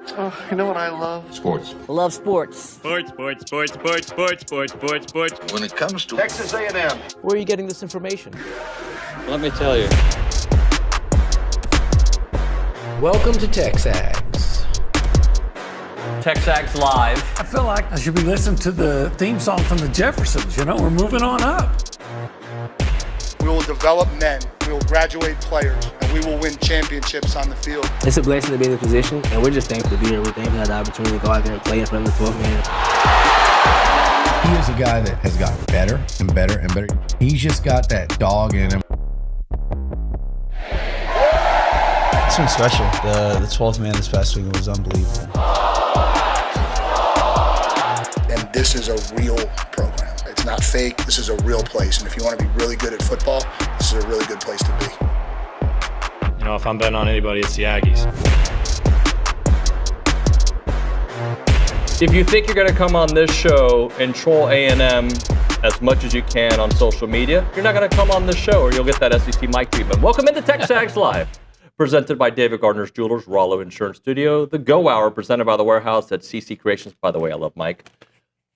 Oh, you know what I love? Sports. Love sports. Sports. When it comes to Texas A&M. Where are you getting this information? Let me tell you. Welcome to TexAgs. TexAgs Live. I feel like I should be listening to the theme song from the Jeffersons. You know, we're moving on up. We will develop men, we will graduate players, and we will win championships on the field. It's a blessing to be in this position, and we're just thankful to be here. We're thankful to have the opportunity to go out there and play in front of the 12 man. He is a guy that has gotten better and better and better. He's just got that dog in him. It's been special. The 12th man this past week was unbelievable. And this is a real program. It's not fake. This is a real place. And if you want to be really good at football, this is a really good place to be. You know, if I'm betting on anybody, it's the Aggies. If you think you're going to come on this show and troll A&M as much as you can on social media, you're not going to come on this show or you'll get that SEC mic treatment. Welcome into TexAgs Live, presented by David Gardner's Jewelers, Rollo Insurance Studio, the Go Hour, presented by The Warehouse at CC Creations. By the way, I love Mike.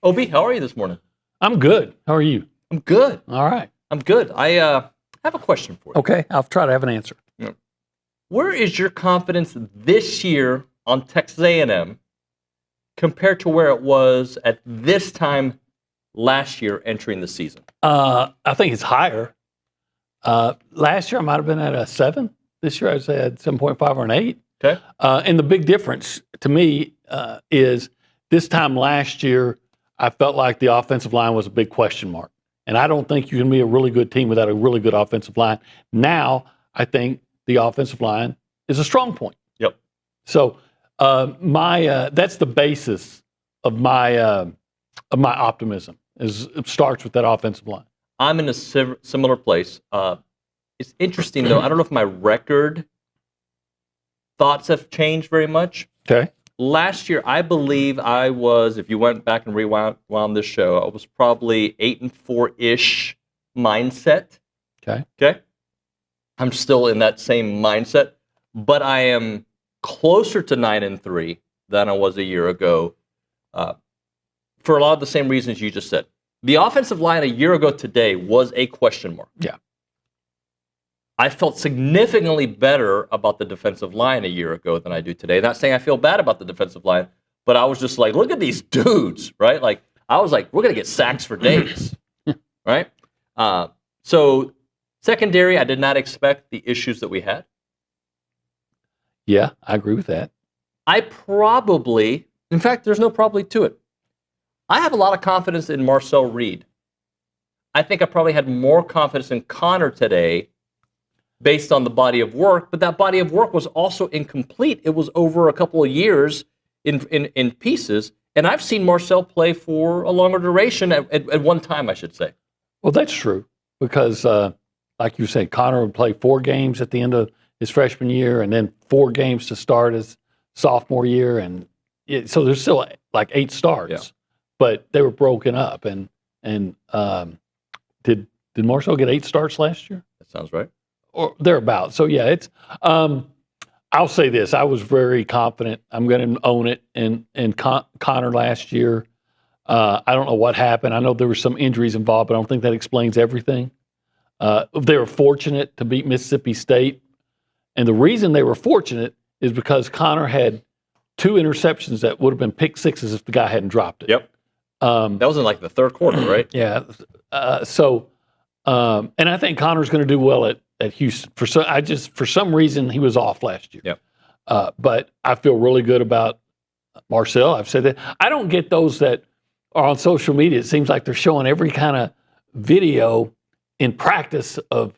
OB, how are you this morning? I'm good. How are you? I'm good. All right. I'm good. I have a question for you. Okay, I'll try to have an answer. Yeah. Where is your confidence this year on Texas A&M compared to where it was at this time last year entering the season? I think it's higher. Last year I might have been at a 7. This year I'd say at 7.5 or an 8. Okay. And the big difference to me is this time last year, I felt like the offensive line was a big question mark. And I don't think you can be a really good team without a really good offensive line. Now, I think the offensive line is a strong point. Yep. So that's the basis of my optimism. It starts with that offensive line. I'm in a similar place. It's interesting, though. I don't know if my record thoughts have changed very much. Okay. Last year, I believe I was, if you went back and rewound this show, I was probably 8-4-ish mindset. Okay. Okay. I'm still in that same mindset, but I am closer to 9-3 than I was a year ago for a lot of the same reasons you just said. The offensive line a year ago today was a question mark. Yeah. I felt significantly better about the defensive line a year ago than I do today. Not saying I feel bad about the defensive line, but I was just like, look at these dudes, right? Like, I was like, we're going to get sacks for days, right? So secondary, I did not expect the issues that we had. Yeah, I agree with that. In fact, there's no probably to it. I have a lot of confidence in Marcel Reed. I think I probably had more confidence in Connor today based on the body of work, but that body of work was also incomplete. It was over a couple of years in pieces, and I've seen Marcel play for a longer duration at one time, I should say. Well, that's true, because like you said, Connor would play 4 games at the end of his freshman year and then 4 games to start his sophomore year, and so there's still like 8 starts, yeah. But they were broken up. And did Marcel get 8 starts last year? That sounds right. Or thereabouts. So yeah, it's. I'll say this: I was very confident. I'm going to own it. And Connor last year, I don't know what happened. I know there were some injuries involved, but I don't think that explains everything. They were fortunate to beat Mississippi State, and the reason they were fortunate is because Connor had 2 interceptions that would have been pick sixes if the guy hadn't dropped it. Yep. That was in like the third quarter, right? Yeah. And I think Connor's going to do well at Houston. For some reason he was off last year. Yep. But I feel really good about Marcel. I've said that. I don't get those that are on social media. It seems like they're showing every kind of video in practice of.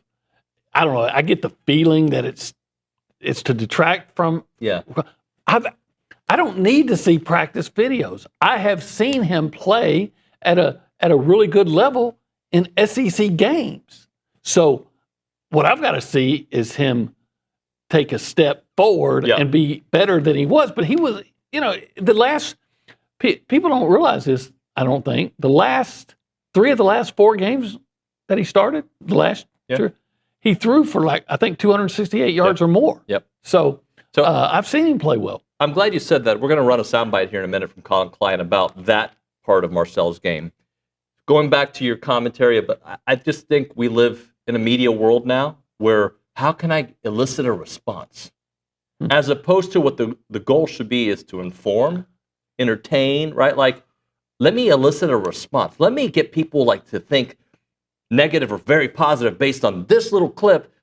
I don't know. I get the feeling that it's to detract from. Yeah. I don't need to see practice videos. I have seen him play at a really good level in SEC games. So what I've got to see is him take a step forward and be better than he was. But he was, the last people don't realize this. I don't think the last 3 of the last 4 games that he started year, he threw for I think 268 yards or more. Yep. So I've seen him play well. I'm glad you said that. We're going to run a soundbite here in a minute from Colin Klein about that part of Marcel's game. Going back to your commentary, but I just think we live in a media world now where how can I elicit a response? As opposed to what the goal should be is to inform, entertain, right? Like, let me elicit a response. Let me get people like to think negative or very positive based on this little clip.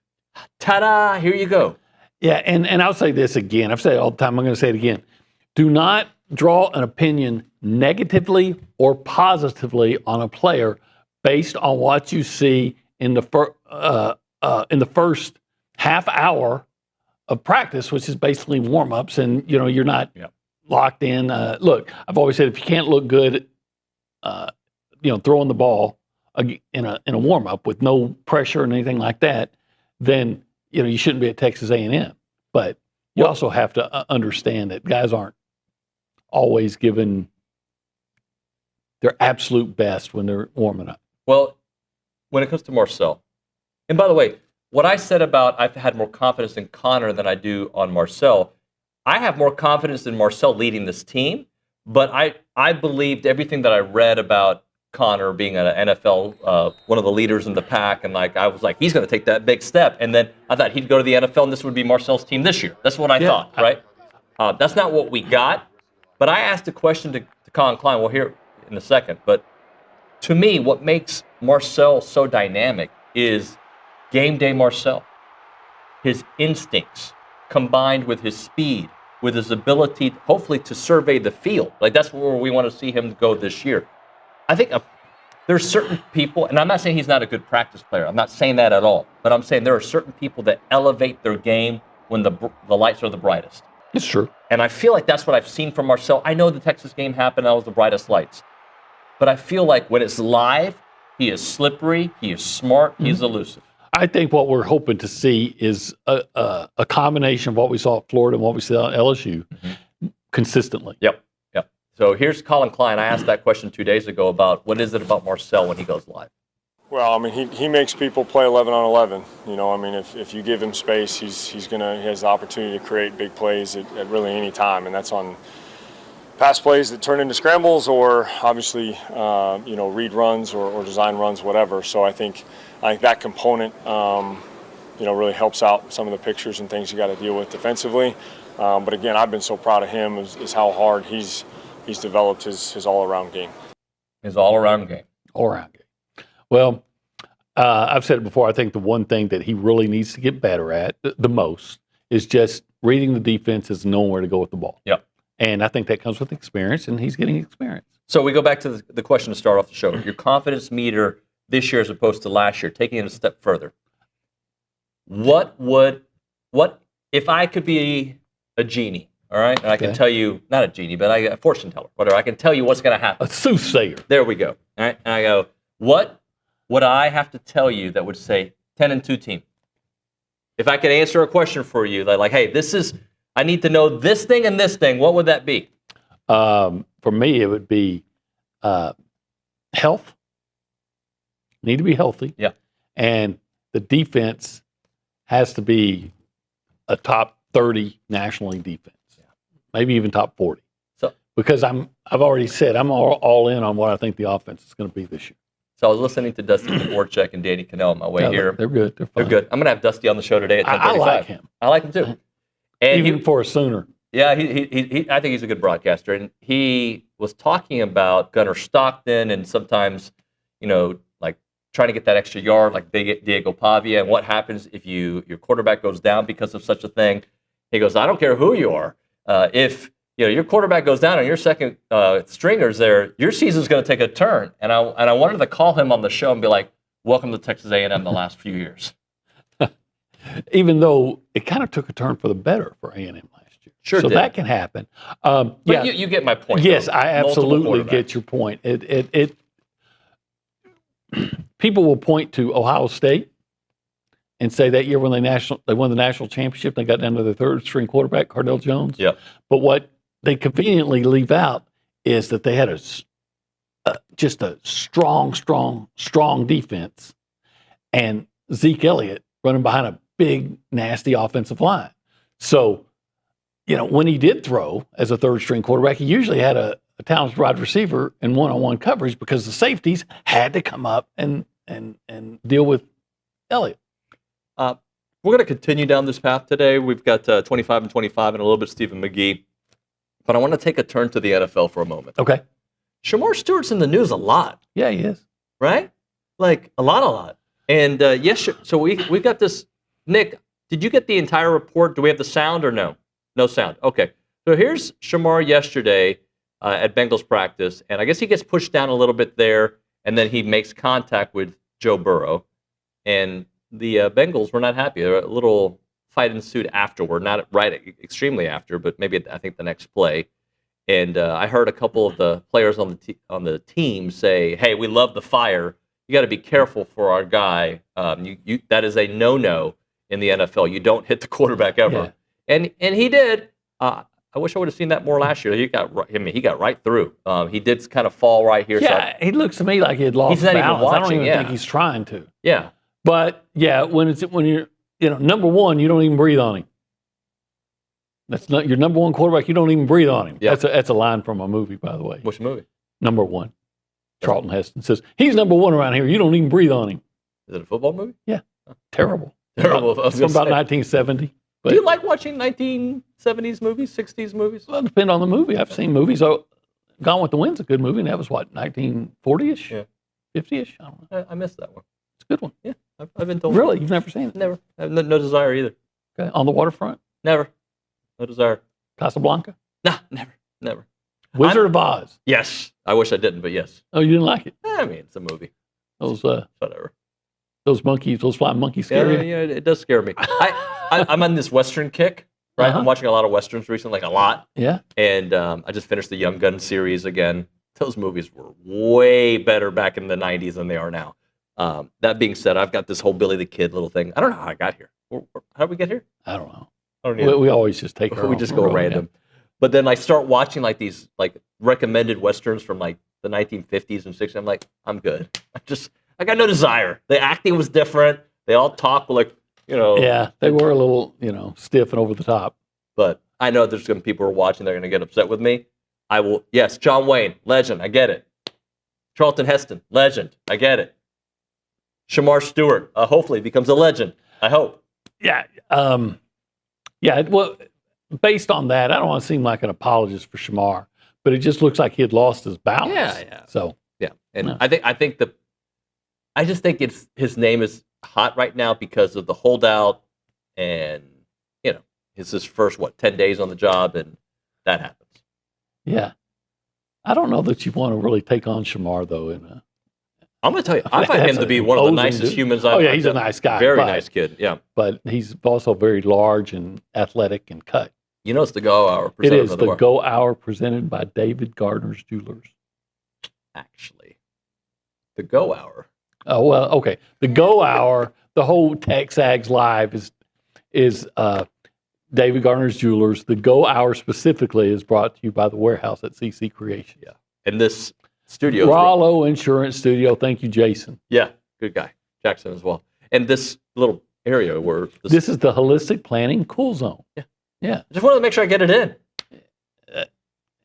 Ta-da, here you go. Yeah, and I'll say this again. I've said it all the time. I'm going to say it again. Do not draw an opinion negatively or positively on a player based on what you see in the first half hour of practice, which is basically warm-ups, and you're not locked in. Look, I've always said if you can't look good, throwing the ball in a warm-up with no pressure and anything like that, then you shouldn't be at Texas A&M. But you also have to understand that guys aren't always given their absolute best when they're warming up. Well, when it comes to Marcel, and by the way, what I said about I've had more confidence in Connor than I do on Marcel, I have more confidence in Marcel leading this team, but I believed everything that I read about Connor being an NFL, one of the leaders in the pack, and I was like, he's going to take that big step. And then I thought he'd go to the NFL, and this would be Marcel's team this year. That's what I thought, right? That's not what we got. But I asked a question to Colin Klein. We'll hear in a second. But to me, what makes Marcel so dynamic is game day Marcel. His instincts combined with his speed, with his ability, hopefully, to survey the field. Like, that's where we want to see him go this year. I think there's certain people, and I'm not saying he's not a good practice player. I'm not saying that at all. But I'm saying there are certain people that elevate their game when the lights are the brightest. It's true. And I feel like that's what I've seen from Marcel. I know the Texas game happened, that was the brightest lights. But I feel like when it's live, he is slippery, he is smart, he's elusive. I think what we're hoping to see is a combination of what we saw at Florida and what we saw at LSU consistently. Yep. So here's Colin Klein. I asked that question 2 days ago about what is it about Marcel when he goes live? Well, I mean, he makes people play 11 on 11. If you give him space, he has the opportunity to create big plays at really any time, and that's on pass plays that turn into scrambles or obviously, read runs or design runs, whatever. So I think that component, really helps out some of the pictures and things you got to deal with defensively. But again, I've been so proud of him is how hard he's developed his all-around game. His all-around game. All-around game. Well, I've said it before. I think the one thing that he really needs to get better at the most is just reading the defenses and knowing where to go with the ball. Yep. And I think that comes with experience, and he's getting experience. So we go back to the question to start off the show. Your confidence meter this year as opposed to last year, taking it a step further. What if I could be a genie, all right? And I can tell you, not a genie, but a fortune teller, whatever. I can tell you what's going to happen. A soothsayer. There we go. All right. And I go, what would I have to tell you that would say 10-2 team? If I could answer a question for you, like, hey, I need to know this thing and this thing, what would that be? For me, it would be health. Need to be healthy. Yeah. And the defense has to be a top 30 National League defense. Yeah. Maybe even top 40. So because I've already said I'm all in on what I think the offense is going to be this year. So I was listening to Dusty Dvoracek and Danny Cannell on my way here. They're good. They're good. I'm going to have Dusty on the show today at 10:35. I like him. I like him too. And even for a Sooner. Yeah, he I think he's a good broadcaster. And he was talking about Gunnar Stockton and sometimes, like trying to get that extra yard like Diego Pavia and what happens if your quarterback goes down because of such a thing. He goes, I don't care who you are. If your quarterback goes down and your second stringer's there, your season's going to take a turn. And I wanted to call him on the show and be like, welcome to Texas A&M the last few years. Even though it kind of took a turn for the better for A&M last year. Sure so did. that can happen. But you get my point. Yes, though. I absolutely get your point. It people will point to Ohio State and say that year when they won the national championship, they got down to their third string quarterback, Cardell Jones. Yeah. But what they conveniently leave out is that they had just a strong defense, and Zeke Elliott running behind a big, nasty offensive line. So when he did throw as a third string quarterback, he usually had a talented wide receiver in one-on-one coverage because the safeties had to come up and deal with Elliott. We're going to continue down this path today. We've got 25 and 25 and a little bit of Stephen McGee. But I want to take a turn to the NFL for a moment. Okay. Shamar Stewart's in the news a lot. Yeah, he is. Right? Like, a lot. And, yes, so we got this. Nick, did you get the entire report? Do we have the sound or no? No sound. Okay. So here's Shamar yesterday at Bengals practice, and I guess he gets pushed down a little bit there, and then he makes contact with Joe Burrow. And the Bengals were not happy. A little fight ensued afterward, not right extremely after, but maybe I think the next play. And I heard a couple of the players on the team say, "Hey, we love the fire. You got to be careful for our guy. That is a no-no in the NFL. You don't hit the quarterback ever." Yeah. And he did. I wish I would have seen that more last year. He got right through. He did kind of fall right here. Yeah, he looks to me like he had lost balance. Even watching, I don't even think he's trying to. Yeah. But yeah, when you're number one, you don't even breathe on him. That's not your number one quarterback. You don't even breathe on him. Yeah. That's a line from a movie, by the way. Which movie? Number One. Charlton Heston says he's number one around here. You don't even breathe on him. Is it a football movie? Yeah. Terrible. Terrible. From about 1970. Do you like watching 1970s movies, 60s movies? Well, it depends on the movie. I've seen movies. Gone with the Wind's a good movie, and that was what, 1940-ish? Yeah. 50-ish? I don't know. I missed that one. It's a good one. Yeah, I've been told. Really? You've never seen it? Never. I have no desire either. Okay. On the waterfront? Never. No desire. Casablanca? Nah, never. Wizard of Oz? Yes. I wish I didn't, but yes. Oh, you didn't like it? I mean, it's a movie. Those whatever. Those flying monkeys scare you? Yeah, it does scare me. I'm on this Western kick, right? I'm watching a lot of Westerns recently, like a lot. Yeah. And I just finished the Young Gun series again. Those movies were way better back in the 90s than they are now. That being said, I've got this whole Billy the Kid little thing. I don't know how I got here. How did we get here? I don't know. I don't know. We always just take We just go random. Yeah. But then I start watching like these like recommended Westerns from like the 1950s and 60s. I'm like, I'm good. I got no desire. The acting was different. They all talk like, Yeah, they were a little, stiff and over the top. But I know there's going to be people who are watching. They're going to get upset with me. I will. Yes, John Wayne, legend. I get it. Charlton Heston, legend. I get it. Shamar Stewart, hopefully becomes a legend. I hope. Yeah. Well, based on that, I don't want to seem like an apologist for Shamar, but it just looks like he had lost his balance. Yeah. So yeah, and I just think his name is hot right now because of the holdout, and it's his first 10 days on the job, and that happens. Yeah, I don't know that you want to really take on Shamar though. I'm going to tell you, I find him to be one of the nicest humans I've he's a nice guy. Very nice kid, yeah. But he's also very large and athletic and cut. It's the Go Hour. It is the Go Hour presented by David Gardner's Jewelers. Actually, the Go Hour. Oh, well, okay. The Go Hour, the whole TexAgs Live is David Gardner's Jewelers. The Go Hour specifically is brought to you by the Warehouse at CC Creation. Yeah. And this studio. Rollo Insurance Studio. Thank you, Jason. Yeah, good guy. Jackson as well. And this little area where... This is the Holistic Planning Cool Zone. Yeah. Just wanted to make sure I get it in.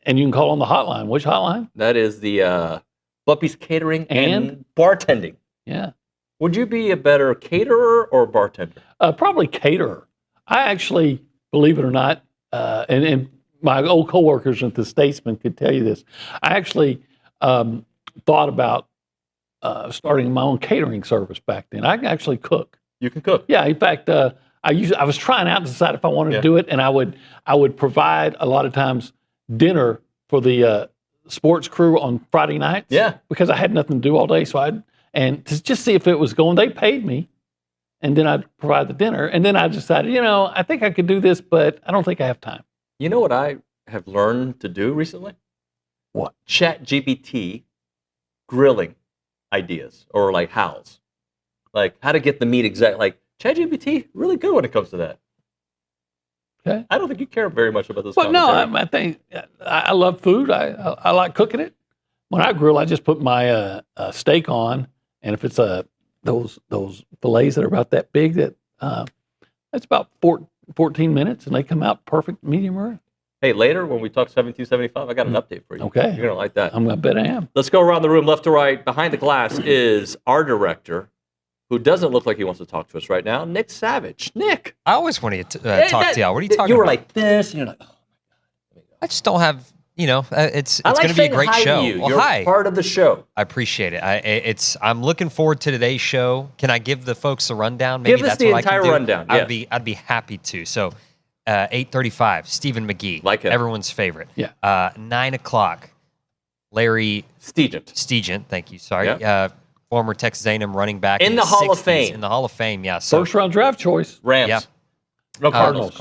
And you can call on the hotline. Which hotline? That is the Buppy's Catering and Bartending. Yeah. Would you be a better caterer or bartender? Probably caterer. I actually, believe it or not, and my old coworkers at the Statesman could tell you this. I actually thought about starting my own catering service back then. I can actually cook. You can cook? Yeah. In fact, I was trying out to decide if I wanted to do it, and I would provide a lot of times dinner for the sports crew on Friday nights. Yeah. Because I had nothing to do all day, and to just see if it was going. They paid me, and then I'd provide the dinner, and then I decided, I think I could do this, but I don't think I have time. You know what I have learned to do recently? What? ChatGPT grilling ideas, or like hows. Like how to get the meat exact. Like ChatGPT, really good when it comes to that. Okay. I don't think you care very much about this. But no, I think I love food. I like cooking it. When I grill, I just put my steak on, and if it's those fillets that are about that big, that's about 14 minutes, and they come out perfect medium rare. Hey, later when we talk 7275, I got an update for you. Okay. You're going to like that. I bet I am. Let's go around the room left to right. Behind the glass is our director, who doesn't look like he wants to talk to us right now, Nick Savage. Nick. I always want to talk to y'all. What are you talking about? You were like this, and you're like, oh, my God. I just don't have, it's I like going to be a great hi show. To you. Well, you're hi. part of the show. I appreciate it. I'm looking forward to today's show. Can I give the folks a rundown? Maybe Give us that's the what entire I can do. rundown. I'd be happy to. So, 8:35, Stephen McGee, like him. Everyone's favorite. Yeah. 9 o'clock, Larry Stegent. Thank you. Sorry. Yeah. Former Texas A&M running back in the Hall of Fame. In the Hall of Fame, yeah. So, first round draft choice. Rams. Yeah. No, Cardinals.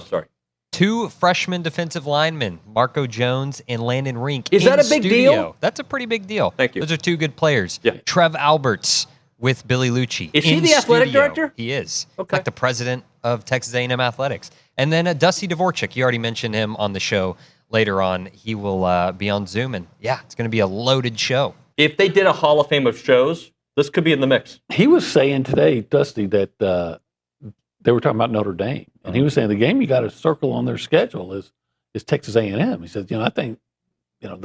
Sorry. 2 freshman defensive linemen, Marco Jones and Landon Rink. Is that a big deal? That's a pretty big deal. Thank you. Those are 2 good players. Yeah. Trev Alberts with Billy Lucci. Is he the athletic director? He is. Okay. Like the president of Texas A&M Athletics. And then Dusty Dvoracek, you already mentioned him on the show later on. He will be on Zoom. And, yeah, it's going to be a loaded show. If they did a Hall of Fame of shows, this could be in the mix. He was saying today, Dusty, that they were talking about Notre Dame. And he was saying the game you got to circle on their schedule is Texas A&M. He said, I think,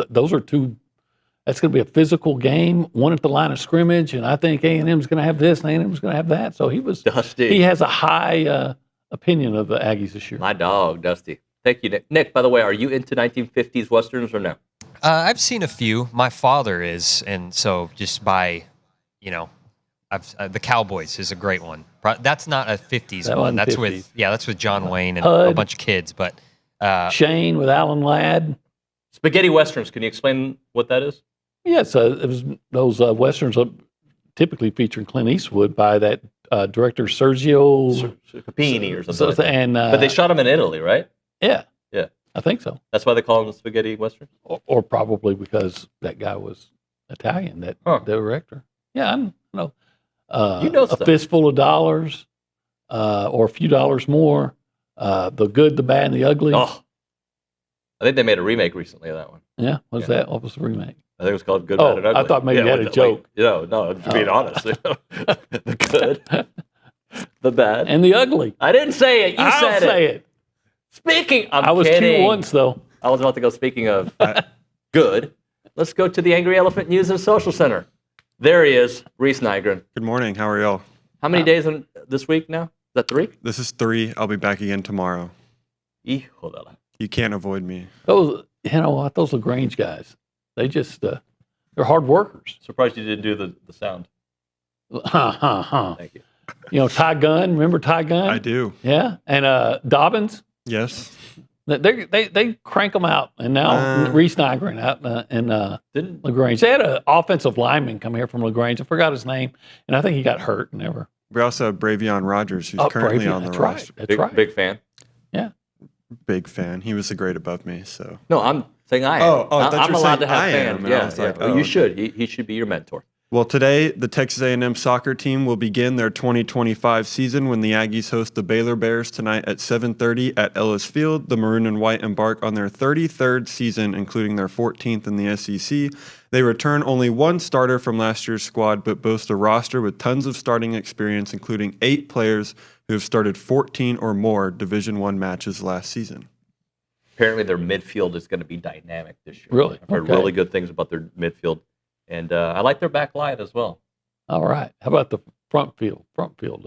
those are 2 – that's going to be a physical game, one at the line of scrimmage, and I think A&M's going to have this and A&M's going to have that. So Dusty. He has a high opinion of the Aggies this year. My dog, Dusty. Thank you, Nick. Nick, by the way, are you into 1950s Westerns or no? I've seen a few. My father is, and so just by, the Cowboys is a great one. That's not a 50s one. That's 50s. That's with John Wayne and Hud, a bunch of kids. But Shane with Alan Ladd. Spaghetti Westerns. Can you explain what that is? Yes, it was those Westerns typically featuring Clint Eastwood by that director Sergio Capini or something. Like that. And but they shot him in Italy, right? Yeah. Yeah. I think so. That's why they call them the Spaghetti Westerns? Or probably because that guy was Italian, that director. Yeah, I know. A fistful of dollars, or a few dollars more. The good, the bad, and the ugly. Oh, I think they made a remake recently of that one. Yeah, what's that? What was the remake? I think it was called Good, Bad, and Ugly. I thought maybe you had a joke. No, being honest. The good, the bad, and the ugly. I didn't say it. You said it. I'll say it. Speaking, I was kidding. cute once, though. I was about to go, speaking of good, let's go to the Angry Elephant News and Social Center. There he is, Reese Nygren. Good morning. How are y'all? How many days in this week now? Is that 3? This is 3. I'll be back again tomorrow. Híjole. You can't avoid me. Those LaGrange guys, they just, they're hard workers. Surprised you didn't do the sound. Thank you. Ty Gunn, remember Ty Gunn? I do. Yeah, and Dobbins. Yes. They crank them out, and now Reese Nygren out and LaGrange. They had an offensive lineman come here from LaGrange. I forgot his name, and I think he got hurt and ever. We also have Bravion Rogers, who's currently on the roster. That's right. Big fan. Yeah. Big fan. He was the grade above me. So. No, I'm saying I am. I'm allowed to have fans. Yeah. You should. He should be your mentor. Well, today, the Texas A&M soccer team will begin their 2025 season when the Aggies host the Baylor Bears tonight at 7:30 at Ellis Field. The Maroon and White embark on their 33rd season, including their 14th in the SEC. They return only one starter from last year's squad, but boast a roster with tons of starting experience, including 8 players who have started 14 or more Division I matches last season. Apparently, their midfield is going to be dynamic this year. Really? I've heard really good things about their midfield. And I like their back line as well. All right. How about the front field?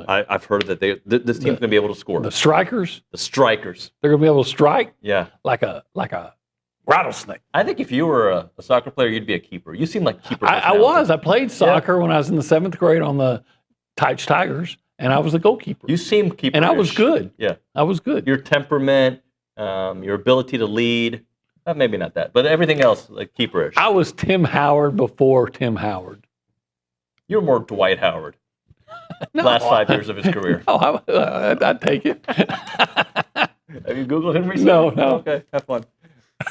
I've heard that this team's going to be able to score. The strikers? The strikers. They're going to be able to strike? Yeah. Like a rattlesnake. I think if you were a soccer player, you'd be a keeper. You seem like keeper. I was. I played soccer when I was in the 7th grade on the Tights Tigers, and I was a goalkeeper. You seem keeper. And I was good. Yeah. I was good. Your temperament, your ability to lead. Maybe not that, but everything else, like keeperish. I was Tim Howard before Tim Howard. You're more Dwight Howard. Last 5 years of his career. I'd take it. Have you Googled him recently? No. Okay, have fun.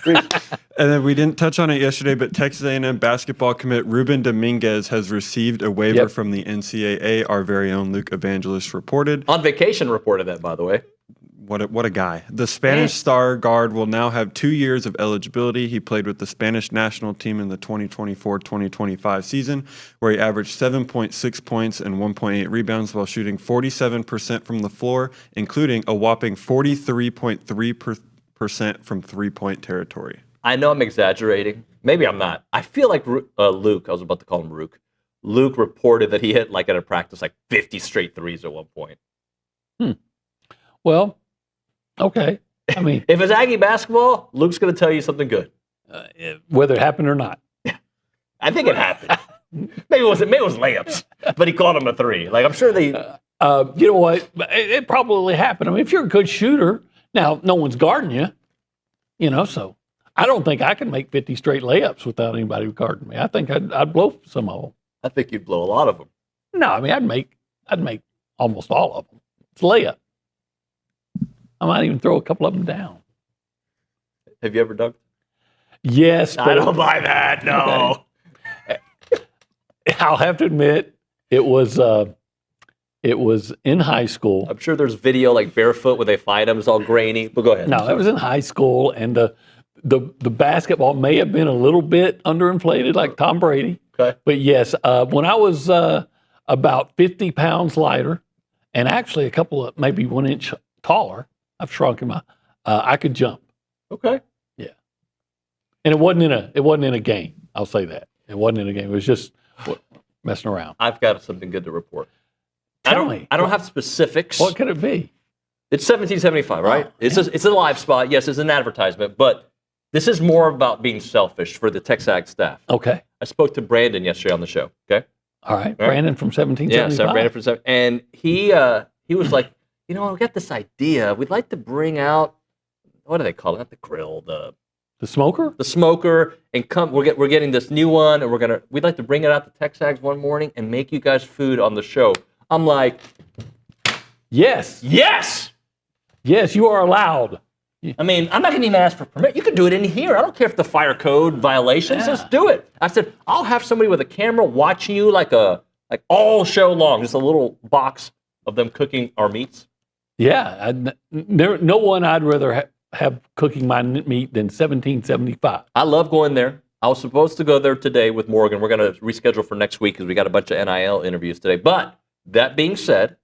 And then we didn't touch on it yesterday, but Texas A&M basketball commit Ruben Dominguez has received a waiver from the NCAA. Our very own Luke Evangelist reported. On vacation reported that, by the way. What a guy. The Spanish star guard will now have 2 years of eligibility. He played with the Spanish national team in the 2024-2025 season, where he averaged 7.6 points and 1.8 rebounds while shooting 47% from the floor, including a whopping 43.3% from three-point territory. I know I'm exaggerating. Maybe I'm not. I feel like Luke, I was about to call him Rook. Luke reported that he hit, like at a practice, like 50 straight threes at one point. Well, okay. I mean, if it's Aggie basketball, Luke's going to tell you something good. Whether it happened or not. I think it happened. maybe it was layups, but he called him a three. Like, I'm sure they... you know what? It probably happened. I mean, if you're a good shooter, now no one's guarding you, so I don't think I can make 50 straight layups without anybody guarding me. I think I'd blow some of them. I think you'd blow a lot of them. No, I mean, I'd make almost all of them. It's a layup. I might even throw a couple of them down. Have you ever dunked? Yes. I don't buy that, no. Okay. I'll have to admit, it was in high school. I'm sure there's video like barefoot where they find them. It's all grainy, but go ahead. No, it was in high school, and the basketball may have been a little bit underinflated like Tom Brady. Okay. But yes, when I was about 50 pounds lighter, and actually a couple of maybe 1 inch taller, I've shrunk in I could jump. Okay. Yeah. And it wasn't in a game. I'll say that. It wasn't in a game. It was just messing around. I've got something good to report. Tell me. I don't have specifics. What could it be? It's 1775, right? Oh, it's a live spot. Yes, it's an advertisement, but this is more about being selfish for the TexAgs staff. Okay. I spoke to Brandon yesterday on the show. Okay. All right. Brandon from 1775. Yeah, Brandon from 17. And he was like, we got this idea. We'd like to bring out, what do they call it? Not the grill, the smoker? The smoker, and come. We're getting this new one, and we'd like to bring it out to TexAgs one morning and make you guys food on the show. I'm like, yes, you are allowed. I mean, I'm not going to even ask for permission. You can do it in here. I don't care if the fire code violations. Just do it. I said, I'll have somebody with a camera watching you like all show long. Just a little box of them cooking our meats. Yeah, no one I'd rather have cooking my meat than 1775. I love going there. I was supposed to go there today with Morgan. We're going to reschedule for next week because we got a bunch of NIL interviews today. But that being said,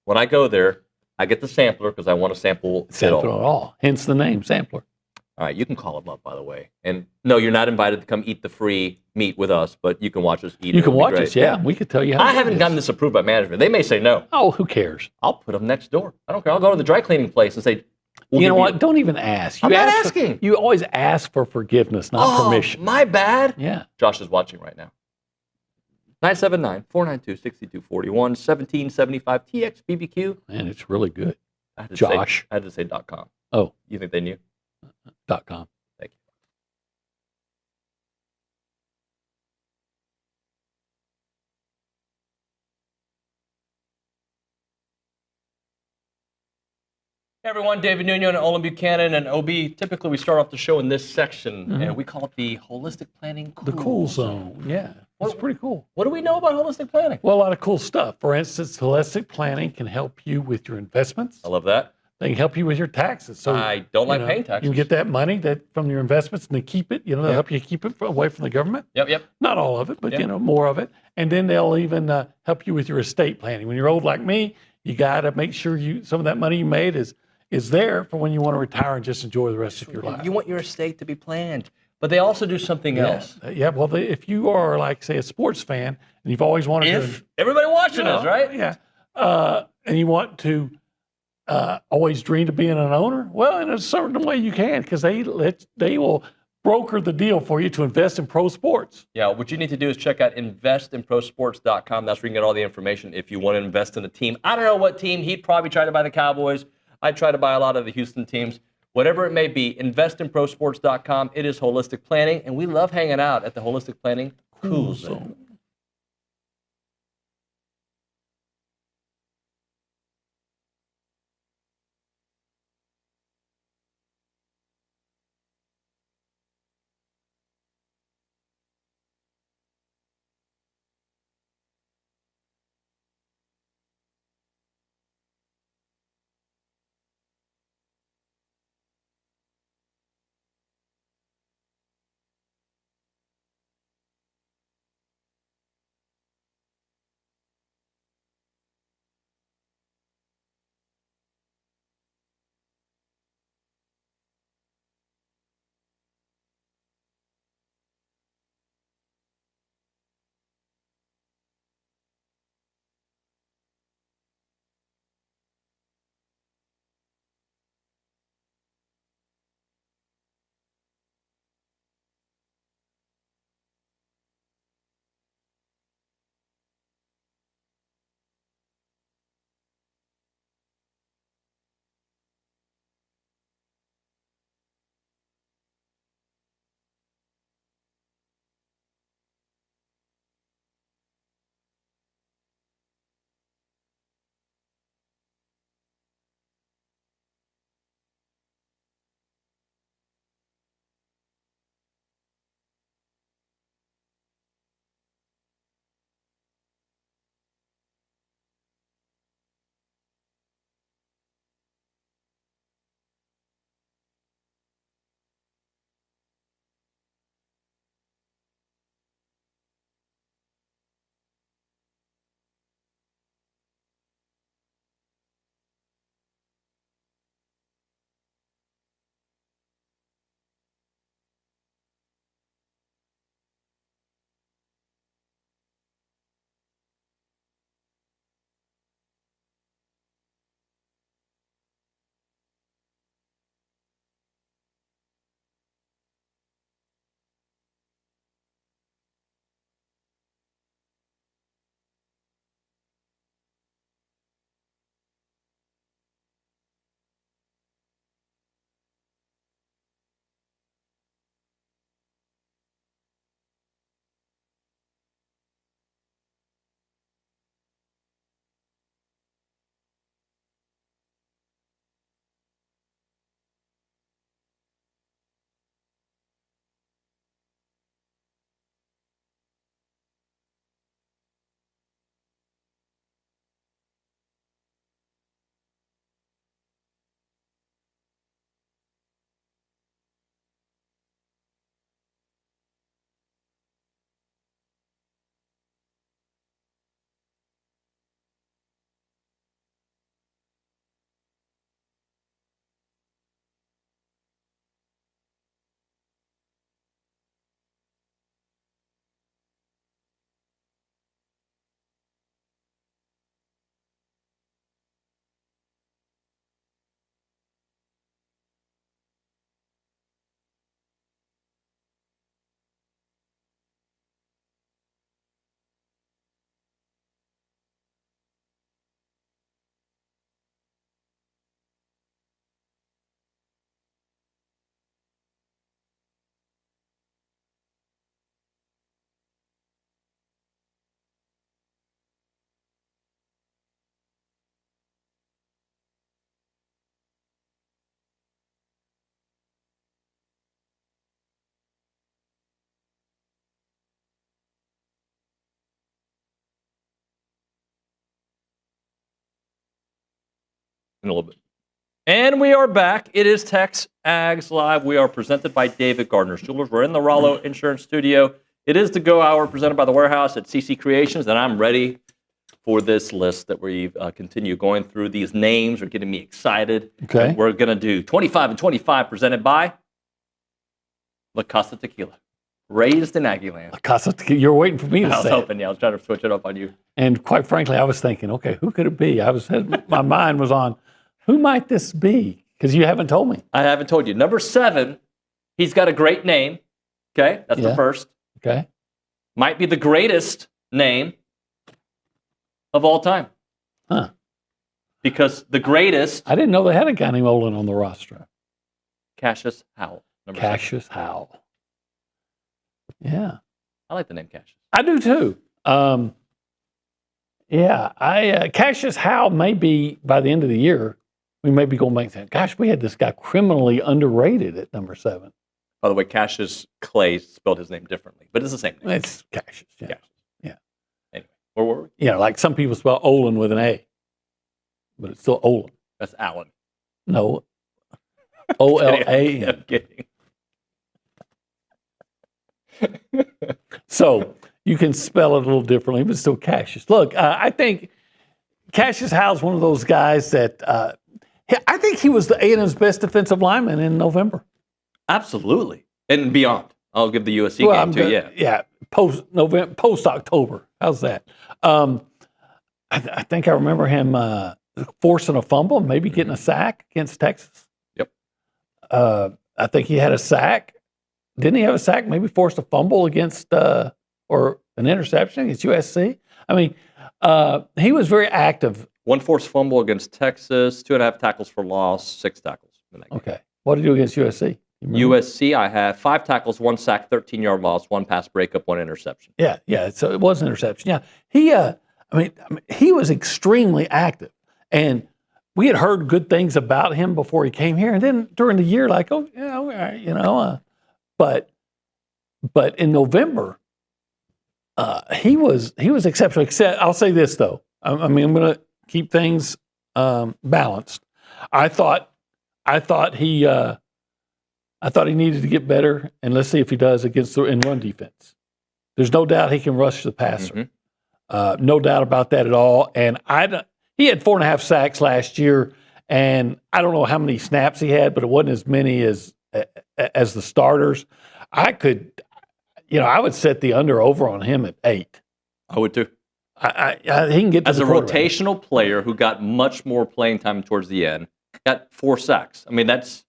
when I go there, I get the sampler because I want to sample it all. Hence the name, sampler. All right, you can call them up, by the way. And no, you're not invited to come eat the free meat with us, but you can watch us eat it. You can watch us, yeah. We could tell you how I haven't gotten this approved by management. They may say no. Oh, who cares? I'll put them next door. I don't care. I'll go to the dry cleaning place and say, you know what? Don't even ask. I'm not asking. You always ask for forgiveness, not permission. My bad. Yeah. Josh is watching right now. 979-492-6241, 1775 TX BBQ. Man, it's really good. I had to Josh. Say, I had to say .com. Oh. You think they knew? .com. Thank you. Hey everyone, David Nuño and Olin Buchanan and OB. Typically we start off the show in this section and we call it the Holistic Planning Cool The cool zone, yeah. It's pretty cool. What do we know about holistic planning? Well, a lot of cool stuff. For instance, holistic planning can help you with your investments. I love that. They can help you with your taxes. So I don't like paying taxes. You can get that money from your investments and they keep it. They'll help you keep it away from the government. Yep. Not all of it, but more of it. And then they'll even help you with your estate planning. When you're old like me, you got to make sure some of that money you made is there for when you want to retire and just enjoy the rest of your life. You want your estate to be planned. But they also do something else. Yeah, well, if you are like, say, a sports fan, and you've always wanted to... Everybody watching us, right? Yeah. And you want to always dream of being an owner, well, in a certain way you can, because they will broker the deal for you to invest in pro sports. Yeah, what you need to do is check out investinprosports.com. That's where you can get all the information if you want to invest in a team. I don't know what team. He'd probably try to buy the Cowboys. I'd try to buy a lot of the Houston teams. Whatever it may be, investinprosports.com. It is holistic planning, and we love hanging out at the Holistic Planning Cool Zone. in a little bit. And we are back. It is TexAgs Live. We are presented by David Gardner's Jewelers. We're in the Rollo Insurance Studio. It is the Go Hour presented by The Warehouse at CC Creations, and I'm ready for this list that we continue going through. These names are getting me excited. Okay. And we're going to do 25 and 25 presented by La Casa Tequila. Raised in Aggie Land. La Casa Tequila. You're waiting for me to say I was hoping, I was trying to switch it up on you. And quite frankly, I was thinking, okay, who could it be? My mind was on, who might this be? Because you haven't told me. I haven't told you. Number 7, he's got a great name. Okay, that's the first. Okay. Might be the greatest name of all time. Huh. Because the greatest... I didn't know they had a guy named Olin on the roster. Cassius Howell. Cassius Howell. Yeah. I like the name Cassius. I do too. Cassius Howell may be, by the end of the year, we may be going back and saying, gosh, we had this guy criminally underrated at number 7. By the way, Cassius Clay spelled his name differently, but it's the same name. It's Cassius. Yeah. Cassius. Yeah. Anyway, where were we? Yeah, like some people spell Olin with an A, but it's still Olin. That's Allen. No. O-L-A-N. I'm kidding. So you can spell it a little differently, but still Cassius. Look, I think Cassius Howell's one of those guys that I think he was the A&M's best defensive lineman in November. Absolutely. And beyond. I'll give the USC game too, Yeah, post-November, post-October. How's that? I think I remember him forcing a fumble, maybe getting a sack against Texas. Yep. I think he had a sack. Didn't he have a sack? Maybe forced a fumble against or an interception against USC. I mean, he was very active. 1 forced fumble against Texas, 2.5 tackles for loss, 6 tackles. Okay. What did he do against USC? USC, I have 5 tackles, 1 sack, 13-yard loss, 1 pass breakup, 1 interception. Yeah. So it was an interception. Yeah. He was extremely active, and we had heard good things about him before he came here, and then during the year, like, oh, yeah, all right, but in November, he was exceptional. Except, I'll say this though. I'm going to keep things balanced. I thought he needed to get better, and let's see if he does against the run defense. There's no doubt he can rush the passer. Mm-hmm. No doubt about that at all. And he had 4.5 sacks last year, and I don't know how many snaps he had, but it wasn't as many as the starters. I would set the under-over on him at 8. I would too. He can get to as the a rotational player who got much more playing time towards the end, got 4 sacks. I mean, that's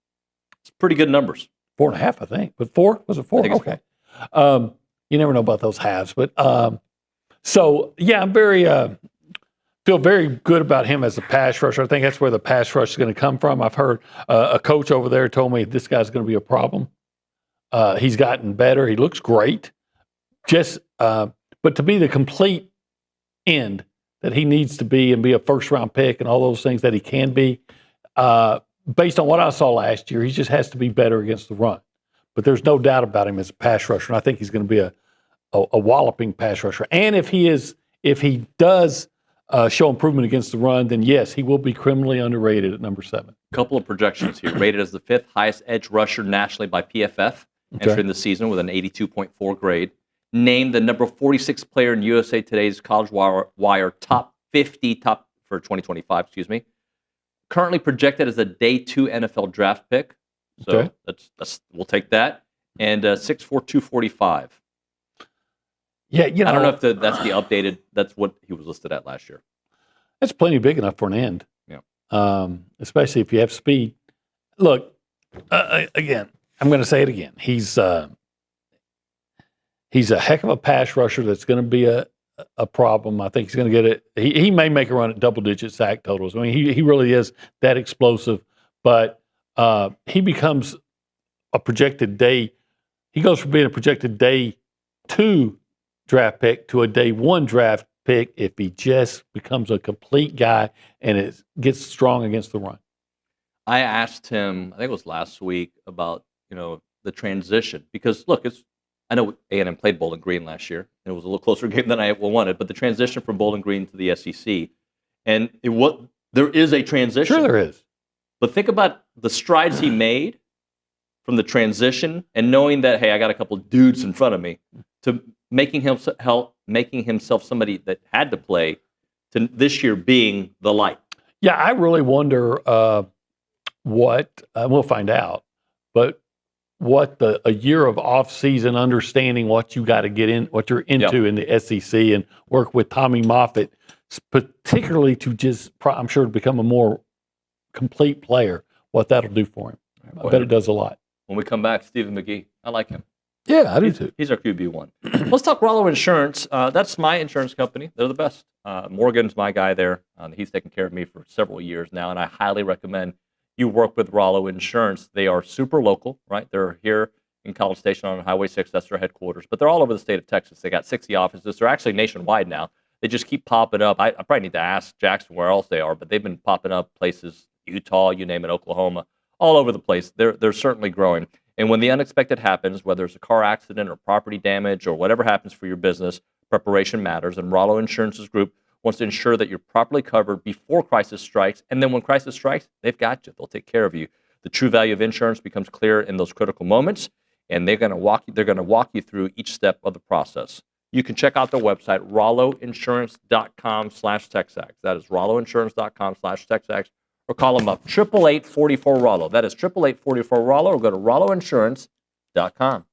pretty good numbers. 4.5, I think. But 4? Was it 4? Okay. 4. You never know about those halves. But so, yeah, I'm feel very good about him as a pass rusher. I think that's where the pass rush is going to come from. I've heard a coach over there told me this guy's going to be a problem. He's gotten better. He looks great. But to be the complete end that he needs to be and be a first-round pick and all those things that he can be, based on what I saw last year, he just has to be better against the run. But there's no doubt about him as a pass rusher, and I think he's going to be a walloping pass rusher. And if he does show improvement against the run, then yes, he will be criminally underrated at number 7. A couple of projections here. Rated as the 5th highest edge rusher nationally by PFF, entering the season with an 82.4 grade. Named the number 46 player in USA Today's College Wire top 50 for 2025. Currently projected as a day 2 NFL draft pick. So that's we'll take that. And 6'4", 245. Yeah, I don't know if that's the updated. That's what he was listed at last year. That's plenty big enough for an end. Yeah. Especially if you have speed. Look, again, I'm going to say it again. He's a heck of a pass rusher that's going to be a problem. I think he's going to get it. He may make a run at double-digit sack totals. I mean, he really is that explosive. But he becomes a projected day. He goes from being a projected day 2 draft pick to a day 1 draft pick if he just becomes a complete guy and it gets strong against the run. I asked him, I think it was last week, about the transition because look, I know A&M played Bowling Green last year and it was a little closer game than I wanted, but the transition from Bowling Green to the SEC, and There is a transition. Sure, there is. But think about the strides he made from the transition and knowing that, hey, I got a couple of dudes in front of me, to making himself somebody that had to play, to this year being the light. Yeah, I really wonder what we'll find out, but what a year of off-season understanding what you got to get in, what you're into in the SEC, and work with Tommy Moffitt, particularly to just, I'm sure, to become a more complete player. What that'll do for him, I bet it does a lot. When we come back, Stephen McGee, I like him. Yeah, I do too. He's our QB1. Let's talk Rollo Insurance. That's my insurance company. They're the best. Morgan's my guy there. He's taken care of me for several years now, and I highly recommend you work with Rollo Insurance. They are super local, right? They're here in College Station on Highway 6. That's their headquarters. But they're all over the state of Texas. They got 60 offices. They're actually nationwide now. They just keep popping up. I probably need to ask Jackson where else they are, but they've been popping up places, Utah, you name it, Oklahoma, all over the place. They're certainly growing. And when the unexpected happens, whether it's a car accident or property damage or whatever happens for your business, preparation matters. And Rollo Insurance's group wants to ensure that you're properly covered before crisis strikes. And then when crisis strikes, they've got you. They'll take care of you. The true value of insurance becomes clear in those critical moments, and they're going to walk you through each step of the process. You can check out their website, rolloinsurance.com/TexAgs. That is rolloinsurance.com/TexAgs. Or call them up, 888-44-ROLLO. That is 888-44-ROLLO, or go to rolloinsurance.com.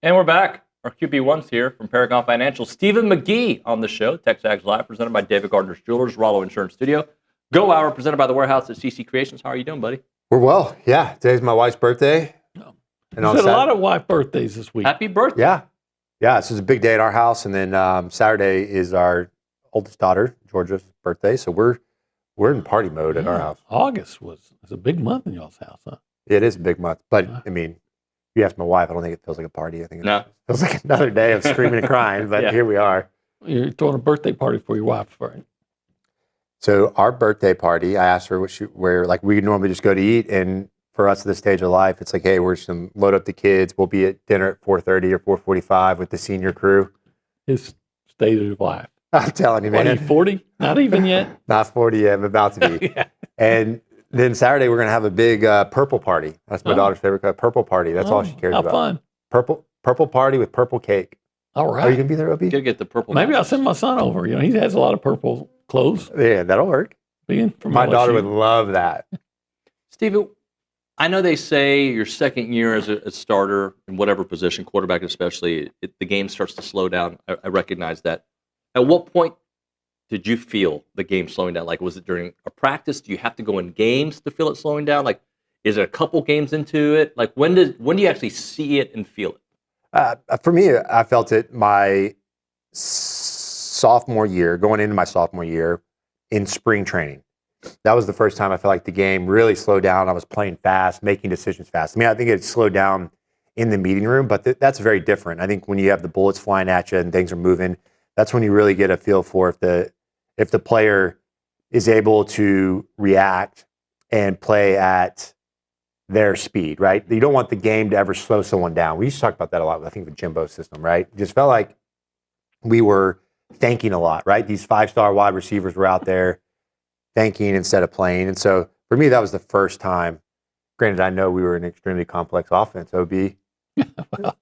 And we're back. Our QB1's here from Paragon Financial. Stephen McGee on the show. TexAgs Live, presented by David Gardner's Jewelers, Rollo Insurance Studio. Go Hour, presented by The Warehouse at CC Creations. How are you doing, buddy? We're well. Yeah, today's my wife's birthday. And there's a lot of wife birthdays this week. Happy birthday. Yeah, this is a big day at our house. And then Saturday is our oldest daughter, Georgia's birthday. So we're in party mode at our house. August was a big month in y'all's house, huh? It is a big month. But, I mean, if you ask my wife, I don't think it feels like a party. I think it feels like another day of screaming and crying. But here we are. You're throwing a birthday party for your wife, right? So our birthday party, I asked her where like we normally just go to eat. And for us at this stage of life, it's like, hey, we're just going to load up the kids. We'll be at dinner at 4:30 or 4:45 with the senior crew. His state of life. I'm telling you, man. What, are you 40? Not even yet? Not 40 yet. I'm about to be. And then Saturday, we're going to have a big purple party. That's my daughter's favorite color, purple party. That's all she cares about. Fun. Purple party with purple cake. All right. Are you going to be there, Obie? Gotta get the purple. Maybe I'll send my son over. You know, he has a lot of purple clothes. Yeah, that'll work. My daughter would love that. Steve, I know they say your second year as a starter in whatever position, quarterback especially, the game starts to slow down. I recognize that. At what point did you feel the game slowing down? Like, was it during a practice? Do you have to go in games to feel it slowing down? Like, is it a couple games into it? Like, when do you actually see it and feel it? For me, I felt it my sophomore year, going into my sophomore year in spring training. That was the first time I felt like the game really slowed down. I was playing fast, making decisions fast. I mean, I think it slowed down in the meeting room, but that's very different. I think when you have the bullets flying at you and things are moving, that's when you really get a feel for if the player is able to react and play at their speed, right? You don't want the game to ever slow someone down. We used to talk about that a lot, I think, with Jimbo's system, right? It just felt like we were thanking a lot, right? These 5-star wide receivers were out there thanking instead of playing. And so for me, that was the first time. Granted, I know we were an extremely complex offense, OB. Well,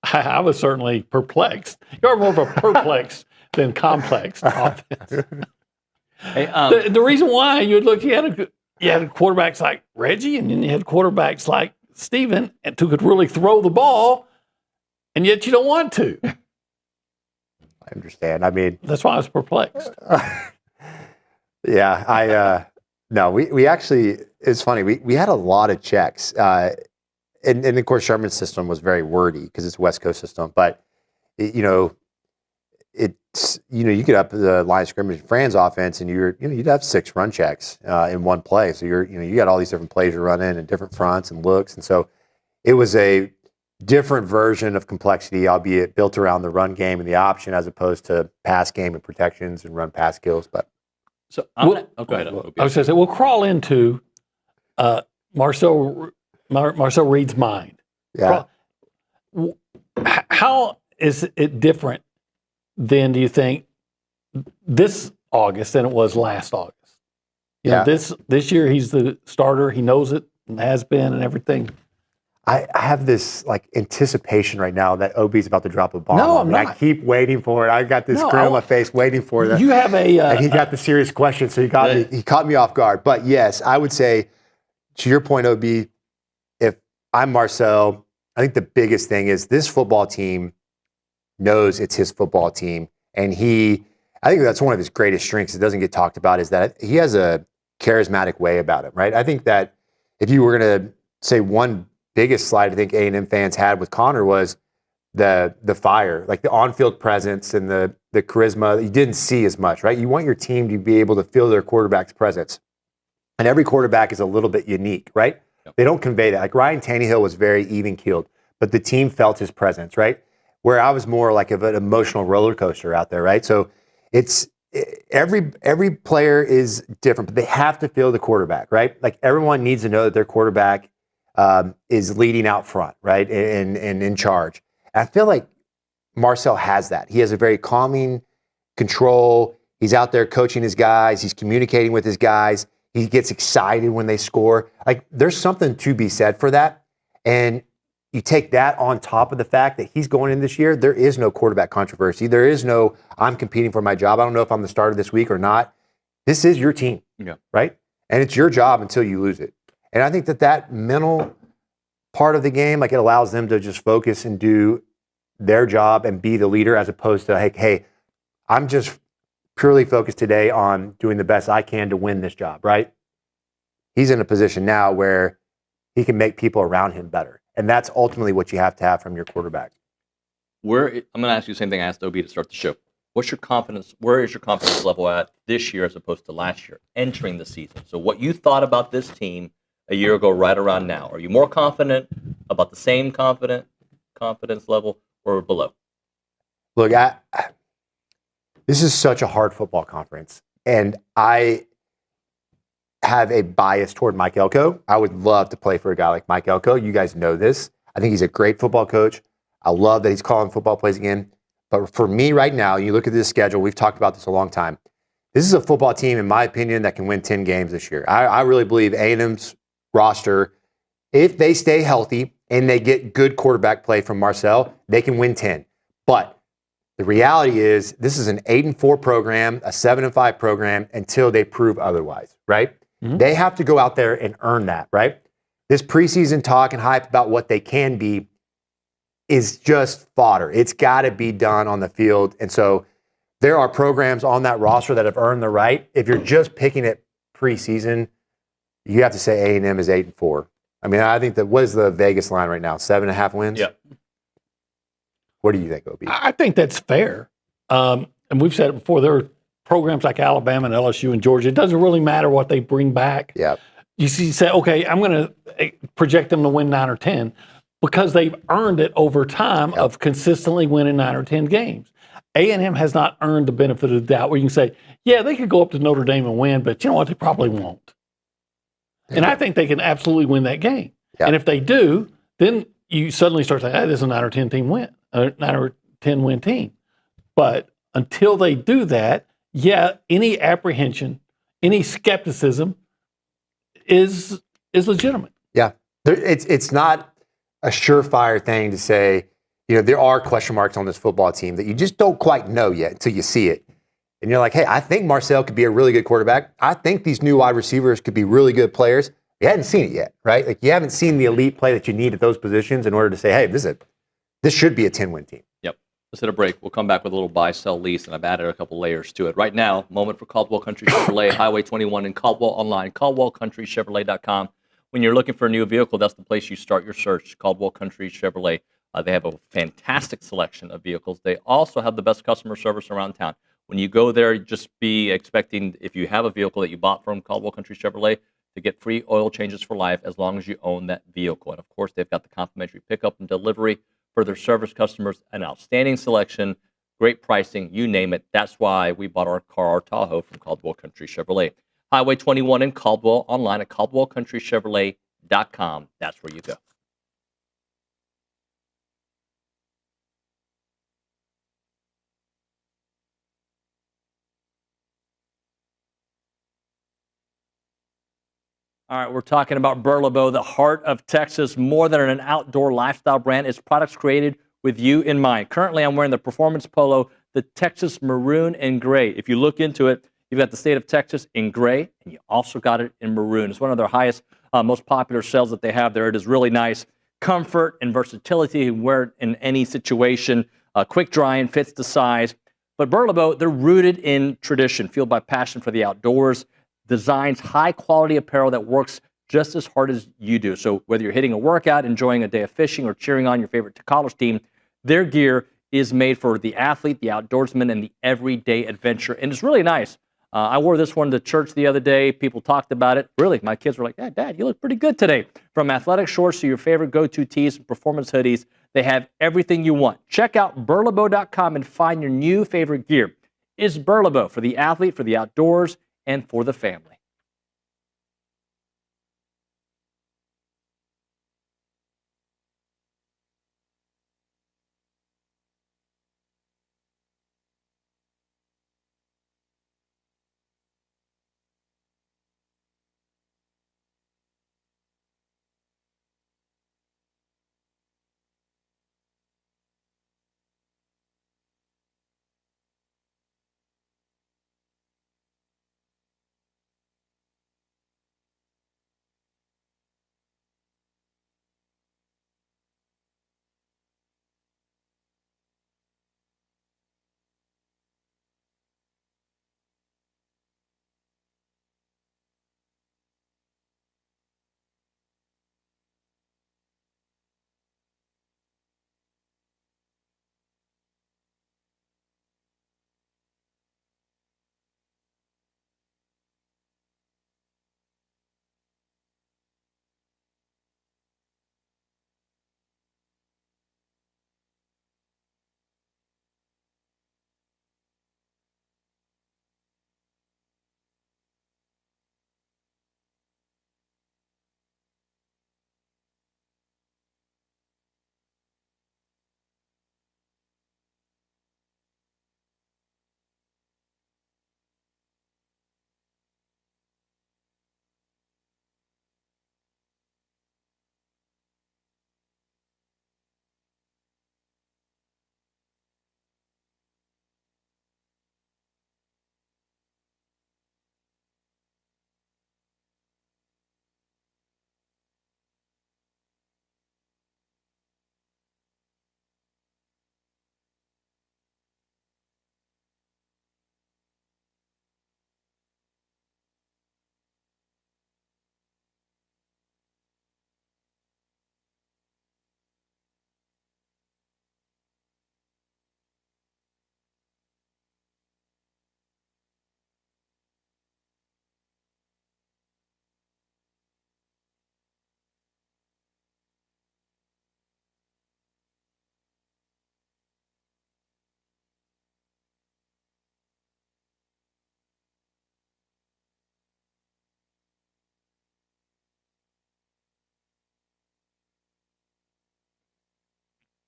I was certainly perplexed. You're more of a perplexed than complex offense. Hey, the reason why you had quarterbacks like Reggie, and then you had quarterbacks like Steven, who could really throw the ball, and yet you don't want to. I understand. I mean, that's why I was perplexed. Yeah, no, we actually, it's funny. We had a lot of checks. And of course, Sherman's system was very wordy because it's a West Coast system. But, you could up the line of scrimmage in Fran's offense and you'd have 6 run checks in one play. So you got all these different plays you're running and different fronts and looks. And so it was a different version of complexity, albeit built around the run game and the option as opposed to pass game and protections and run pass skills. But so go ahead. I was going to say, we'll crawl into Marcel Reed's mind. Yeah. How is it different than, do you think, this August than it was last August? You know, this year he's the starter. He knows it and has been and everything. I have this like anticipation right now that OB's about to drop a bomb. No, I'm not. I keep waiting for it. I got this grin on my face waiting for it. You have and he got the serious question, so he caught me off guard. But yes, I would say, to your point, OB, if I'm Marcel, I think the biggest thing is this football team knows it's his football team. And I think that's one of his greatest strengths that doesn't get talked about, is that he has a charismatic way about him, right? I think that if you were going to say one biggest slide I think A&M fans had with Connor was the fire, like the on-field presence and the charisma that you didn't see as much, right? You want your team to be able to feel their quarterback's presence. And every quarterback is a little bit unique, right? Yep. They don't convey that. Like Ryan Tannehill was very even-keeled, but the team felt his presence, right? Where I was more like of an emotional roller coaster out there, right? So it's every player is different, but they have to feel the quarterback, right? Like everyone needs to know that their quarterback is leading out front, right? And in charge. And I feel like Marcel has that. He has a very calming control. He's out there coaching his guys. He's communicating with his guys. He gets excited when they score. Like there's something to be said for that. And you take that on top of the fact that he's going in this year, there is no quarterback controversy. There is no, I'm competing for my job. I don't know if I'm the starter this week or not. This is your team, right? And it's your job until you lose it. And I think that mental part of the game. Like, it allows them to just focus and do their job and be the leader, as opposed to, hey, I'm just purely focused today on doing the best I can to win this job, right? He's in a position now where he can make people around him better. And that's ultimately what you have to have from your quarterback. I'm going to ask you the same thing I asked OB to start the show. What's your confidence? Where is your confidence level at this year as opposed to last year, entering the season? So what you thought about this team a year ago, right around now, are you more confident, about the same confidence level, or below? Look, this is such a hard football conference, and I have a bias toward Mike Elko. I would love to play for a guy like Mike Elko. You guys know this. I think he's a great football coach. I love that he's calling football plays again. But for me right now, you look at this schedule, we've talked about this a long time. This is a football team, in my opinion, that can win 10 games this year. I really believe A&M's roster, if they stay healthy and they get good quarterback play from Marcel, they can win 10. But the reality is, this is an 8-4 program, a 7-5 program, until they prove otherwise, right? Mm-hmm. They have to go out there and earn that, right? This preseason talk and hype about what they can be is just fodder. It's got to be done on the field. And so there are programs on that roster that have earned the right. If you're just picking it preseason, you have to say A&M is 8-4. I mean, I think what is the Vegas line right now? 7.5 wins? Yeah. What do you think, OB? I think that's fair. And we've said it before, there are programs like Alabama and LSU and Georgia. It doesn't really matter what they bring back. Yeah. You say, okay, I'm going to project them to win 9 or 10 because they've earned it over time of consistently winning 9 or 10 games. A&M has not earned the benefit of the doubt where you can say, yeah, they could go up to Notre Dame and win, but you know what? They probably won't. And I think they can absolutely win that game. Yeah. And if they do, then you suddenly start saying, hey, this is a 9 or 10 team win, 9 or 10 win team. But until they do that, yeah, any apprehension, any skepticism is legitimate. Yeah. It's not a surefire thing to say, you know, there are question marks on this football team that you just don't quite know yet until you see it. And you're like, hey, I think Marcel could be a really good quarterback. I think these new wide receivers could be really good players. You hadn't seen it yet, right? Like, you haven't seen the elite play that you need at those positions in order to say, hey, this should be a 10-win team. Yep. Let's hit a break. We'll come back with a little buy, sell, lease, and I've added a couple layers to it. Right now, moment for Caldwell Country Chevrolet, Highway 21 in Caldwell online, CaldwellCountryChevrolet.com. When you're looking for a new vehicle, that's the place you start your search, Caldwell Country Chevrolet. They have a fantastic selection of vehicles. They also have the best customer service around town. When you go there, just be expecting, if you have a vehicle that you bought from Caldwell Country Chevrolet, to get free oil changes for life as long as you own that vehicle. And of course, they've got the complimentary pickup and delivery for their service customers, an outstanding selection, great pricing, you name it. That's why we bought our car, our Tahoe, from Caldwell Country Chevrolet. Highway 21 in Caldwell, online at CaldwellCountryChevrolet.com. That's where you go. All right, we're talking about Burlebo, the heart of Texas, more than an outdoor lifestyle brand. It's products created with you in mind. Currently, I'm wearing the performance polo, the Texas maroon and gray. If you look into it, you've got the state of Texas in gray, and you also got it in maroon. It's one of their highest, most popular sales that they have there. It is really nice. Comfort and versatility. You can wear it in any situation. Quick drying, fits the size. But Burlebo, they're rooted in tradition, fueled by passion for the outdoors. Designs high-quality apparel that works just as hard as you do. So whether you're hitting a workout, enjoying a day of fishing, or cheering on your favorite college team, their gear is made for the athlete, the outdoorsman, and the everyday adventure. And it's really nice. I wore this one to church the other day. People talked about it. Really, my kids were like, yeah, Dad, you look pretty good today. From athletic shorts to your favorite go-to tees and performance hoodies, they have everything you want. Check out Burlebo.com and find your new favorite gear. It's Burlebo for the athlete, for the outdoors, and for the family.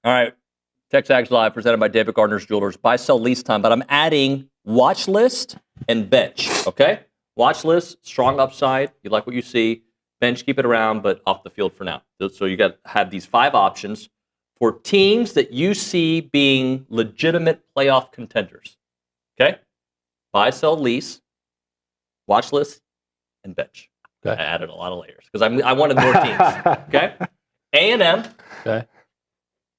All right. TexAgs Live, presented by David Gardner's Jewelers. Buy, sell, lease time. But I'm adding watch list and bench, okay? Watch list, strong upside. You like what you see. Bench, keep it around, but off the field for now. So you got to have these 5 options for teams that you see being legitimate playoff contenders, okay? Buy, sell, lease, watch list, and bench. Okay. I added a lot of layers because I wanted more teams, okay? A&M, Okay.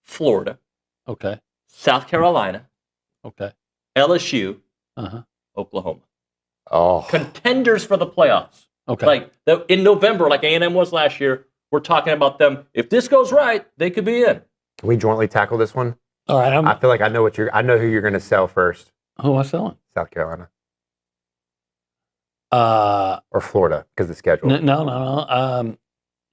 Florida, Okay. South Carolina, Okay. LSU, Uh-huh. Oklahoma. Oh, Contenders for the playoffs. Okay. Like in November, like A&M was last year, we're talking about them. If this goes right, they could be in. can we jointly tackle this one? All right. I feel like I know who you're going to sell first. Who am I selling? South Carolina Uh, or Florida because of the schedule. no.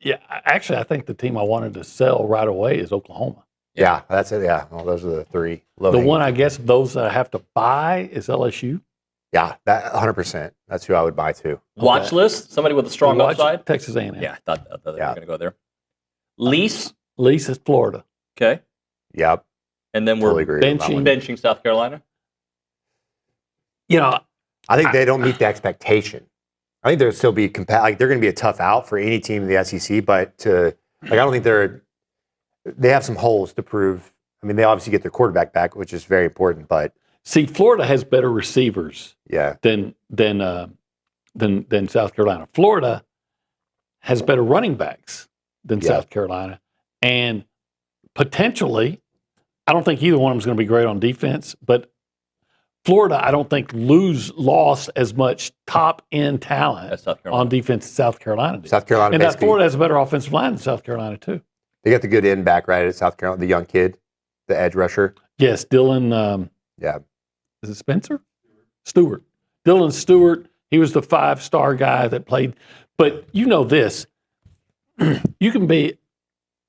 Yeah, actually, I think the team I wanted to sell right away is Oklahoma. Yeah, that's it. Yeah, well, those are the 3. The one, I guess, those that I have to buy is LSU. Yeah, that 100%. That's who I would buy too. Watch list, somebody with a strong upside. Texas A&M. Yeah, I thought they were going to go there. Lease. Lease is Florida. Okay. Yep. And then we're Totally agree with that one. benching South Carolina. You know, I think they don't meet the expectation. I think they'll still be like they're going to be a tough out for any team in the SEC, but I don't think they have some holes to prove. I mean, they obviously get their quarterback back, which is very important, but see, Florida has better receivers yeah, than South Carolina. Florida has better running backs than South Carolina, and potentially, I don't think either one of them is going to be great on defense, but Florida, I don't think lost as much top-end talent on defense as South Carolina did. South Carolina, and that Florida has a better offensive line than South Carolina, too. They got the good end back right at South Carolina, the young kid, the edge rusher. Yes, Dylan. Yeah. Is it Spencer? Stewart. Dylan Stewart. He was the 5-star guy that played. But you know this. You can be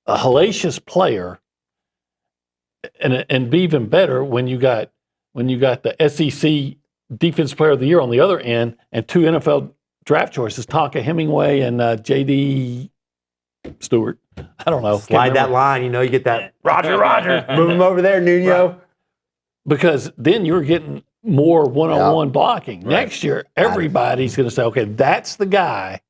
a hellacious player and be even better when you got the SEC Defensive Player of the Year on the other end and 2 NFL draft choices, Tonka Hemingway and J.D. Stewart. I don't know. Slide that line, you get that Roger. Move him over there, Nuño. Right. Because then you're getting more one-on-one blocking. Right. Next year, everybody's going to say, okay, that's the guy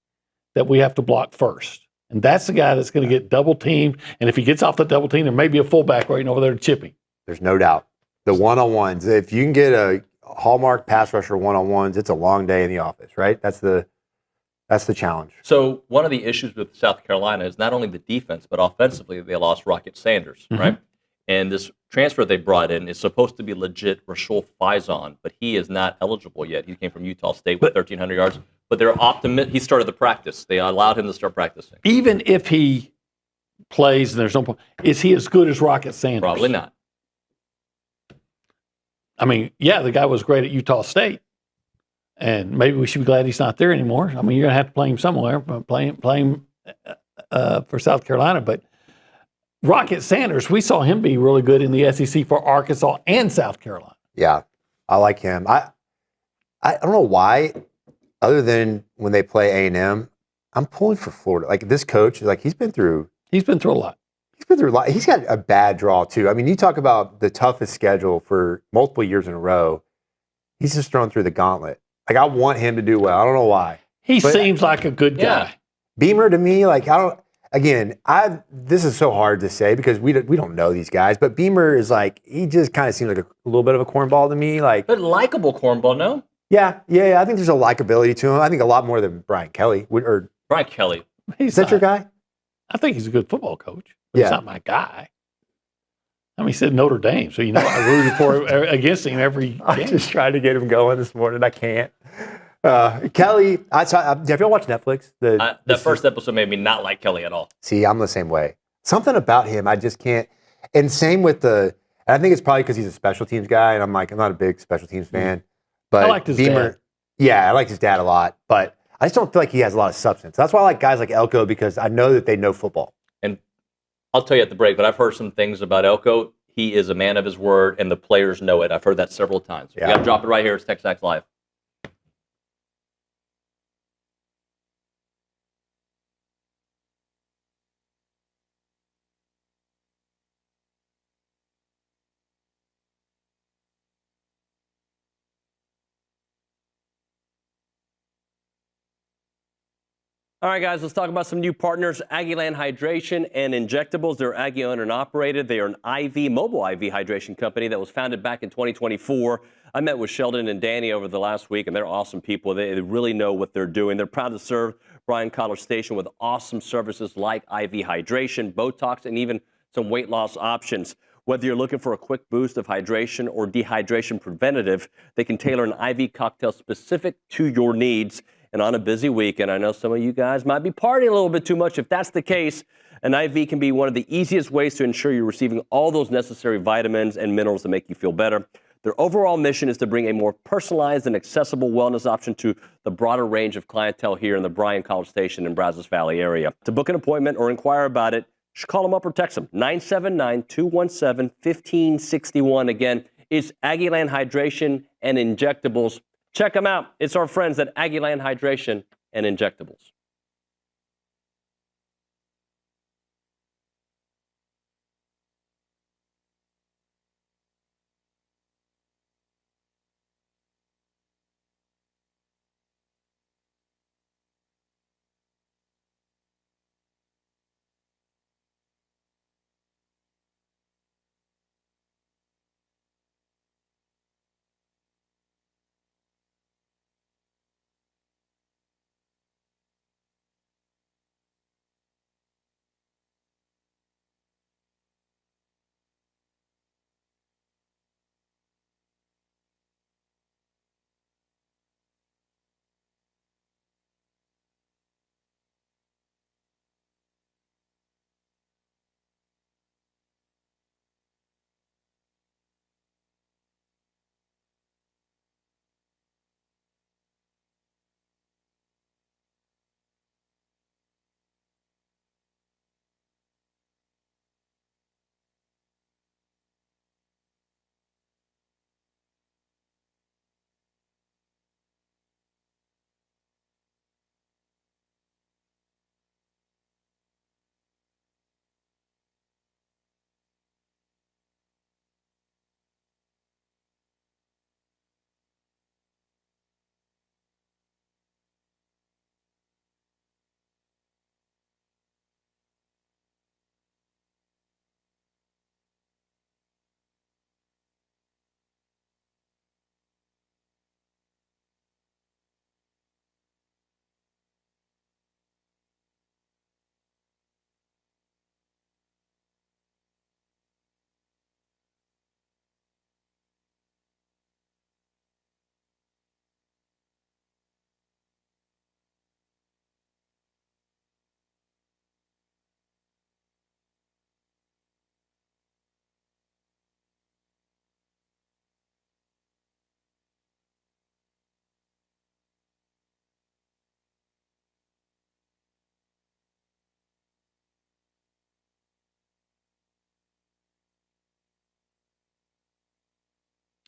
that we have to block first. And that's the guy that's going to get double-teamed. And if he gets off the double team, there may be a fullback waiting over there to chip him. There's no doubt. The one-on-ones. If you can get a hallmark pass rusher one-on-ones, it's a long day in the office, right? That's the challenge. So one of the issues with South Carolina is not only the defense, but offensively they lost Rocket Sanders, right? And this transfer they brought in is supposed to be legit Rashul Faison, but he is not eligible yet. He came from Utah State with 1,300 yards. But they're optimistic. He started the practice. They allowed him to start practicing. Even if he plays and there's no point, is he as good as Rocket Sanders? Probably not. I mean, yeah, the guy was great at Utah State. And maybe we should be glad he's not there anymore. I mean, you're going to have to play him somewhere, but play him for South Carolina. But Rocket Sanders, we saw him be really good in the SEC for Arkansas and South Carolina. Yeah, I like him. I don't know why, other than when they play A&M, I'm pulling for Florida. Like this coach, he's been through a lot. He's been through a lot. He's got a bad draw too. I mean, you talk about the toughest schedule for multiple years in a row. He's just thrown through the gauntlet. Like I want him to do well. I don't know why. He seems like a good guy. Yeah. Beamer to me, I don't. Again, this is so hard to say because we don't know these guys. But Beamer is he just kind of seems like a little bit of a cornball to me. But likable cornball, no? Yeah. I think there's a likability to him. I think a lot more than Brian Kelly. Brian Kelly. Is that your guy? I think he's a good football coach. But he's not my guy. I mean, he said Notre Dame, so I rooted against him every game. I just tried to get him going this morning. I can't. Kelly, have y'all watched Netflix? The first episode made me not like Kelly at all. See, I'm the same way. Something about him, I just can't. And same with I think it's probably because he's a special teams guy, and I'm not a big special teams fan. But I liked his dad. Yeah, I liked his dad a lot, but I just don't feel like he has a lot of substance. That's why I like guys like Elko, because I know that they know football. And I'll tell you at the break, but I've heard some things about Elko. He is a man of his word, and the players know it. I've heard that several times. Yeah. We got to drop it right here. It's TexAgs Live. All right, guys, let's talk about some new partners, Aggieland Hydration and Injectables. They're Aggie owned and operated. They are an mobile IV hydration company that was founded back in 2024. I met with Sheldon and Danny over the last week, and they're awesome people. They really know what they're doing. They're proud to serve Bryan College Station with awesome services like IV hydration, Botox, and even some weight loss options. Whether you're looking for a quick boost of hydration or dehydration preventative, they can tailor an IV cocktail specific to your needs. And on a busy weekend, I know some of you guys might be partying a little bit too much. If that's the case, an IV can be one of the easiest ways to ensure you're receiving all those necessary vitamins and minerals to make you feel better. Their overall mission is to bring a more personalized and accessible wellness option to the broader range of clientele here in the Bryan College Station and Brazos Valley area. To book an appointment or inquire about it, just call them up or text them, 979-217-1561. Again, it's Aggieland Hydration and Injectables. Check them out. It's our friends at Aggieland Hydration and Injectables.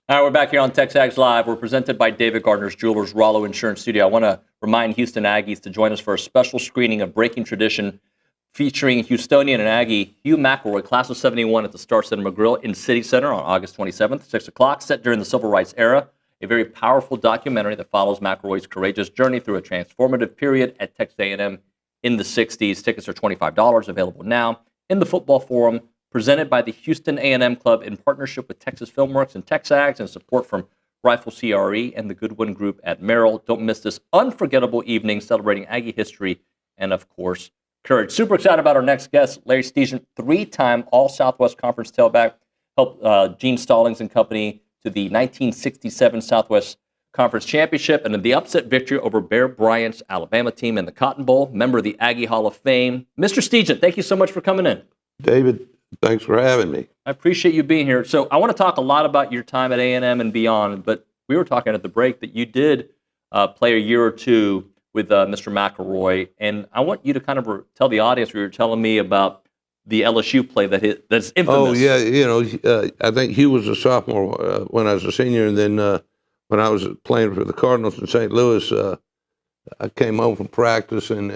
All right, we're back here on TexAgs Live. We're presented by David Gardner's Jewelers, Rollo Insurance Studio. I want to remind Houston Aggies to join us for a special screening of Breaking Tradition featuring Houstonian and Aggie Hugh McElroy, class of 71 at the Star Cinema Grill in City Center on August 27th, 6 o'clock, set during the Civil Rights era. A very powerful documentary that follows McElroy's courageous journey through a transformative period at Texas A&M in the 60s. Tickets are $25, available now in the Football Forum, presented by the Houston A&M Club in partnership with Texas Filmworks and TexAgs and support from Rifle CRE and the Goodwin Group at Merrill. Don't miss this unforgettable evening celebrating Aggie history and, of course, courage. Super excited about our next guest, Larry Stegent, three-time All-Southwest Conference tailback, helped Gene Stallings and company to the 1967 Southwest Conference Championship and then the upset victory over Bear Bryant's Alabama team in the Cotton Bowl, member of the Aggie Hall of Fame. Mr. Stegent, thank you so much for coming in. David, thanks for having me. I appreciate you being here. So I want to talk a lot about your time at A&M and beyond, but we were talking at the break that you did play a year or two with Mr. McElroy, and I want you to kind of tell the audience what you were telling me about the LSU play that's infamous. Oh, yeah, I think Hugh was a sophomore when I was a senior, and then when I was playing for the Cardinals in St. Louis, I came home from practice, and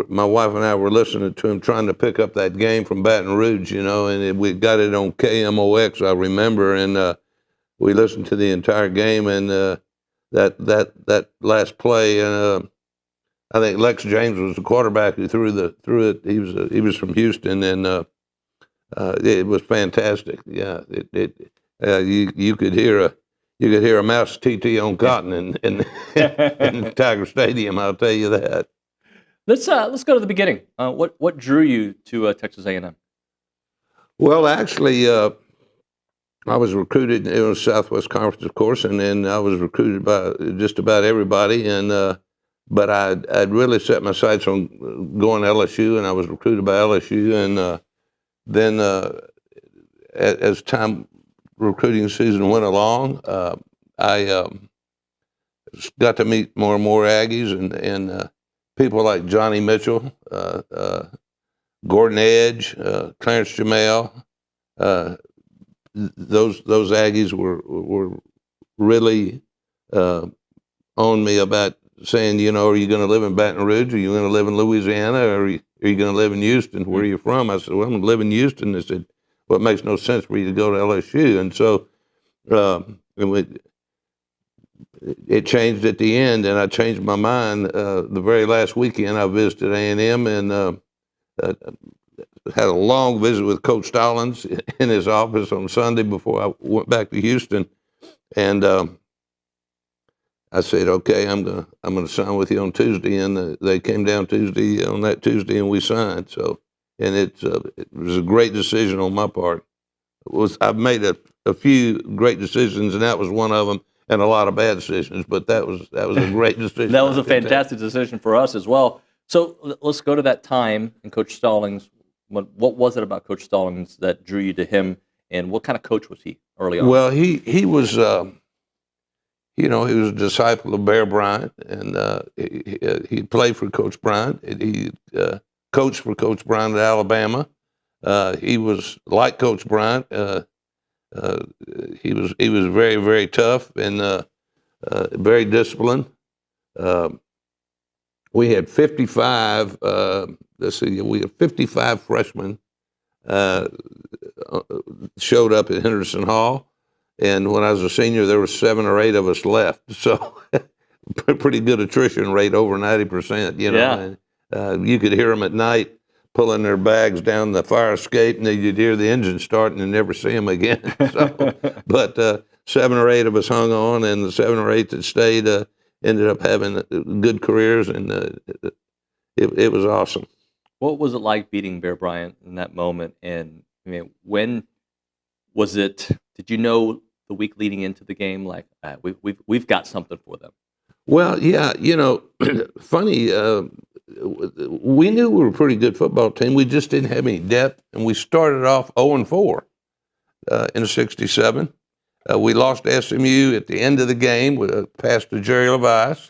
my wife and I were listening to him trying to pick up that game from Baton Rouge, and we got it on KMOX, I remember, and we listened to the entire game, and that last play, and I think Lex James was the quarterback who threw it. He was from Houston, and it was fantastic. Yeah, you could hear a mouse TT on cotton in Tiger Stadium. I'll tell you that. Let's go to the beginning. What drew you to Texas A&M? Well, actually, I was recruited. It was Southwest Conference, of course, and then I was recruited by just about everybody. And but I'd really set my sights on going to LSU, and I was recruited by LSU. And then as time recruiting season went along, I got to meet more and more Aggies and people like Johnny Mitchell, Gordon Edge, Clarence Jamel. Those Aggies were really on me about saying, are you going to live in Baton Rouge? Are you going to live in Louisiana? Or are you going to live in Houston? Where are you from? I said, well, I'm going to live in Houston. They said, well, it makes no sense for you to go to LSU. And so it changed at the end, and I changed my mind. The very last weekend, I visited A&M and had a long visit with Coach Stallings in his office on Sunday before I went back to Houston, and I said, "Okay, I'm gonna sign with you on Tuesday." And they came down on that Tuesday, and we signed. So, and it was a great decision on my part. I've made a few great decisions, and that was one of them, and a lot of bad decisions. But that was a great decision. That was a fantastic decision for us as well. So let's go to that time and Coach Stallings. What was it about Coach Stallings that drew you to him, and what kind of coach was he early on? Well, he was, he was a disciple of Bear Bryant, and he played for Coach Bryant. He coached for Coach Bryant at Alabama. He was like Coach Bryant. He was very, very tough and very disciplined. We had 55. We had 55 freshmen showed up at Henderson Hall, and when I was a senior, there were 7 or 8 of us left. So, pretty good attrition rate, over 90%. And, you could hear them at night pulling their bags down the fire escape, and then you'd hear the engine starting and never see them again. So, but 7 or 8 of us hung on, and the 7 or 8 that stayed ended up having good careers, and it was awesome. What was it like beating Bear Bryant in that moment? And I mean, when was it? Did you know the week leading into the game, like we've got something for them? Well, yeah, funny. We knew we were a pretty good football team. We just didn't have any depth, and we started off 0-4 in '67. We lost to SMU at the end of the game with a pass to Jerry Levice.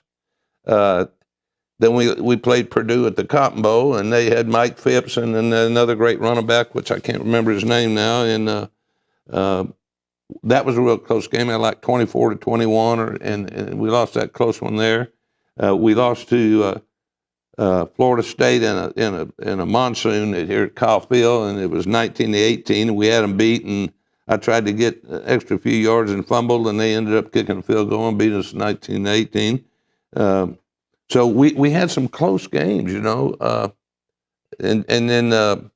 Then we played Purdue at the Cotton Bowl, and they had Mike Phipps and then another great running back, which I can't remember his name now. And that was a real close game. I like 24-21, and we lost that close one there. We lost to Florida State in a monsoon here at Kyle Field, and it was 19-18, and we had them beat. And I tried to get an extra few yards and fumbled, and they ended up kicking a field goal and beat us 19-18. So we had some close games, and then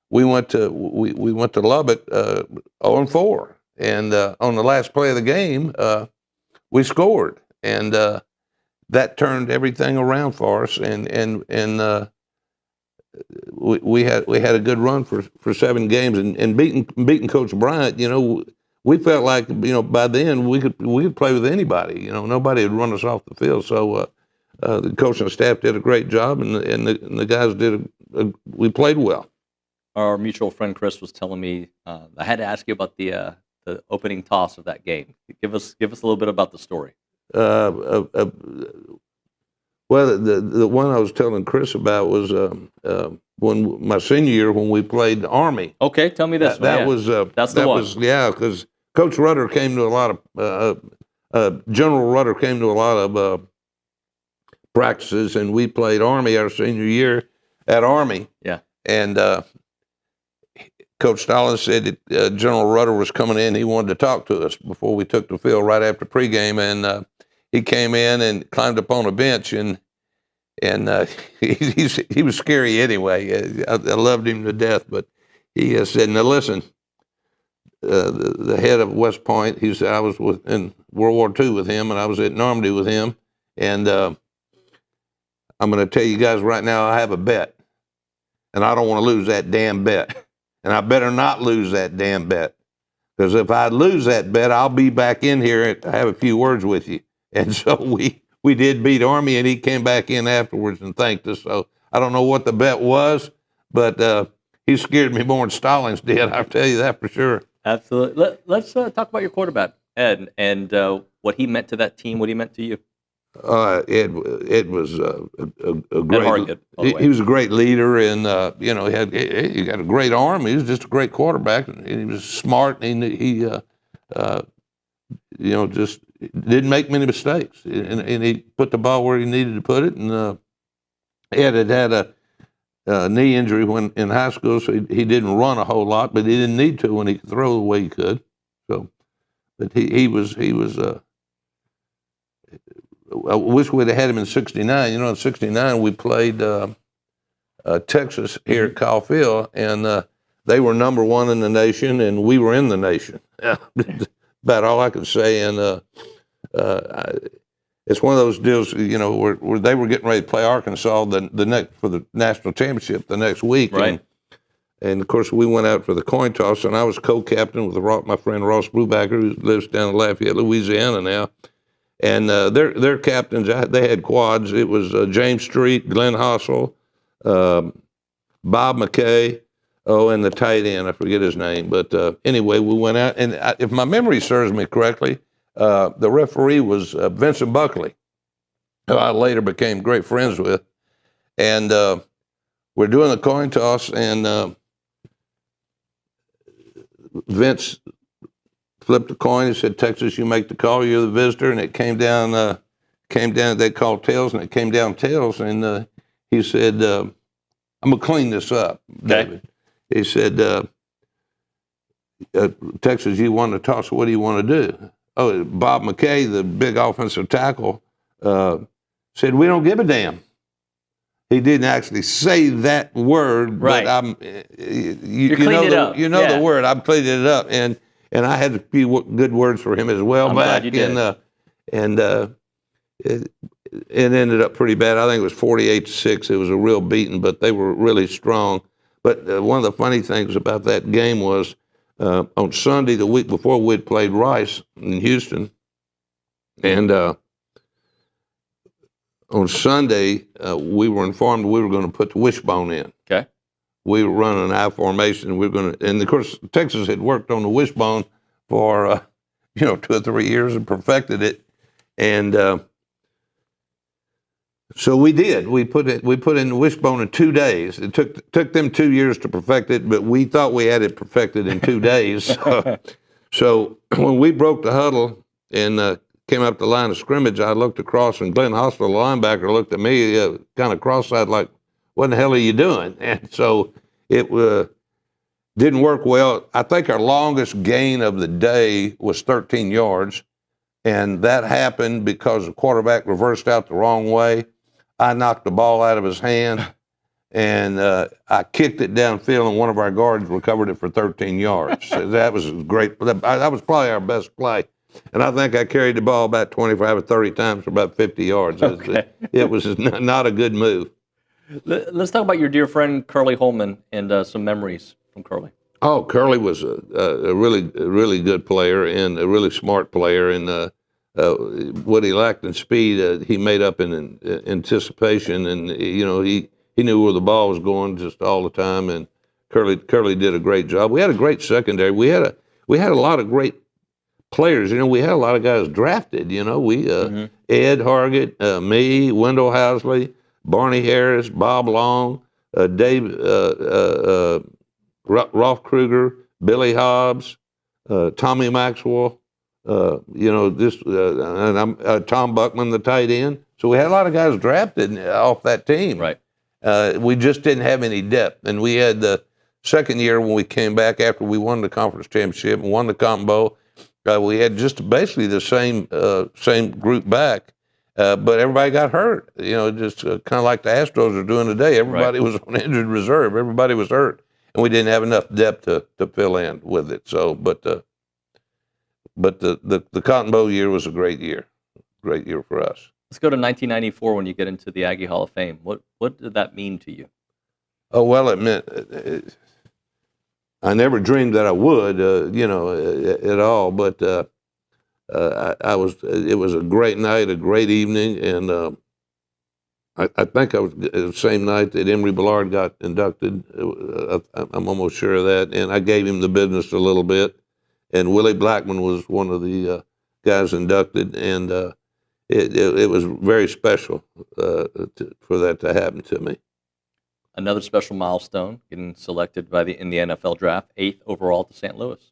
we went to Lubbock 0-4, and on the last play of the game we scored, and that turned everything around for us, and we had a good run for 7 games, and beating Coach Bryant, we felt like by then we could play with anybody, nobody would run us off the field, so. The coaching staff did a great job, and the guys we played well. Our mutual friend Chris was telling me I had to ask you about the opening toss of that game. Give us a little bit about the story. Well, the one I was telling Chris about was when my senior year when we played the Army. Okay, tell me this. That's the one. Because Coach Rudder came to a lot of General Rudder came to a lot of practices, and we played Army our senior year at Army. Yeah. And Coach Stallings said that General Rudder was coming in. He wanted to talk to us before we took the field right after pregame, and he came in and climbed up on a bench, and he was scary anyway. I loved him to death, but he said, "Now listen, the head of West Point," he said, "I was in World War II with him, and I was at Normandy with him, and I'm going to tell you guys right now, I have a bet, and I don't want to lose that damn bet, and I better not lose that damn bet, because if I lose that bet, I'll be back in here to have a few words with you." And so we did beat Army, and he came back in afterwards and thanked us. So I don't know what the bet was, but he scared me more than Stallings did. I'll tell you that for sure. Absolutely. Let's talk about your quarterback, Ed, and what he meant to that team, what he meant to you. Ed was a great. Hargett, he was a great leader, and he got a great arm. He was just a great quarterback, and he was smart. And he just didn't make many mistakes, and he put the ball where he needed to put it. And Ed had a knee injury when in high school, so he didn't run a whole lot, but he didn't need to when he could throw the way he could. So, but he was. I wish we'd have had him in '69. In '69 we played Texas here at Kyle Field, and they were number one in the nation, and we were in the nation. About all I can say. And it's one of those deals, where they were getting ready to play Arkansas the next for the national championship the next week. Right. And of course, we went out for the coin toss, and I was co-captain with my friend Ross Brubaker, who lives down in Lafayette, Louisiana now. And their captains, they had quads. It was James Street, Glenn Hossel, Bob McKay, and the tight end, I forget his name. But anyway, we went out, and if my memory serves me correctly, the referee was Vincent Buckley, who I later became great friends with. And we're doing the coin toss, and Vince flipped a coin and said, "Texas, you make the call. You're the visitor." And it came down. They called tails, and it came down tails. And he said, "I'm gonna clean this up, David." He said, "Texas, you won the toss. What do you want to do?" Oh, Bob McKay, the big offensive tackle, said, "We don't give a damn." He didn't actually say that word, right. But you know the word. I'm cleaning it up, and I had a few good words for him as well. I'm glad you did. It ended up pretty bad. I think it was 48-6. It was a real beating, but they were really strong. But one of the funny things about that game was on Sunday, the week before, we'd played Rice in Houston, and on Sunday, we were informed we were going to put the wishbone in. Okay. We were running an I formation. And of course, Texas had worked on the wishbone for 2 or 3 years and perfected it. And so we did. We put in the wishbone in 2 days. It took them 2 years to perfect it, but we thought we had it perfected in 2 days. So when we broke the huddle and came up the line of scrimmage, I looked across, and Glenn Hossel, the linebacker, looked at me kind of cross-eyed like, "What the hell are you doing?" And so it didn't work well. I think our longest gain of the day was 13 yards, and that happened because the quarterback reversed out the wrong way. I knocked the ball out of his hand, and I kicked it downfield, and one of our guards recovered it for 13 yards. So that was great. That was probably our best play. And I think I carried the ball about 25 or 30 times for about 50 yards. Okay. It was not a good move. Let's talk about your dear friend Curly Holman and some memories from Curly. Oh, Curly was a really good player and a really smart player. And what he lacked in speed, he made up in anticipation. And he knew where the ball was going just all the time. And Curly did a great job. We had a great secondary. We had a lot of great players. We had a lot of guys drafted. Ed Hargett, me, Wendell Housley, Barney Harris, Bob Long, Dave, Rolf Kruger, Billy Hobbs, Tommy Maxwell, Tom Buckman, the tight end. So we had a lot of guys drafted off that team. Right. We just didn't have any depth. And we had the second year when we came back after we won the conference championship and won the Cotton Bowl, We had just basically the same group back, but everybody got hurt. Just kind of like the Astros are doing today. Everybody was on injured reserve. Everybody was hurt, and we didn't have enough depth to fill in with it. So, but the Cotton Bowl year was a great year for us. Let's go to 1994 when you get into the Aggie Hall of Fame. What did that mean to you? Oh, well, it meant I never dreamed that I would, at all. But it was a great night, a great evening, and I think I was the same night that Emory Bellard got inducted. I'm almost sure of that, and I gave him the business a little bit. And Willie Blackman was one of the guys inducted, and it was very special for that to happen to me. Another special milestone, getting selected in the NFL draft, 8th overall to St. Louis.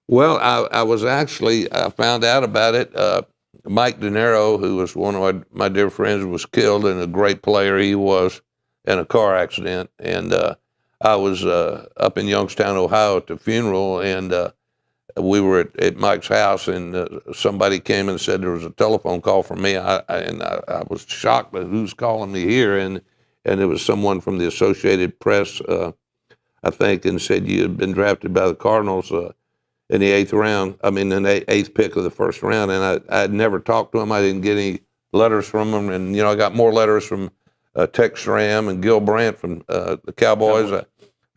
Well, I found out about it. Mike De Niro, who was one of my dear friends, was killed, and a great player he was, in a car accident. And I was up in Youngstown, Ohio at the funeral, and we were at Mike's house, and somebody came and said there was a telephone call from me. I was shocked, but who's calling me here? And it was someone from the Associated Press, I think, and said you had been drafted by the Cardinals in the 8th round. I mean, in the 8th pick of the 1st round. And I had never talked to him. I didn't get any letters from him. And, I got more letters from Tex Schramm and Gil Brandt from the Cowboys.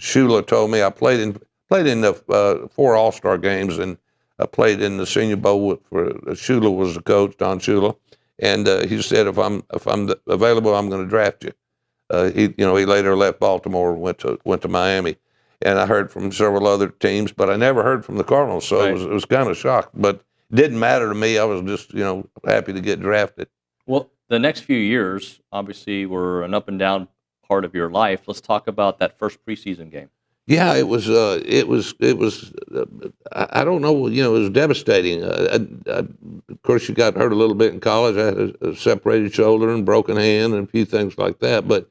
Shula told me I played in the 4 All-Star games, and I played in the Senior Bowl for Shula was the coach, Don Shula. And he said, if I'm available, I'm going to draft you. He later left Baltimore and went to Miami, and I heard from several other teams, but I never heard from the Cardinals, so Right. it was kind of shocked. But it didn't matter to me. I was just happy to get drafted. Well, the next few years obviously were an up and down part of your life. Let's talk about that first preseason game. Yeah, it was. I don't know. It was devastating. Of course, you got hurt a little bit in college. I had a separated shoulder and broken hand and a few things like that. But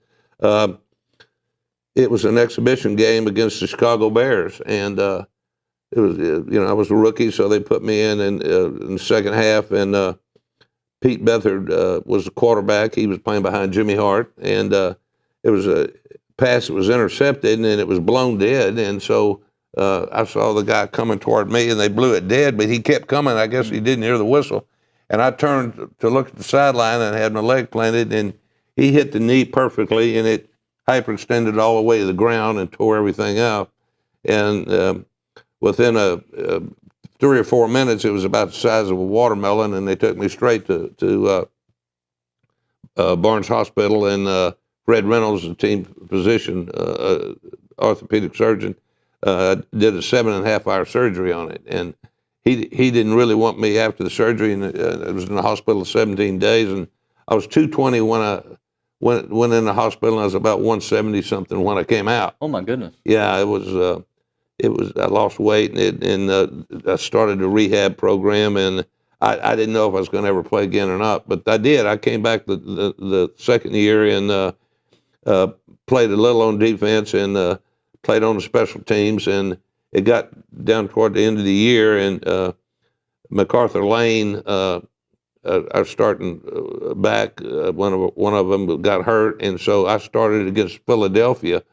it was an exhibition game against the Chicago Bears, and it was. I was a rookie, so they put me in the second half, and Pete Beathard was the quarterback. He was playing behind Jimmy Hart, and it was a pass that was intercepted, and it was blown dead. And so I saw the guy coming toward me, and they blew it dead, but he kept coming. I guess he didn't hear the whistle. And I turned to look at the sideline and had my leg planted, and he hit the knee perfectly, and it hyperextended all the way to the ground and tore everything out. And within 3 or 4 minutes, it was about the size of a watermelon, and they took me straight to Barnes Hospital, and Fred Reynolds, the team physician, orthopedic surgeon, did a 7.5-hour surgery on it. And he didn't really want me after the surgery, and I was in the hospital 17 days. And I was 220 when I went in the hospital, and I was about 170 something when I came out. Oh my goodness! Yeah, it was. I lost weight, and I started a rehab program, and I didn't know if I was going to ever play again or not, but I did. I came back the second year and played a little on defense and played on the special teams, and it got down toward the end of the year, and MacArthur Lane, our starting back, one of them got hurt, and so I started against Philadelphia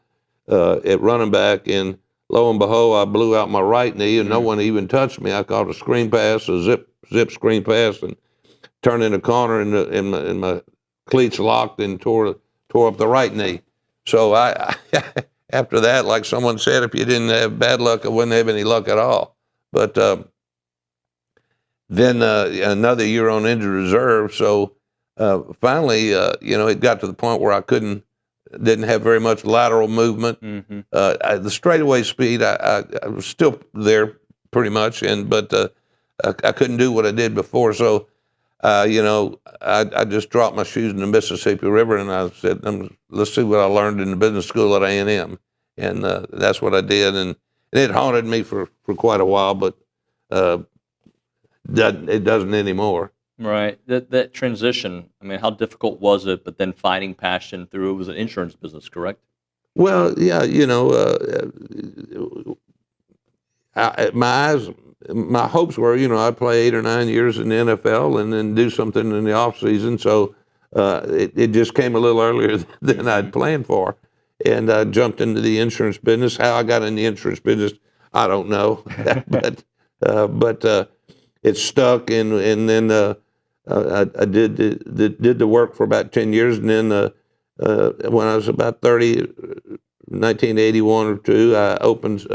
at running back, and lo and behold, I blew out my right knee, and no one even touched me. I caught a screen pass, a zip screen pass, and turned in a corner, and my cleats locked and tore up the right knee. So I after that, like someone said, if you didn't have bad luck, I wouldn't have any luck at all. But then another year on injured reserve. So finally, it got to the point where I didn't have very much lateral movement. Mm-hmm. The straightaway speed, I was still there pretty much, but I couldn't do what I did before. So, I just dropped my shoes in the Mississippi River, and I said, let's see what I learned in the business school at A&M. And that's what I did. And it haunted me for quite a while, but it doesn't anymore. Right. That transition, I mean, how difficult was it, but then finding passion through, it was an insurance business, correct? Well, yeah, my eyes my hopes were, I'd play 8 or 9 years in the NFL and then do something in the off season. So it just came a little earlier than I'd planned for. And I jumped into the insurance business. How I got in the insurance business, I don't know. but it stuck. And then I did the work for about 10 years. And then when I was about 30, 1981 or 2, I opened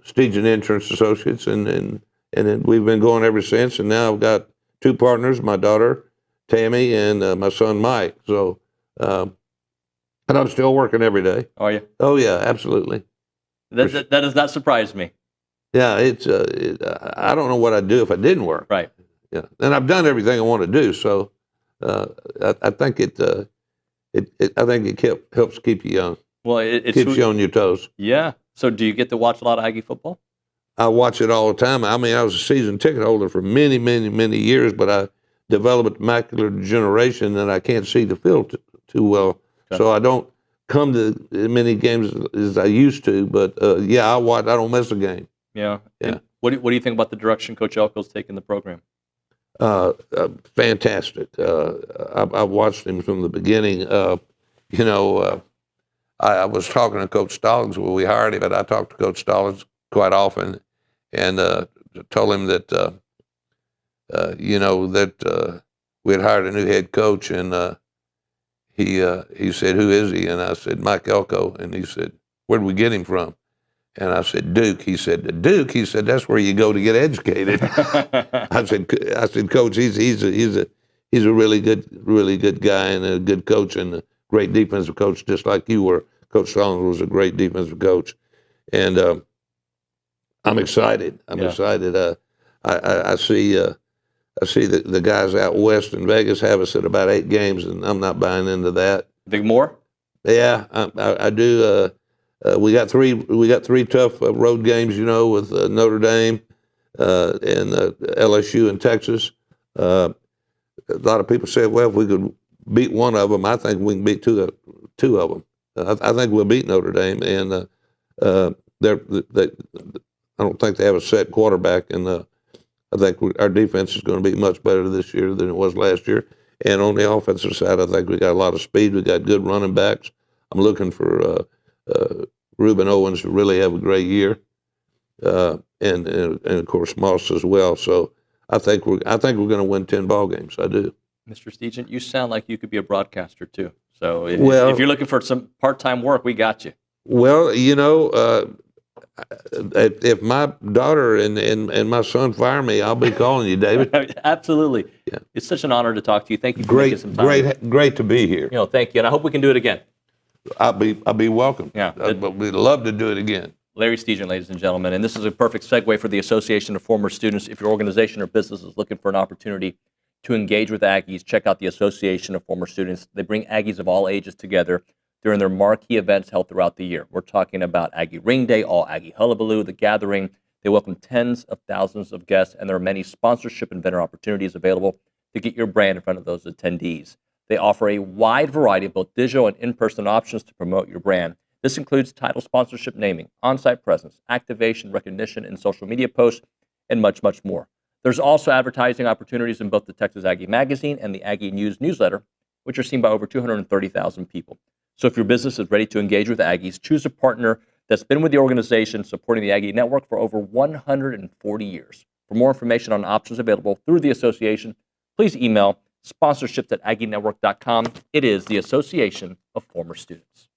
Stegent Insurance Associates, and then we've been going ever since. And now I've got 2 partners, my daughter Tammy and my son Mike. So, and I'm still working every day. Are you? Oh yeah, absolutely. That does not surprise me. Yeah, I don't know what I'd do if I didn't work. Right. Yeah, and I've done everything I want to do. So, I think it helps keep you young. Well, it keeps you on your toes. Yeah. So do you get to watch a lot of Aggie football? I watch it all the time. I mean, I was a season ticket holder for many, many, many years, but I developed macular degeneration and I can't see the field too well. Okay. So I don't come to as many games as I used to. But yeah, I watch. I don't miss a game. Yeah. Yeah. What do you think about the direction Coach Elko's taking the program? Fantastic. I've watched him from the beginning. I was talking to Coach Stallings when we hired him, and I talked to Coach Stallings quite often, and told him that we had hired a new head coach, and he said, "Who is he?" And I said, "Mike Elko." And he said, "Where did we get him from?" And I said, "Duke." He said, "Duke." He said, "That's where you go to get educated." I said, "Coach, he's a really good guy and a good coach and a great defensive coach, just like you were. Coach Stallings was a great defensive coach, and I'm excited. I'm excited. I see the guys out west in Vegas have us at about 8 games, and I'm not buying into that. Think more? Yeah, I do. We got three tough road games, with Notre Dame and LSU in Texas. A lot of people say, well, if we could beat one of them, I think we can beat two of them. I think we'll beat Notre Dame, and I don't think they have a set quarterback, and I think our defense is going to be much better this year than it was last year. And on the offensive side, I think we got a lot of speed. We got good running backs. I'm looking for Reuben Owens to really have a great year, and of course Moss as well. So I think we're going to win 10 ball games. I do. Mr. Stegent, you sound like you could be a broadcaster too. So if you're looking for some part-time work, we got you. Well, if my daughter and my son fire me, I'll be calling you, David. Absolutely. Yeah. It's such an honor to talk to you. Thank you for making some time. Great to be here. Thank you, and I hope we can do it again. I'll be welcome. Yeah, we'd love to do it again. Larry Stegent, ladies and gentlemen, and this is a perfect segue for the Association of Former Students. If your organization or business is looking for an opportunity to engage with Aggies, check out the Association of Former Students. They bring Aggies of all ages together during their marquee events held throughout the year. We're talking about Aggie Ring Day, All Aggie Hullabaloo, The Gathering. They welcome tens of thousands of guests, and there are many sponsorship and vendor opportunities available to get your brand in front of those attendees. They offer a wide variety of both digital and in-person options to promote your brand. This includes title sponsorship naming, on-site presence, activation, recognition, and social media posts, and much, much more. There's also advertising opportunities in both the Texas Aggie Magazine and the Aggie News newsletter, which are seen by over 230,000 people. So if your business is ready to engage with Aggies, choose a partner that's been with the organization supporting the Aggie Network for over 140 years. For more information on options available through the association, please email sponsorships@aggienetwork.com. It is the Association of Former Students.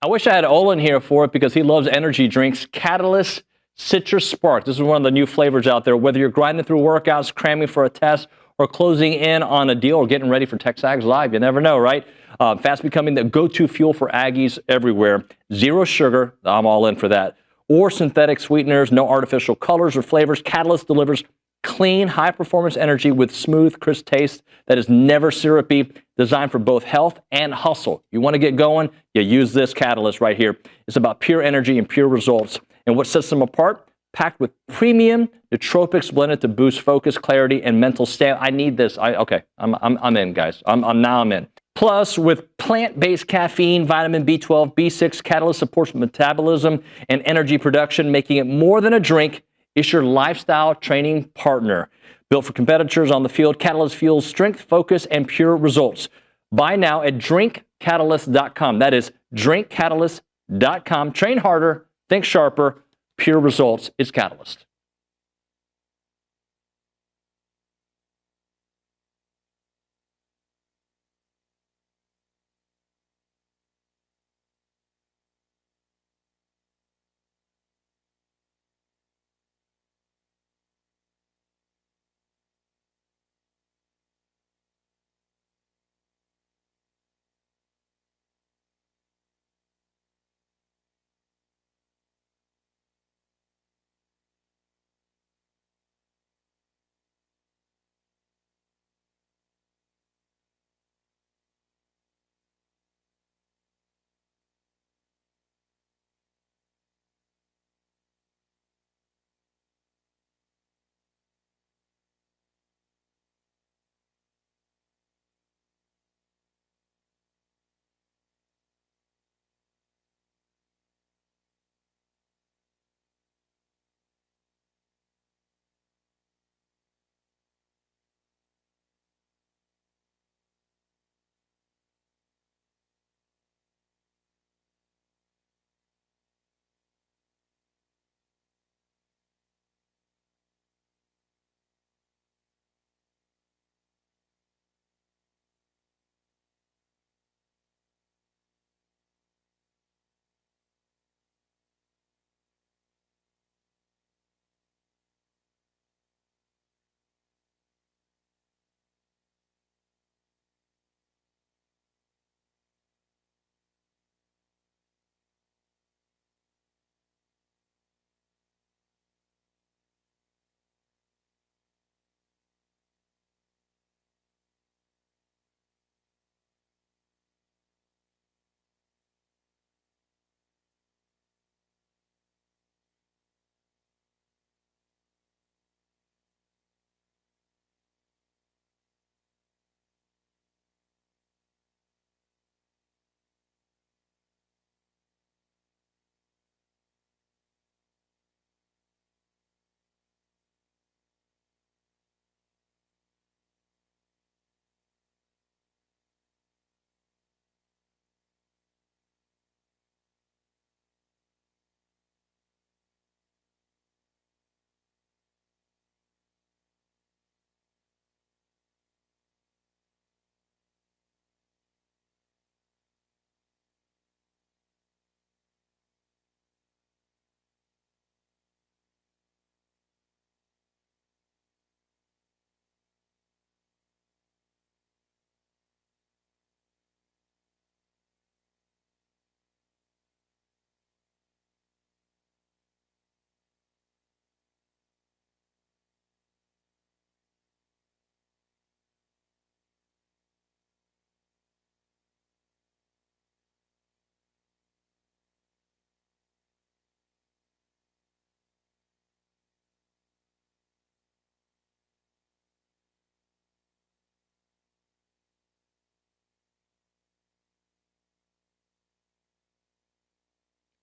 I wish I had Olin here for it because he loves energy drinks. Catalyst Citrus Spark. This is one of the new flavors out there. Whether you're grinding through workouts, cramming for a test, or closing in on a deal, or getting ready for TexAgs Live, you never know, right? Fast becoming the go-to fuel for Aggies everywhere. Zero sugar. I'm all in for that. Or synthetic sweeteners, no artificial colors or flavors. Catalyst delivers clean, high-performance energy with smooth, crisp taste that is never syrupy, designed for both health and hustle. You want to get going? You use this Catalyst right here. It's about pure energy and pure results. And what sets them apart? Packed with premium nootropics blended to boost focus, clarity, and mental stamina. I need this. I'm in, guys. I'm in. Plus, with plant-based caffeine, vitamin B12, B6, Catalyst supports metabolism and energy production, making it more than a drink. It's your lifestyle training partner. Built for competitors on the field, Catalyst fuels strength, focus, and pure results. Buy now at drinkcatalyst.com. That is drinkcatalyst.com. Train harder, think sharper, pure results. It's Catalyst.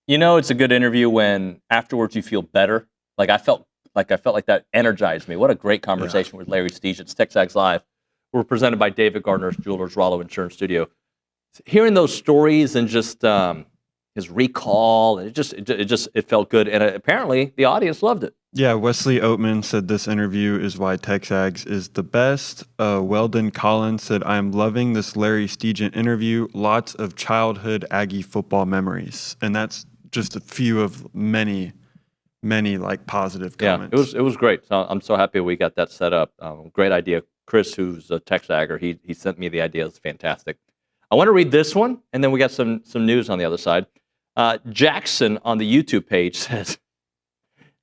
You know, it's a good interview when afterwards you feel better. I felt like that energized me. What a great conversation with Larry Stegent. It's TexAgs Live. We're presented by David Gardner's Jewelers Rollo Insurance Studio. Hearing those stories and just his recall, it felt good, and apparently the audience loved it. Yeah, Wesley Oatman said this interview is why TexAgs is the best. Weldon Collins said, I'm loving this Larry Stegent interview. Lots of childhood Aggie football memories. And that's just a few of many positive comments. Yeah, it was great. So I'm so happy we got that set up. Great idea. Chris, who's a TexAgger, he sent me the idea. It's fantastic. I want to read this one, and then we got some news on the other side. Jackson on the YouTube page says,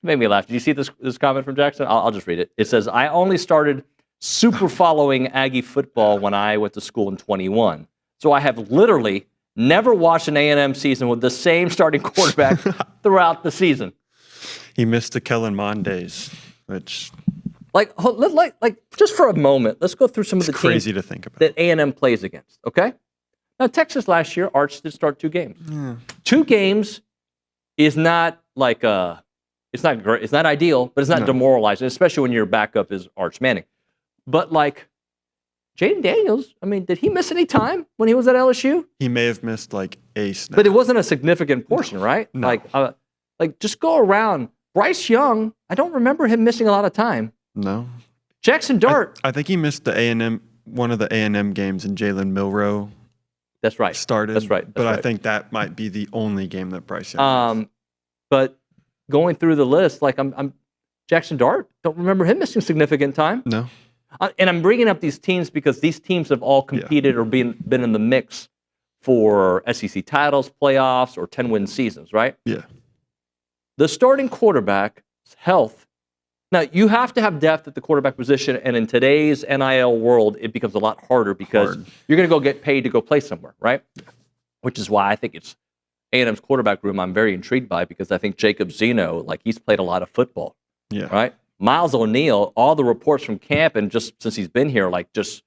made me laugh. Did you see this comment from Jackson? I'll just read it. It says, I only started super following Aggie football when I went to school in 21. So I have literally never watched an A&M season with the same starting quarterback throughout the season. He missed the Kellen Mond days, which Like just for a moment, let's go through some of the crazy teams to think about that A&M plays against. Okay. Now Texas last year, Arch did start 2 games. Yeah. 2 games is not like it's not great. It's not ideal, but it's not demoralizing, especially when your backup is Arch Manning. But like Jaden Daniels, I mean, did he miss any time when he was at LSU? He may have missed like a snap. But it wasn't a significant portion, right? No. Like just go around. Bryce Young, I don't remember him missing a lot of time. No. Jackson Dart. I think he missed the A&M, one of the A&M games, and Jalen Milroe. That's right. Started. That's right. But I think that might be the only game that Bryce Young missed. But going through the list, like I'm Jackson Dart, don't remember him missing significant time. No. And I'm bringing up these teams because these teams have all competed or been in the mix for SEC titles, playoffs, or 10-win seasons, right? Yeah. The starting quarterback's health. Now, you have to have depth at the quarterback position, and in today's NIL world, it becomes a lot harder because you're going to go get paid to go play somewhere, right? Which is why I think it's A&M's quarterback room I'm very intrigued by because I think Jacob Zeno, like he's played a lot of football, right? Miles O'Neill, all the reports from camp and just since he's been here, like just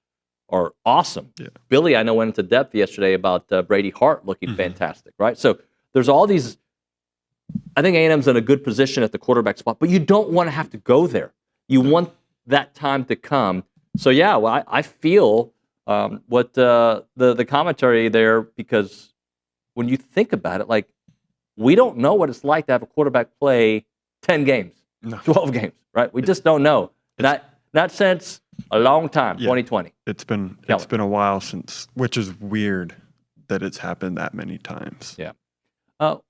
are awesome. Yeah. Billy, I know, went into depth yesterday about Brady Hart looking fantastic, right? So there's all these. I think A&M's in a good position at the quarterback spot, but you don't want to have to go there. You want that time to come. So yeah, well, I feel what the commentary there because when you think about it, like we don't know what it's like to have a quarterback play 10 games, 12 games, right? We just don't know. Not since a long time, 2020. It's been a while since, which is weird that it's happened that many times. Yeah.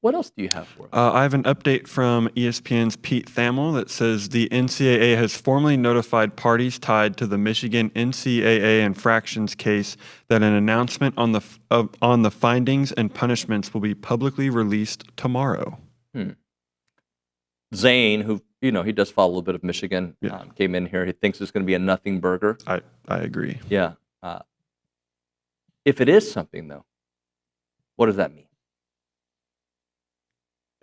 What else do you have for us? I have an update from ESPN's Pete Thamel that says the NCAA has formally notified parties tied to the Michigan NCAA infractions case that an announcement on the findings and punishments will be publicly released tomorrow. Zane, who he does follow a little bit of Michigan, came in here. He thinks it's going to be a nothing burger. I agree. Yeah. If it is something, though, what does that mean?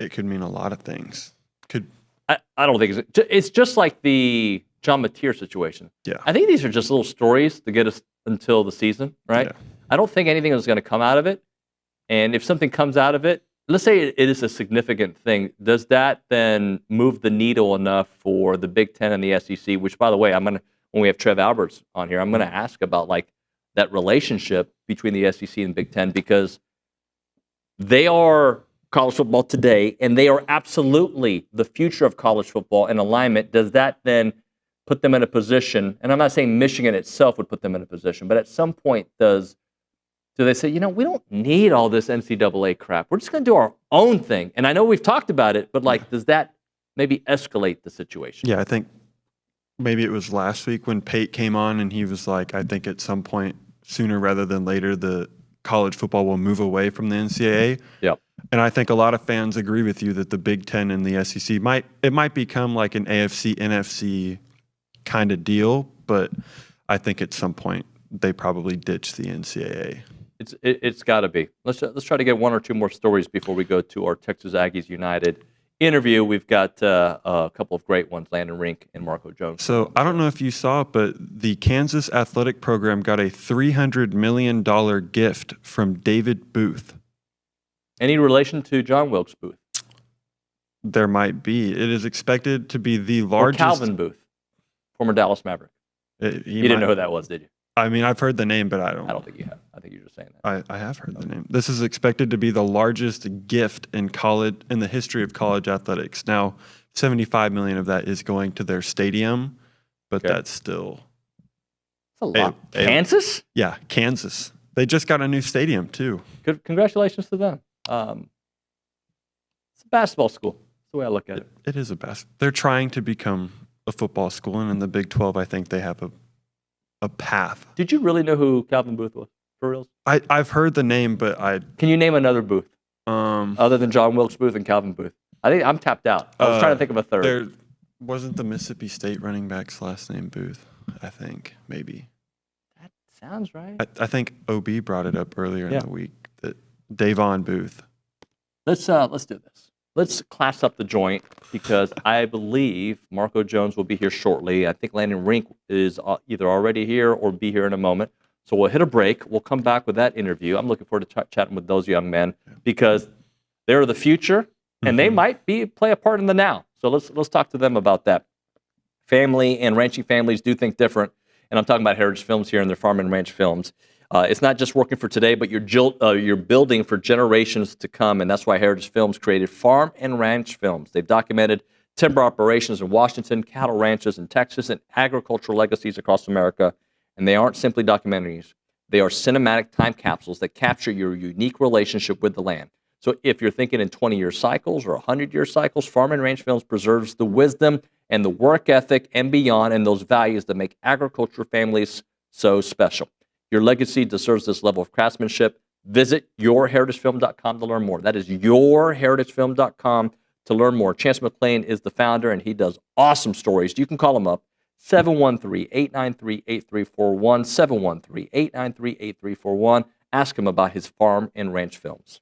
It could mean a lot of things. I don't think it's just like the John Mateer situation. Yeah. I think these are just little stories to get us until the season, right? Yeah. I don't think anything is going to come out of it. And if something comes out of it, let's say it is a significant thing, does that then move the needle enough for the Big Ten and the SEC? Which, by the way, when we have Trev Alberts on here, I'm going to ask about like that relationship between the SEC and Big Ten because they are college football today, and they are absolutely the future of college football and alignment. Does that then put them in a position, and I'm not saying Michigan itself would put them in a position, but at some point do they say, we don't need all this NCAA crap. We're just going to do our own thing. And I know we've talked about it, but like, does that maybe escalate the situation? Yeah, I think maybe it was last week when Pate came on and he was like, I think at some point sooner rather than later, the college football will move away from the NCAA. Yep. And I think a lot of fans agree with you that the Big Ten and the SEC might become like an AFC, NFC kind of deal, but I think at some point they probably ditch the NCAA. It's got to be. Let's try to get one or two more stories before we go to our Texas Aggies United interview. We've got a couple of great ones, Landon Rink and Marco Jones. So I don't know if you saw it, but the Kansas athletic program got a $300 million gift from David Booth. Any relation to John Wilkes Booth? There might be. It is expected to be the largest. Or Calvin Booth, former Dallas Maverick. You didn't know who that was, did you? I mean, I've heard the name, but I don't think you have. I think you're just saying that. I have heard the name. This is expected to be the largest gift in the history of college athletics. Now, $75 million of that is going to their stadium, but that's still a lot. Kansas? Yeah, Kansas. They just got a new stadium too. Good. Congratulations to them. It's a basketball school. That's the way I look at it. It is a basketball. They're trying to become a football school, and in the Big 12, I think they have a path. Did you really know who Calvin Booth was, for real? I've heard the name, but Can you name another Booth other than John Wilkes Booth and Calvin Booth? I think I'm tapped out. I was trying to think of a third. There wasn't the Mississippi State running back's last name Booth. I think maybe. That sounds right. I think OB brought it up earlier in the week that Davon Booth. Let's do this. let's class up the joint because I believe Marco Jones will be here shortly. I think Landon Rink is either already here or be here in a moment. So we'll hit a break. We'll come back with that interview. I'm looking forward to chatting with those young men because they're the future and they might play a part in the now. So let's talk to them about that. Family and ranching families do think different, and I'm talking about Heritage Films here and their farm and ranch films. It's not just working for today, but you're building for generations to come, and that's why Heritage Films created Farm and Ranch Films. They've documented timber operations in Washington, cattle ranches in Texas, and agricultural legacies across America. And they aren't simply documentaries. They are cinematic time capsules that capture your unique relationship with the land. So if you're thinking in 20-year cycles or 100-year cycles, Farm and Ranch Films preserves the wisdom and the work ethic and beyond and those values that make agriculture families so special. Your legacy deserves this level of craftsmanship. Visit yourheritagefilm.com to learn more. That is yourheritagefilm.com to learn more. Chance McClain is the founder, and he does awesome stories. You can call him up, 713-893-8341, 713-893-8341. Ask him about his farm and ranch films.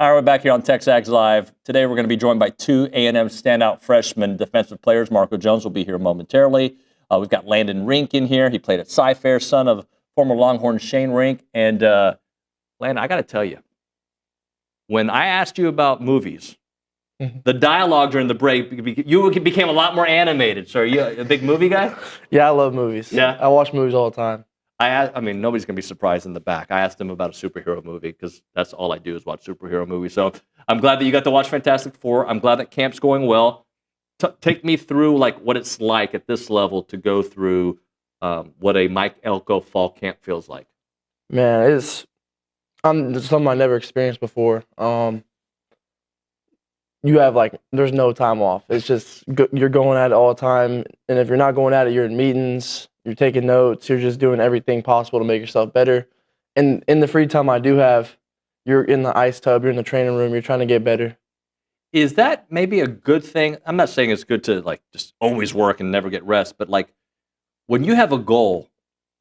All right, we're back here on TexAgs Live. Today we're going to be joined by two A&M standout freshman defensive players. Marco Jones will be here momentarily. We've got Landon Rink in here. He played at Cy-Fair, son of former Longhorn Shane Rink. And Landon, I got to tell you, when I asked you about movies, the dialogue during the break, you became a lot more animated. So are you a big movie guy? Yeah, I love movies. Yeah? I watch movies all the time. I mean, nobody's going to be surprised in the back. I asked him about a superhero movie because that's all I do is watch superhero movies. So I'm glad that you got to watch Fantastic Four. I'm glad that camp's going well. Take me through like what it's like at this level to go through what a Mike Elko fall camp feels like. Man, it's something I never experienced before. You have there's no time off. It's just you're going at it all the time, and if you're not going at it, you're in meetings. You're taking notes. You're just doing everything possible to make yourself better. And in the free time I do have, you're in the ice tub, you're in the training room, you're trying to get better. Is that maybe a good thing? I'm not saying it's good to just always work and never get rest, but when you have a goal,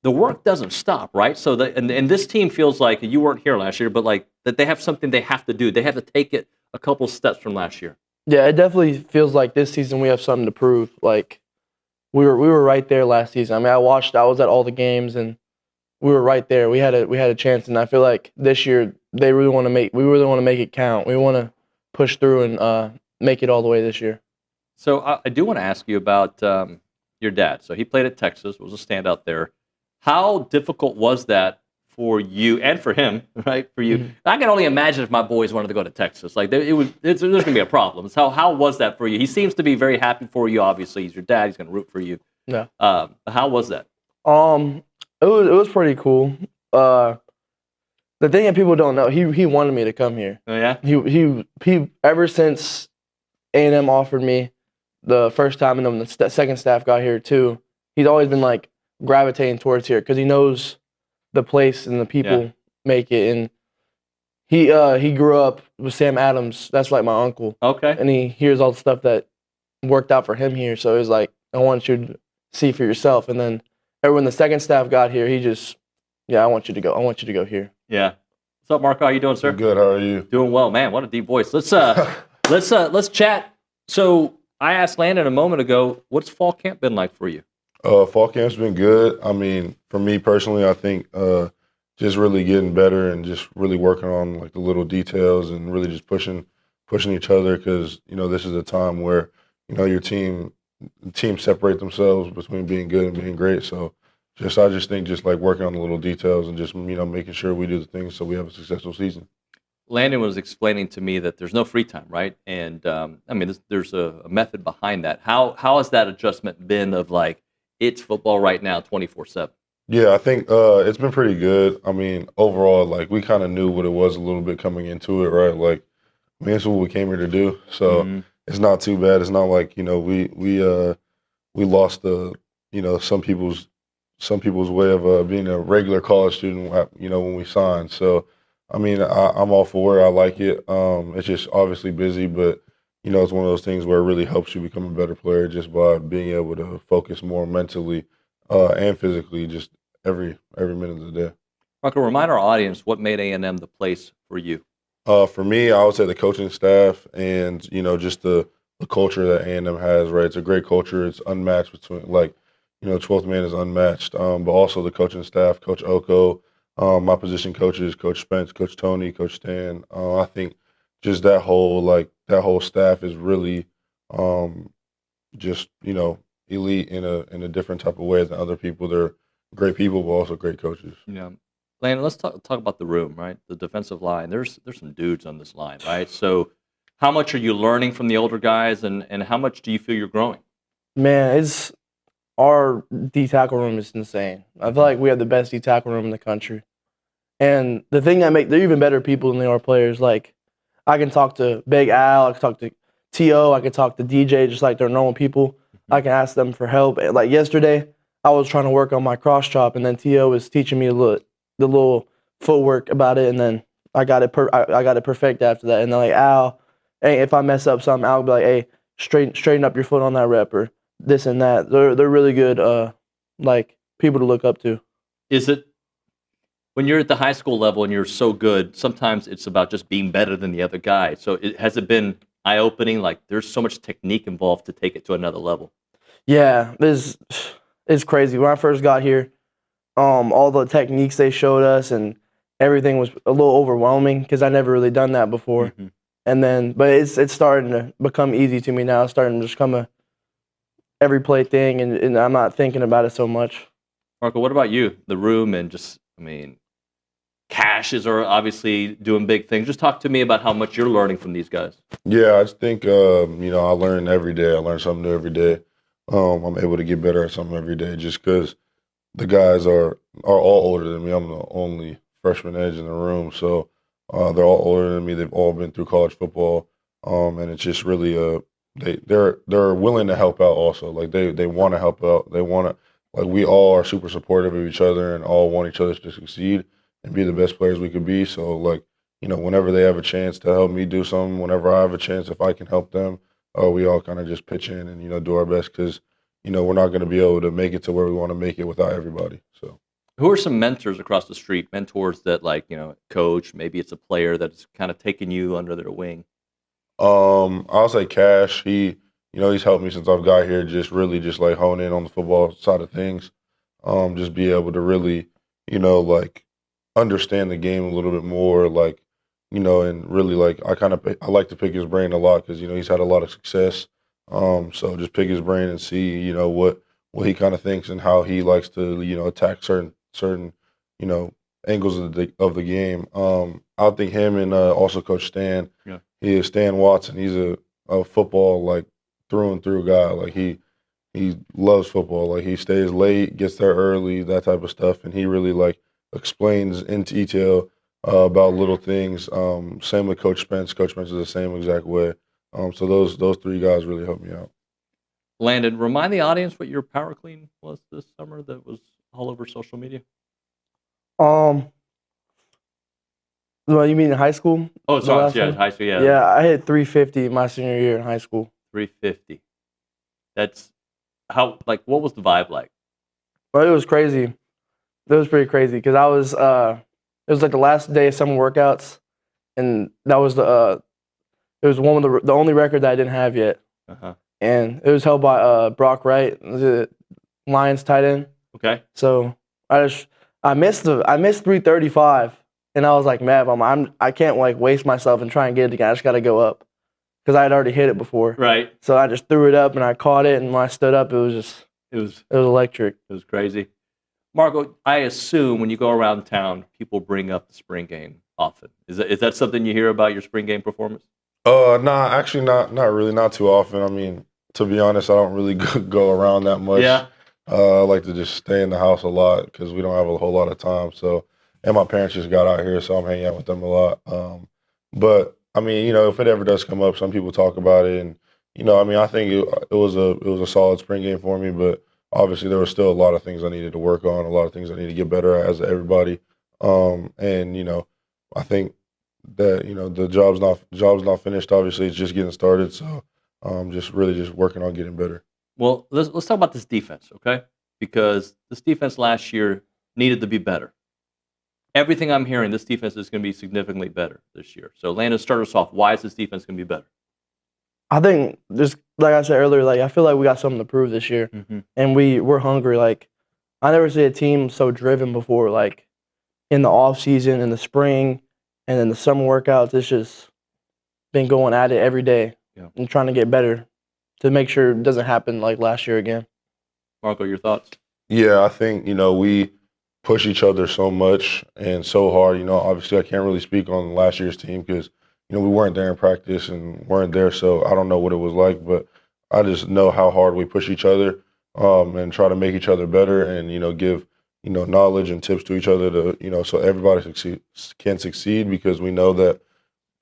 the work doesn't stop, right? So and this team feels like you weren't here last year, but that they have something they have to do. They have to take it a couple steps from last year. Yeah, it definitely feels like this season we have something to prove. We were right there last season. I mean, I was at all the games, and we were right there. We had a chance, and I feel like this year we really want to make it count. We want to push through and make it all the way this year. So I do want to ask you about your dad. So he played at Texas, was a standout there. How difficult was that for you and for him, right? For you, I can only imagine if my boys wanted to go to Texas. There's going to be a problem. So how was that for you? He seems to be very happy for you. Obviously, he's your dad. He's going to root for you. Yeah. How was that? It was pretty cool. The thing that people don't know, he wanted me to come here. Oh yeah. He ever since A&M offered me the first time, and then the second staff got here too. He's always been gravitating towards here because he knows the place and the people make it. And he grew up with Sam Adams. That's my uncle. Okay. And he hears all the stuff that worked out for him here. So it was I want you to see for yourself. And then when the second staff got here, he just, I want you to go. I want you to go here. Yeah. What's up, Marco? How you doing, sir? Good. How are you? Doing well, man. What a deep voice. Let's chat. So I asked Landon a moment ago, what's fall camp been like for you? Fall camp's been good. I mean, for me personally, I think just really getting better and just really working on the little details and really just pushing each other because this is a time where your team separate themselves between being good and being great. So I just think working on the little details and just making sure we do the things so we have a successful season. Landon was explaining to me that there's no free time, right? And I mean, there's a method behind that. How has that adjustment been of it's football right now, 24/7? Yeah, I think it's been pretty good. I mean, overall, we kind of knew what it was a little bit coming into it, right? I mean, that's what we came here to do. So it's not too bad. It's not we lost some people's way of being a regular college student, when we signed. So, I mean, I'm all for it. I like it. It's just obviously busy, but it's one of those things where it really helps you become a better player just by being able to focus more mentally and physically just every minute of the day. Marco, remind our audience what made A&M the place for you. For me, I would say the coaching staff and, just the culture that A&M has, right? It's a great culture. It's unmatched between, 12th man is unmatched, but also the coaching staff, Coach Oko, my position coaches, Coach Spence, Coach Tony, Coach Stan. I think just that whole staff is really just elite in a different type of way than other people. They're great people, but also great coaches. Yeah, Landon, let's talk about the room, right? The defensive line. There's some dudes on this line, right? So, how much are you learning from the older guys, and how much do you feel you're growing? Man, our D tackle room is insane. I feel like we have the best D tackle room in the country, and the thing they're even better people than they are players. I can talk to Big Al, I can talk to T.O., I can talk to DJ just like they're normal people. I can ask them for help. Yesterday, I was trying to work on my cross chop, and then T.O. was teaching me the little footwork about it, and then I got it perfect after that. And then Al, hey, if I mess up something, Al will be like, hey, straighten up your foot on that rep or this and that. They're really good people to look up to. Is it When you're at the high school level and you're so good, sometimes it's about just being better than the other guy. So has it been eye-opening? Like, there's so much technique involved to take it to another level. Yeah, it's crazy. When I first got here, all the techniques they showed us and everything was a little overwhelming because I never really done that before. Mm-hmm. And then, but it's starting to become easy to me now. It's starting to just come a every play thing, and I'm not thinking about it so much. Marco, what about you? The room and just, I mean, Cashes are obviously doing big things. Just talk to me about how much you're learning from these guys. Yeah, I just think I learn every day. I learn something new every day. I'm able to get better at something every day just because the guys are all older than me. I'm the only freshman edge in the room, so they're all older than me. They've all been through college football, and it's just really they're willing to help out. Also, like they want to help out. They want to, like, we all are super supportive of each other and all want each other to succeed and be the best players we could be. So, like, whenever they have a chance to help me do something, whenever I have a chance, if I can help them, we all kind of just pitch in and do our best because we're not going to be able to make it to where we want to make it without everybody. So, who are some mentors across the street? Mentors that, like, coach, maybe it's a player that's kind of taken you under their wing. I'll say Cash. He's helped me since I've got here. Just really just like hone in on the football side of things. Just be able to really, like, understand the game a little bit more, like, and really, like, I like to pick his brain a lot because he's had a lot of success. So just pick his brain and see what he kind of thinks and how he likes to attack certain angles of the game. I think him and also Coach Stan. Yeah. He is Stan Watson. He's a football, like, through and through guy. Like, he loves football. Like, he stays late, gets there early, that type of stuff, and he really, like, explains in detail about little things. Same with Coach Spence. Coach Spence is the same exact way. So those three guys really helped me out. Landon, remind the audience what your power clean was this summer that was all over social media. Well, you mean in high school? Oh, sorry, yeah, high school, yeah. Yeah, I hit 350 my senior year in high school. 350. That's how, like, what was the vibe like? Well, it was crazy. It was pretty crazy because I was, it was like the last day of summer workouts, and that was it was one of the only record that I didn't have yet. Uh-huh. And it was held by Brock Wright, the Lions tight end. Okay. So I missed 335, and I was like, man, I can't, like, waste myself and try and get it again. I just got to go up because I had already hit it before. Right. So I just threw it up and I caught it, and when I stood up, it was electric. It was crazy. Marco, I assume when you go around town, people bring up the spring game often. Is that something you hear about your spring game performance? Nah, actually not really, not too often. I mean, to be honest, I don't really go around that much. Yeah. I like to just stay in the house a lot because we don't have a whole lot of time. So, and my parents just got out here, so I'm hanging out with them a lot. But I mean, if it ever does come up, some people talk about it, and I mean, I think it was a solid spring game for me, but obviously there was still a lot of things I needed to work on, a lot of things I need to get better at, as everybody. And I think that the job's not finished. Obviously, it's just getting started. So, just working on getting better. Well, let's talk about this defense, okay? Because this defense last year needed to be better. Everything I'm hearing, this defense is going to be significantly better this year. So, Landon, start us off. Why is this defense going to be better? I think, just like I said earlier, like, I feel like we got something to prove this year, and we're hungry. Like, I never see a team so driven before. Like, in the off season, in the spring, and then the summer workouts, it's just been going at it every day and trying to get better to make sure it doesn't happen like last year again. Marco, your thoughts? Yeah, I think we push each other so much and so hard. Obviously, I can't really speak on last year's team because we weren't there in practice and weren't there, so I don't know what it was like. But I just know how hard we push each other and try to make each other better and give knowledge and tips to each other to so everybody can succeed, because we know that,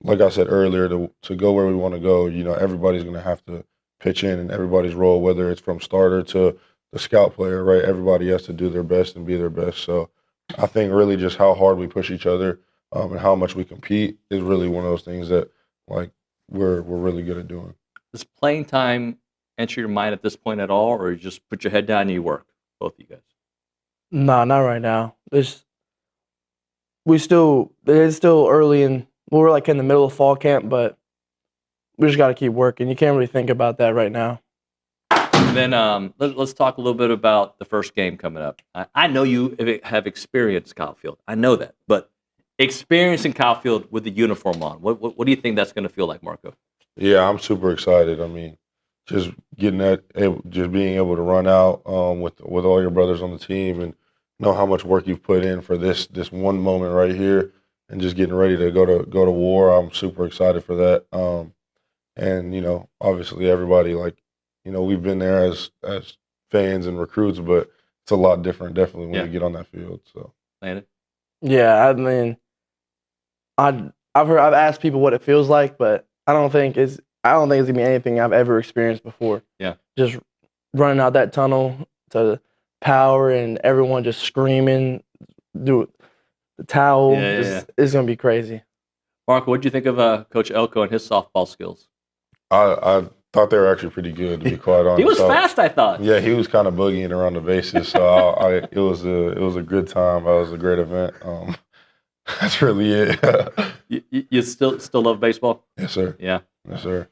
like I said earlier, to go where we want to go, everybody's going to have to pitch in, and everybody's role, whether it's from starter to the scout player, right? Everybody has to do their best and be their best. So I think really just how hard we push each other and how much we compete is really one of those things that, like, we're really good at doing. Does playing time enter your mind at this point at all, or you just put your head down and you work, both of you guys? Nah, not right now. it's still early and we're like in the middle of fall camp, but we just got to keep working. You can't really think about that right now. And then let's talk a little bit about the first game coming up. I know you have experienced Kyle Field. I know that, but experiencing Kyle Field with the uniform on, what do you think that's going to feel like, Marco? Yeah, I'm super excited. I mean, just being able to run out with all your brothers on the team and know how much work you've put in for this one moment right here, and just getting ready to go to war. I'm super excited for that. And obviously everybody, we've been there as fans and recruits, but it's a lot different definitely when you get on that field. So, Landon? Yeah, I mean, I've asked people what it feels like, but I don't think it's gonna be anything I've ever experienced before. Yeah. Just running out that tunnel to power and everyone just screaming, do the towel. It's gonna be crazy. Marco, what did you think of Coach Elko and his softball skills? I thought they were actually pretty good, to be quite honest. He was fast, I thought. Yeah, he was kind of boogieing around the bases, so it was a good time. It was a great event. That's really it. you still love baseball? Yes, sir. Yeah. Yes, sir.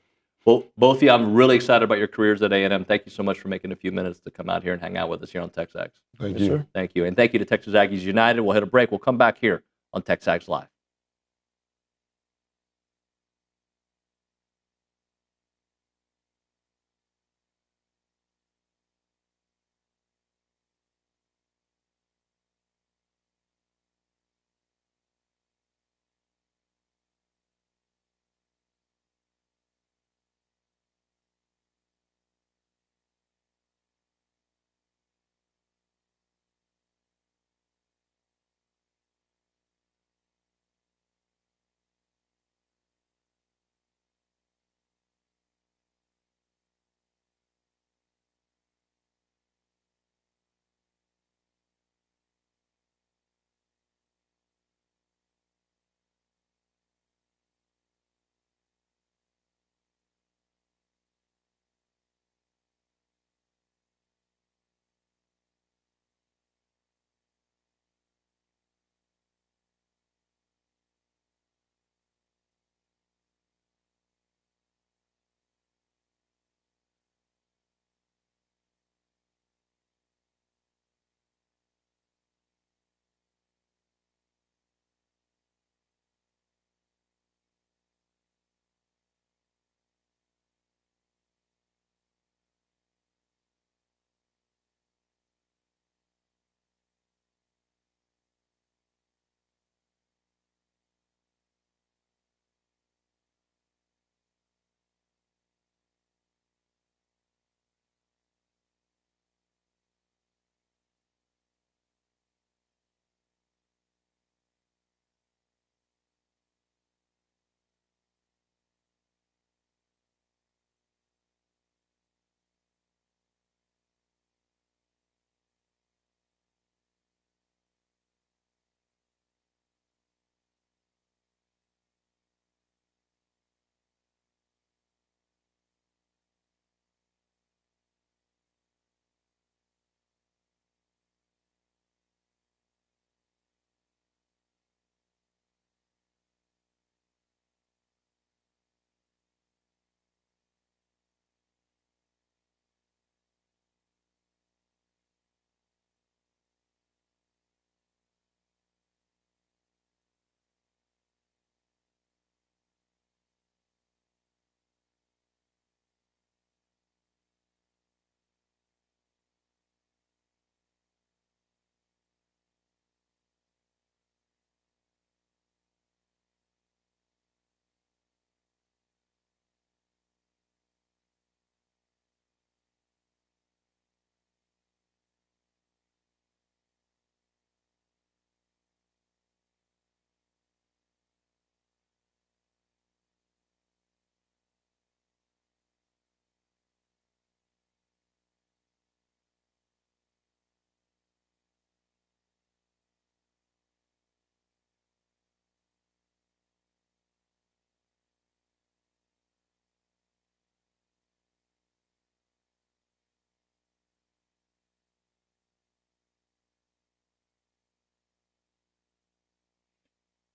Well, both of you, I'm really excited about your careers at A&M. Thank you so much for making a few minutes to come out here and hang out with us here on TexAgs. Thank you. Sir. Thank you. And thank you to Texas Aggies United. We'll hit a break. We'll come back here on TexAgs Live.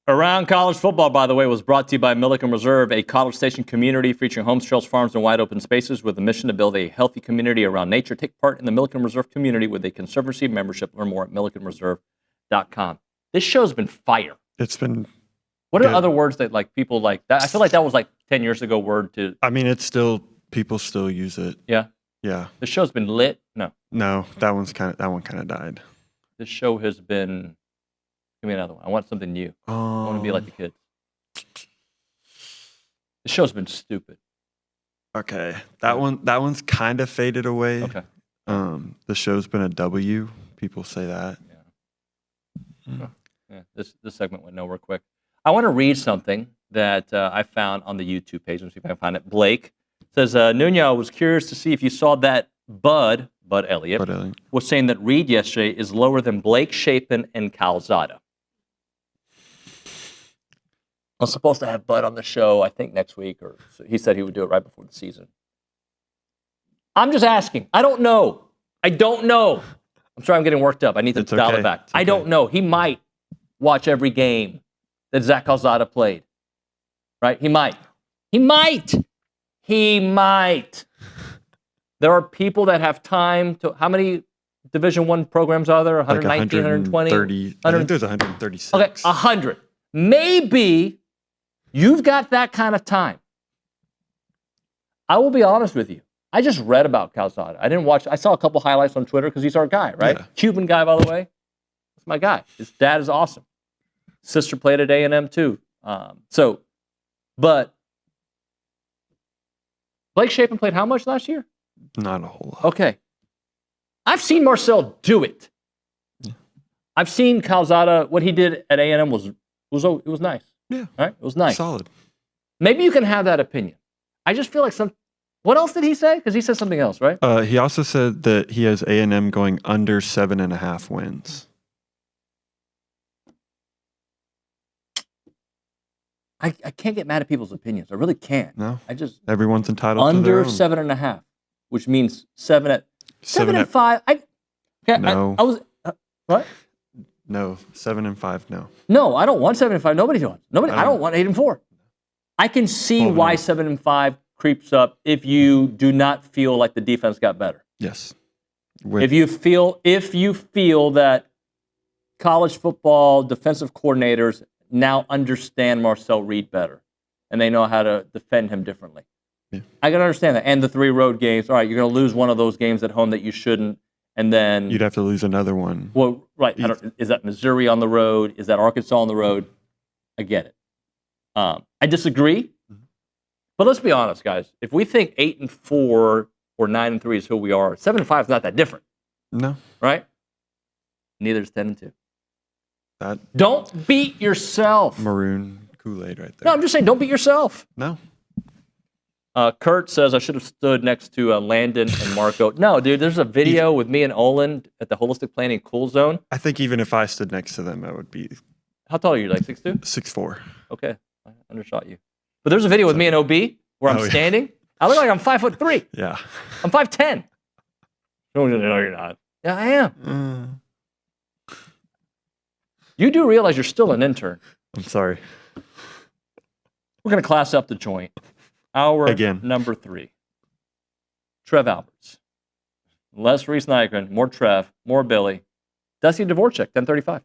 Around College Football, by the way, was brought to you by Milliken Reserve, a College Station community featuring homes, trails, farms, and wide open spaces with a mission to build a healthy community around nature. Take part in the Milliken Reserve community with a Conservancy membership. Learn more at millikenreserve.com. This show's been fire. It's been. What are other words that like people like that? I feel like that was like 10 years ago word to. I mean, it's still people still use it. Yeah. Yeah. The show's been lit. No. No, that one kind of died. This show has been. Give me another one. I want something new. I want to be like the kids. The show's been stupid. Okay, that one's kind of faded away. Okay. The show's been a W. People say that. Yeah. This segment went nowhere quick. I want to read something that I found on the YouTube page. Let's see if I can find it. Blake says, Nuño, was curious to see if you saw that Bud Elliott, was saying that Reed yesterday is lower than Blake Shapen and Calzada. I'm supposed to have Bud on the show, I think, next week, or he said he would do it right before the season. I'm just asking. I don't know. I'm sorry, I'm getting worked up. I need to dial it back. I don't know. He might watch every game that Zach Calzada played. Right? He might. There are people that have time to. How many Division I programs are there? 119, 120? 130. I think there's 136. Okay, 100. Maybe you've got that kind of time. I will be honest with you. I just read about Calzada. I didn't watch. I saw a couple highlights on Twitter because he's our guy, right? Yeah. Cuban guy, by the way. That's my guy. His dad is awesome. Sister played at A&M too. But Blake Shapen played how much last year? Not a whole lot. Okay. I've seen Marcel do it. Yeah. I've seen Calzada. What he did at A&M was nice. Yeah. Right? It was nice. Solid. Maybe you can have that opinion. I just feel like what else did he say? Because he said something else, right? He also said that he has A&M going under 7.5 wins. I can't get mad at people's opinions. I really can't. No. Everyone's entitled to their own. Under 7.5, which means 7 at 5. No. I was what? No, 7 and 5. No. No, I don't want 7 and 5. Nobody does. I don't want 8 and 4. I can see why 7 and 5 creeps up if you do not feel like the defense got better. Yes. If you feel that college football defensive coordinators now understand Marcel Reed better and they know how to defend him differently. Yeah. I can understand that. And the 3 road games. All right, you're going to lose one of those games at home that you shouldn't. And then you'd have to lose another one. Well, right. Is that Missouri on the road? Is that Arkansas on the road? I get it. I disagree. But let's be honest, guys. If we think 8 and 4 or 9 and 3 is who we are, 7 and 5 is not that different. No. Right? Neither is 10 and 2. Don't beat yourself. Maroon Kool-Aid right there. No, I'm just saying, don't beat yourself. No. Kurt says I should have stood next to Landon and Marco. No, dude, there's a video with me and Olin at the Holistic Planning Cool Zone. I think even if I stood next to them, I would be. How tall are you? Like 6'2"? 6'4". Okay, I undershot you. But there's a video with me and OB where I'm standing. I look like I'm 5'3". Yeah. I'm 5'10". No, you're not. Yeah, I am. You do realize you're still an intern. I'm sorry. We're going to class up the joint. Number 3. Trev Alberts. Less Reese Nygren, more Trev, more Billy. Dusty Dvoracek, 10:35.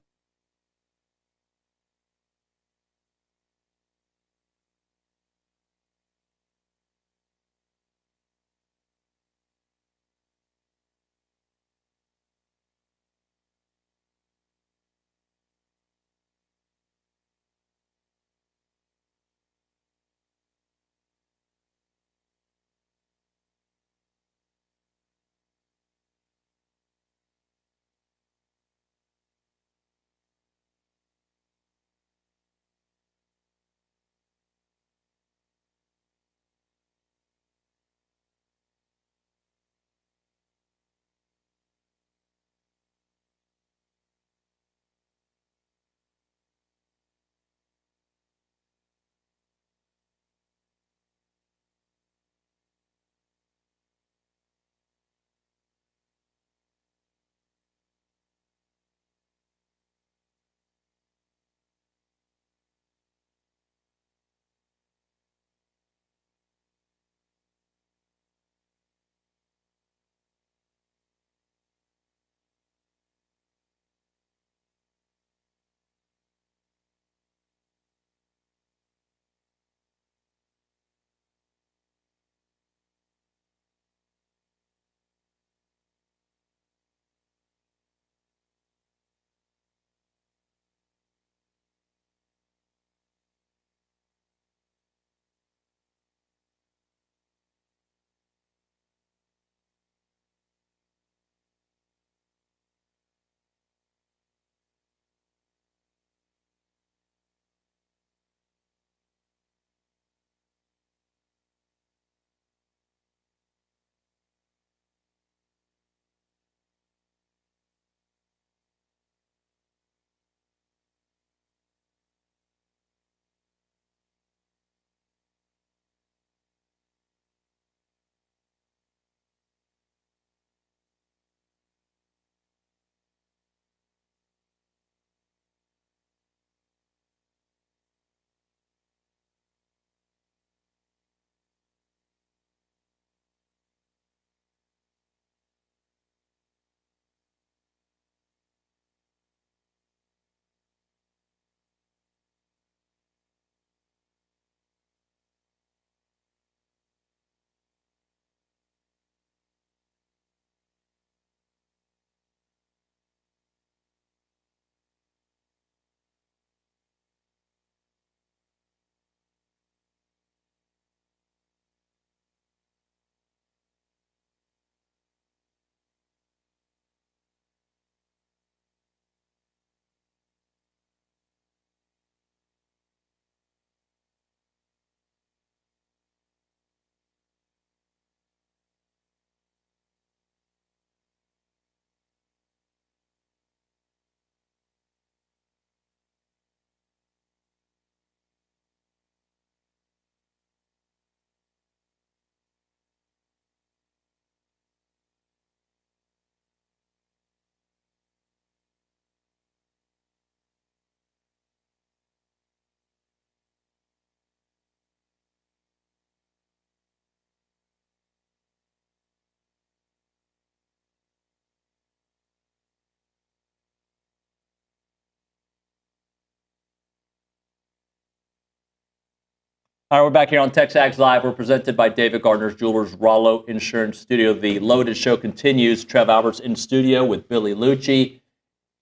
All right, we're back here on TexAgs Live. We're presented by David Gardner's Jewelers, Rollo Insurance Studio. The loaded show continues. Trev Alberts in studio with Billy Lucci.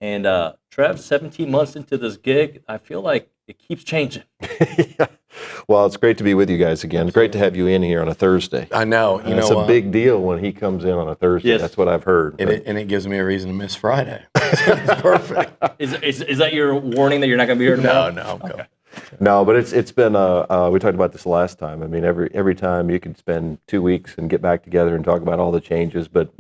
And Trev, 17 months into this gig, I feel like it keeps changing. Yeah. Well, it's great to be with you guys again. Great to have you in here on a Thursday. I know. It's a big deal when he comes in on a Thursday. Yes. That's what I've heard. And it gives me a reason to miss Friday. It's perfect. Is that your warning that you're not going to be here tomorrow? No. Okay. No, but it's been, we talked about this last time. I mean, every time you can spend 2 weeks and get back together and talk about all the changes. But,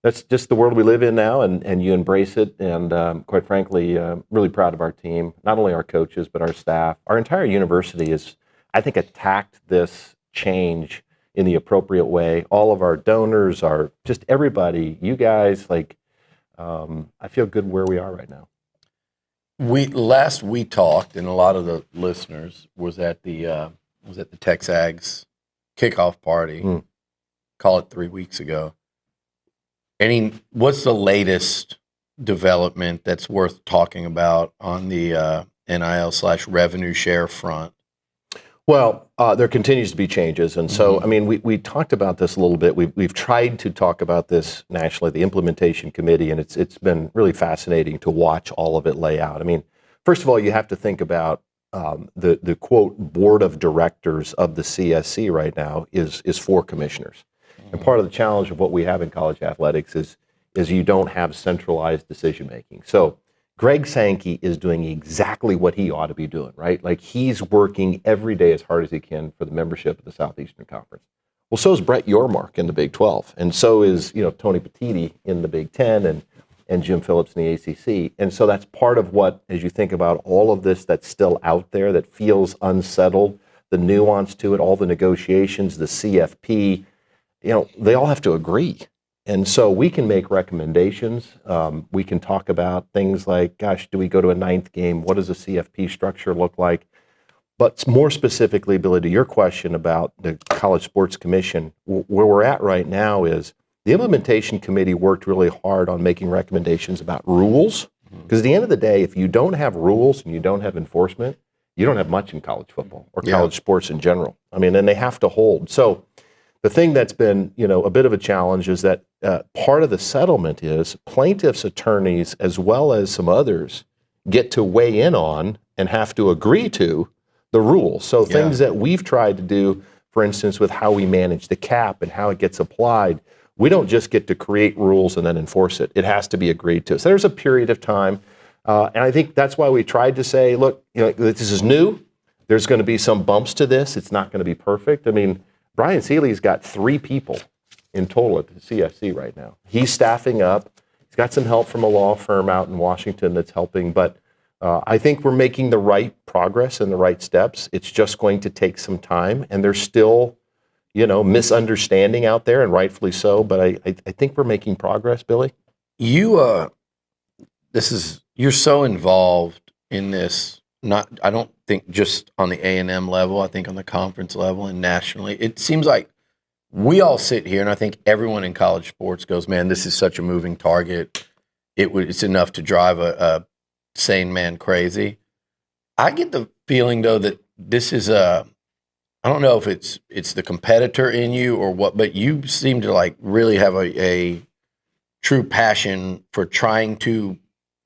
that's just the world we live in now, and you embrace it. And quite frankly, really proud of our team, not only our coaches, but our staff. Our entire university is, I think, attacked this change in the appropriate way. All of our donors, just everybody, you guys, I feel good where we are right now. Last we talked, and a lot of the listeners was at the TexAgs kickoff party. Call it 3 weeks ago. What's the latest development that's worth talking about on the NIL/revenue share front? Well, there continues to be changes. And so, I mean, we talked about this a little bit. We've tried to talk about this nationally, the implementation committee, and it's been really fascinating to watch all of it lay out. I mean, first of all, you have to think about the quote board of directors of the CSC right now is 4 commissioners. And part of the challenge of what we have in college athletics is you don't have centralized decision making. So Greg Sankey is doing exactly what he ought to be doing, right? Like he's working every day as hard as he can for the membership of the Southeastern Conference. Well, so is Brett Yormark in the Big 12, and so is Tony Petitti in the Big 10, and Jim Phillips in the ACC. And so that's part of what, as you think about all of this that's still out there that feels unsettled, the nuance to it, all the negotiations, the CFP. They all have to agree. And so we can make recommendations. We can talk about things like, gosh, do we go to a 9th game? What does a CFP structure look like? But more specifically, Billy, to your question about the College Sports Commission, where we're at right now is the implementation committee worked really hard on making recommendations about rules. Because at the end of the day, if you don't have rules and you don't have enforcement, you don't have much in college football or college sports in general. I mean, and they have to hold. So the thing that's been, a bit of a challenge is that part of the settlement is plaintiffs' attorneys, as well as some others, get to weigh in on and have to agree to the rules. So things that we've tried to do, for instance, with how we manage the cap and how it gets applied, we don't just get to create rules and then enforce it. It has to be agreed to. So there's a period of time. And I think that's why we tried to say, look, this is new. There's going to be some bumps to this. It's not going to be perfect. I mean, Brian Seeley's got 3 people in total at the CFC right now. He's staffing up. He's got some help from a law firm out in Washington that's helping. But I think we're making the right progress and the right steps. It's just going to take some time. And there's still, misunderstanding out there, and rightfully so. But I think we're making progress, Billy. You're so involved in this. I don't think just on the A&M level, I think on the conference level and nationally. It seems like we all sit here, and I think everyone in college sports goes, man, this is such a moving target. It's enough to drive a sane man crazy. I get the feeling, though, that this is I don't know if it's the competitor in you or what, but you seem to really have a true passion for trying to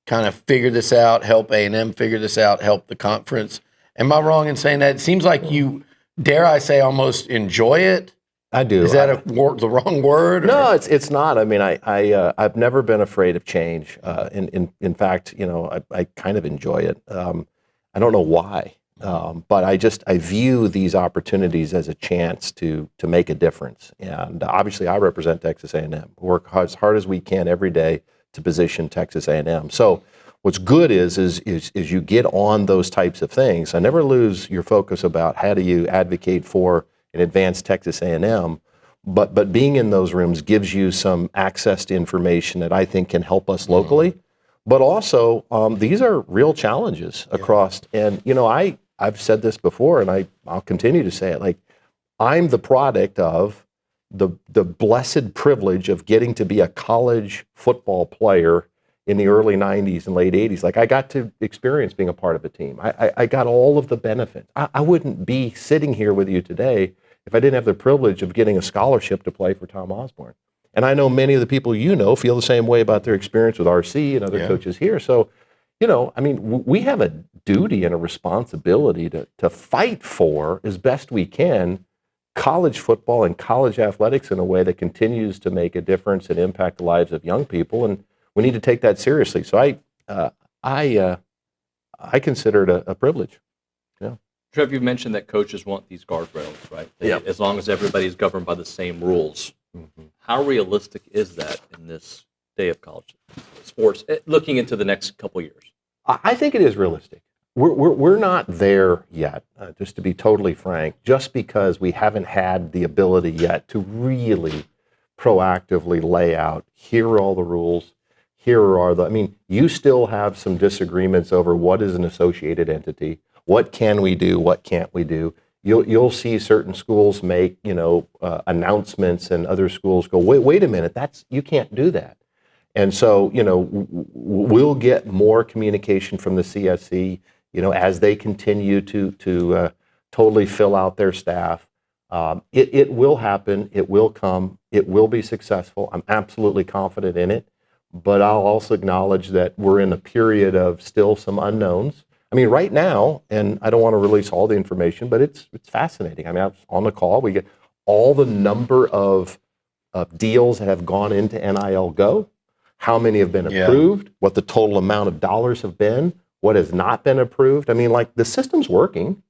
kind of figure this out, help A&M figure this out, help the conference. Am I wrong in saying that? It seems like you, dare I say, almost enjoy it. I do. Is that the wrong word? No, it's not. I mean, I've never been afraid of change. In fact, I kind of enjoy it. I don't know why, but I view these opportunities as a chance to make a difference. And obviously, I represent Texas A&M. We work as hard as we can every day to position Texas A&M. So what's good is you get on those types of things. I never lose your focus about how do you advocate for and advance Texas A&M, but being in those rooms gives you some access to information that I think can help us locally. But also, these are real challenges across. And I've said this before, and I'll continue to say it. I'm the product of the blessed privilege of getting to be a college football player in the early 90s and late 80s. Like, I got to experience being a part of a team. I got all of the benefits. I wouldn't be sitting here with you today if I didn't have the privilege of getting a scholarship to play for Tom Osborne. And I know many of the people you know feel the same way about their experience with RC and other coaches here. So, you know, I mean, we have a duty and a responsibility to fight for, as best we can, college football and college athletics in a way that continues to make a difference and impact the lives of young people. And we need to take that seriously. So I consider it a privilege. Yeah. Trev, you mentioned that coaches want these guardrails, right? Yeah. As long as everybody's governed by the same rules. Mm-hmm. How realistic is that in this day of college sports, looking into the next couple years? I think it is realistic. We're not there yet, just to be totally frank, just because we haven't had the ability yet to really proactively lay out, here are all the rules, here are the, I mean, you still have some disagreements over what is an associated entity, what can we do, what can't we do. You'll see certain schools make, you know, announcements, and other schools go, wait a minute, you can't do that. And so, you know, we'll get more communication from the CSC, you know, as they continue to totally fill out their staff. It will happen. It will come. It will be successful. I'm absolutely confident in it. But I'll also acknowledge that we're in a period of still some unknowns. I mean, right now, and I don't want to release all the information, but it's fascinating. I mean, I was on the call. We get all the number of deals that have gone into NIL Go, how many have been approved, what the total amount of dollars have been, what has not been approved. I mean, like, the system's working.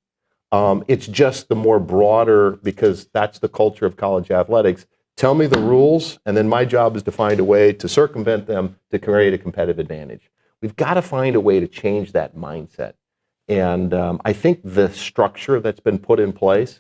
It's just the more broader, because that's the culture of college athletics. Tell me the rules, and then my job is to find a way to circumvent them to create a competitive advantage. We've got to find a way to change that mindset. And I think the structure that's been put in place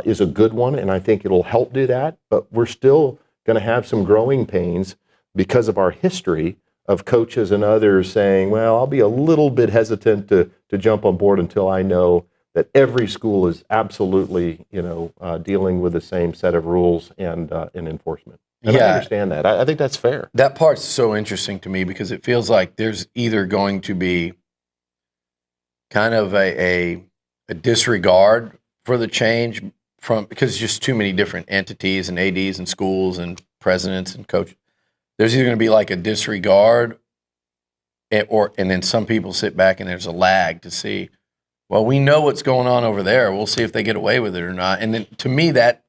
is a good one, and I think it'll help do that. But we're still going to have some growing pains because of our history of coaches and others saying, well, I'll be a little bit hesitant to jump on board until I know that every school is absolutely, you know, dealing with the same set of rules and enforcement. And I understand that. I think that's fair. That part's so interesting to me because it feels like there's either going to be kind of a disregard for the change because just too many different entities and ADs and schools and presidents and coaches. There's either going to be like a disregard, and then some people sit back and there's a lag to see, well, we know what's going on over there. We'll see if they get away with it or not. And then to me, that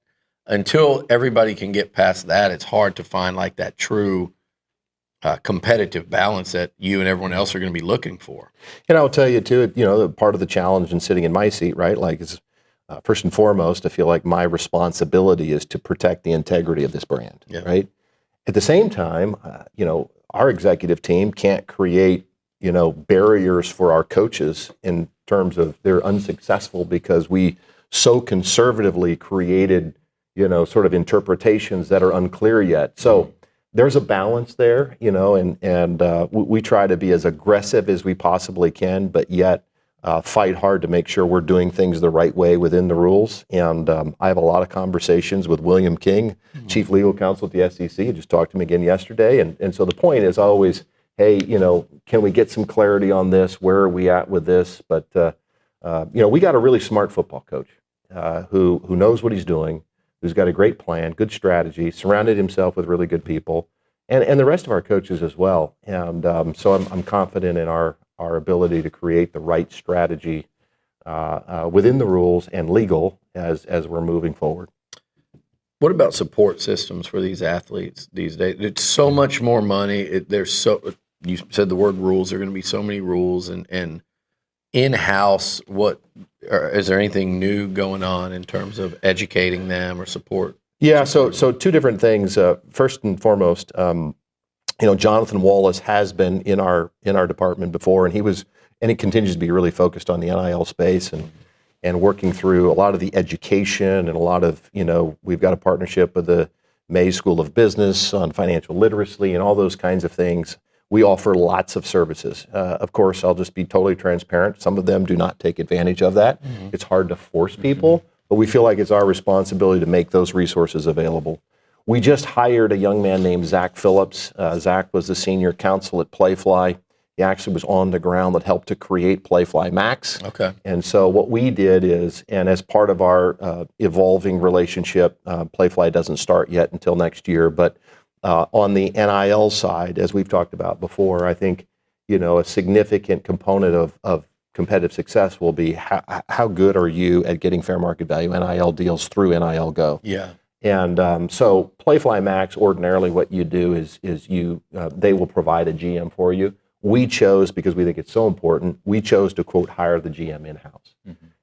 until everybody can get past that, it's hard to find like that true competitive balance that you and everyone else are going to be looking for. And I'll tell you too, you know, part of the challenge in sitting in my seat, right? Like, is first and foremost, I feel like my responsibility is to protect the integrity of this brand, right? At the same time, you know, our executive team can't create, you know, barriers for our coaches in terms of they're unsuccessful because we so conservatively created, you know, sort of interpretations that are unclear yet. So there's a balance there, you know, and we try to be as aggressive as we possibly can, but yet fight hard to make sure we're doing things the right way within the rules. And I have a lot of conversations with William King, Chief Legal Counsel at the SEC. I just talked to him again yesterday. And so the point is always, hey, you know, can we get some clarity on this? Where are we at with this? But, you know, we got a really smart football coach who knows what he's doing, who's got a great plan, good strategy, surrounded himself with really good people, and the rest of our coaches as well. And so I'm confident in our ability to create the right strategy within the rules and legal as we're moving forward. What about support systems for these athletes these days? It's so much more money. You said the word rules. There are going to be so many rules, and in-house, is there anything new going on in terms of educating them or support? Yeah, so two different things. First and foremost, you know, Jonathan Wallace has been in our department before, and he continues to be really focused on the NIL space and working through a lot of the education and a lot of, you know, we've got a partnership with the May School of Business on financial literacy and all those kinds of things. We offer lots of services. Of course, I'll just be totally transparent. Some of them do not take advantage of that. It's hard to force people, but we feel like it's our responsibility to make those resources available. We just hired a young man named Zach Phillips. Zach was the senior counsel at Playfly. He actually was on the ground that helped to create Playfly Max. Okay. And so what we did is, and as part of our evolving relationship, Playfly doesn't start yet until next year, but on the NIL side, as we've talked about before, I think, a significant component of competitive success will be how good are you at getting fair market value NIL deals through NIL Go. Yeah. And so Playfly Max, ordinarily what you do is they will provide a GM for you. We chose, because we think it's so important, we chose to, quote, hire the GM in-house.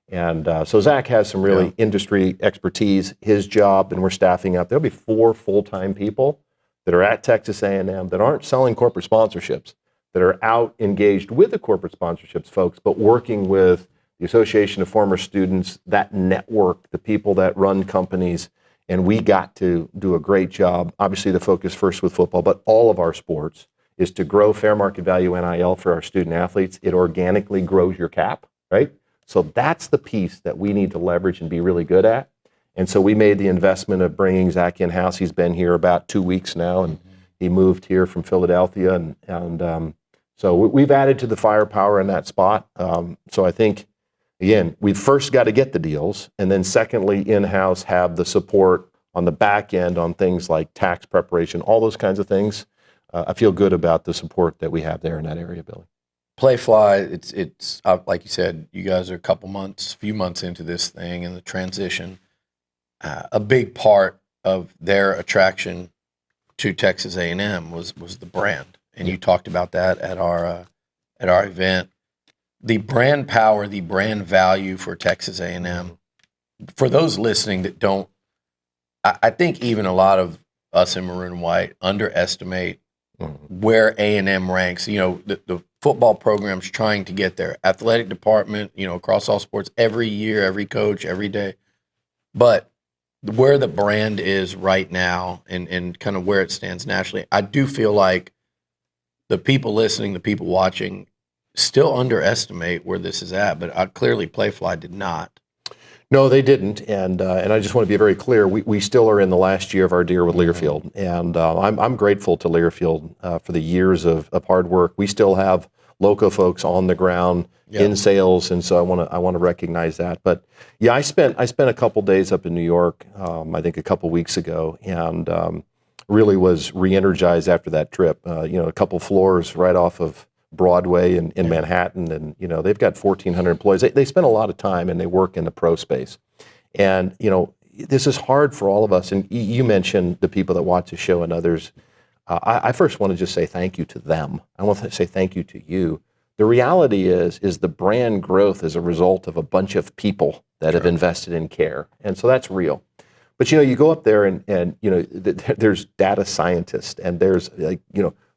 And so Zach has some really industry expertise. His job, and we're staffing up, there'll be 4 full-time people that are at Texas A&M that aren't selling corporate sponsorships, that are out engaged with the corporate sponsorships folks, but working with the Association of Former Students, that network, the people that run companies, and we got to do a great job. Obviously, the focus first with football, but all of our sports is to grow fair market value NIL for our student athletes. It organically grows your cap, right? So that's the piece that we need to leverage and be really good at. And so we made the investment of bringing Zach in-house. He's been here about 2 weeks now, and he moved here from Philadelphia. And so we've added to the firepower in that spot. So I think, again, we've first got to get the deals, and then secondly, in-house have the support on the back end on things like tax preparation, all those kinds of things. I feel good about the support that we have there in that area, Billy. Playfly, it's like you said, you guys are a few months into this thing and the transition. A big part of their attraction to Texas A&M was the brand, and you talked about that at our event. The brand power, the brand value for Texas A&M. For those listening that don't, I think even a lot of us in Maroon White underestimate where A&M ranks. The football program's trying to get there. Athletic department, across all sports, every year, every coach, every day. But where the brand is right now and kind of where it stands nationally, I do feel like the people listening, the people watching, still underestimate where this is at. But clearly Playfly did not. No, they didn't, and I just want to be very clear. We still are in the last year of our deal with Learfield, and I'm grateful to Learfield for the years of hard work. We still have local folks on the ground in sales, and so I want to recognize that. But yeah, I spent a couple days up in New York, I think a couple weeks ago, and really was re-energized after that trip. A couple floors right off of Broadway in Manhattan, and they've got 1,400 employees. They spend a lot of time and they work in the pro space, and this is hard for all of us. And you mentioned the people that watch the show and others. I first want to just say thank you to them. I want to say thank you to you. The reality is the brand growth is a result of a bunch of people that have invested in care, and so that's real. But you go up there and there's data scientists, and there's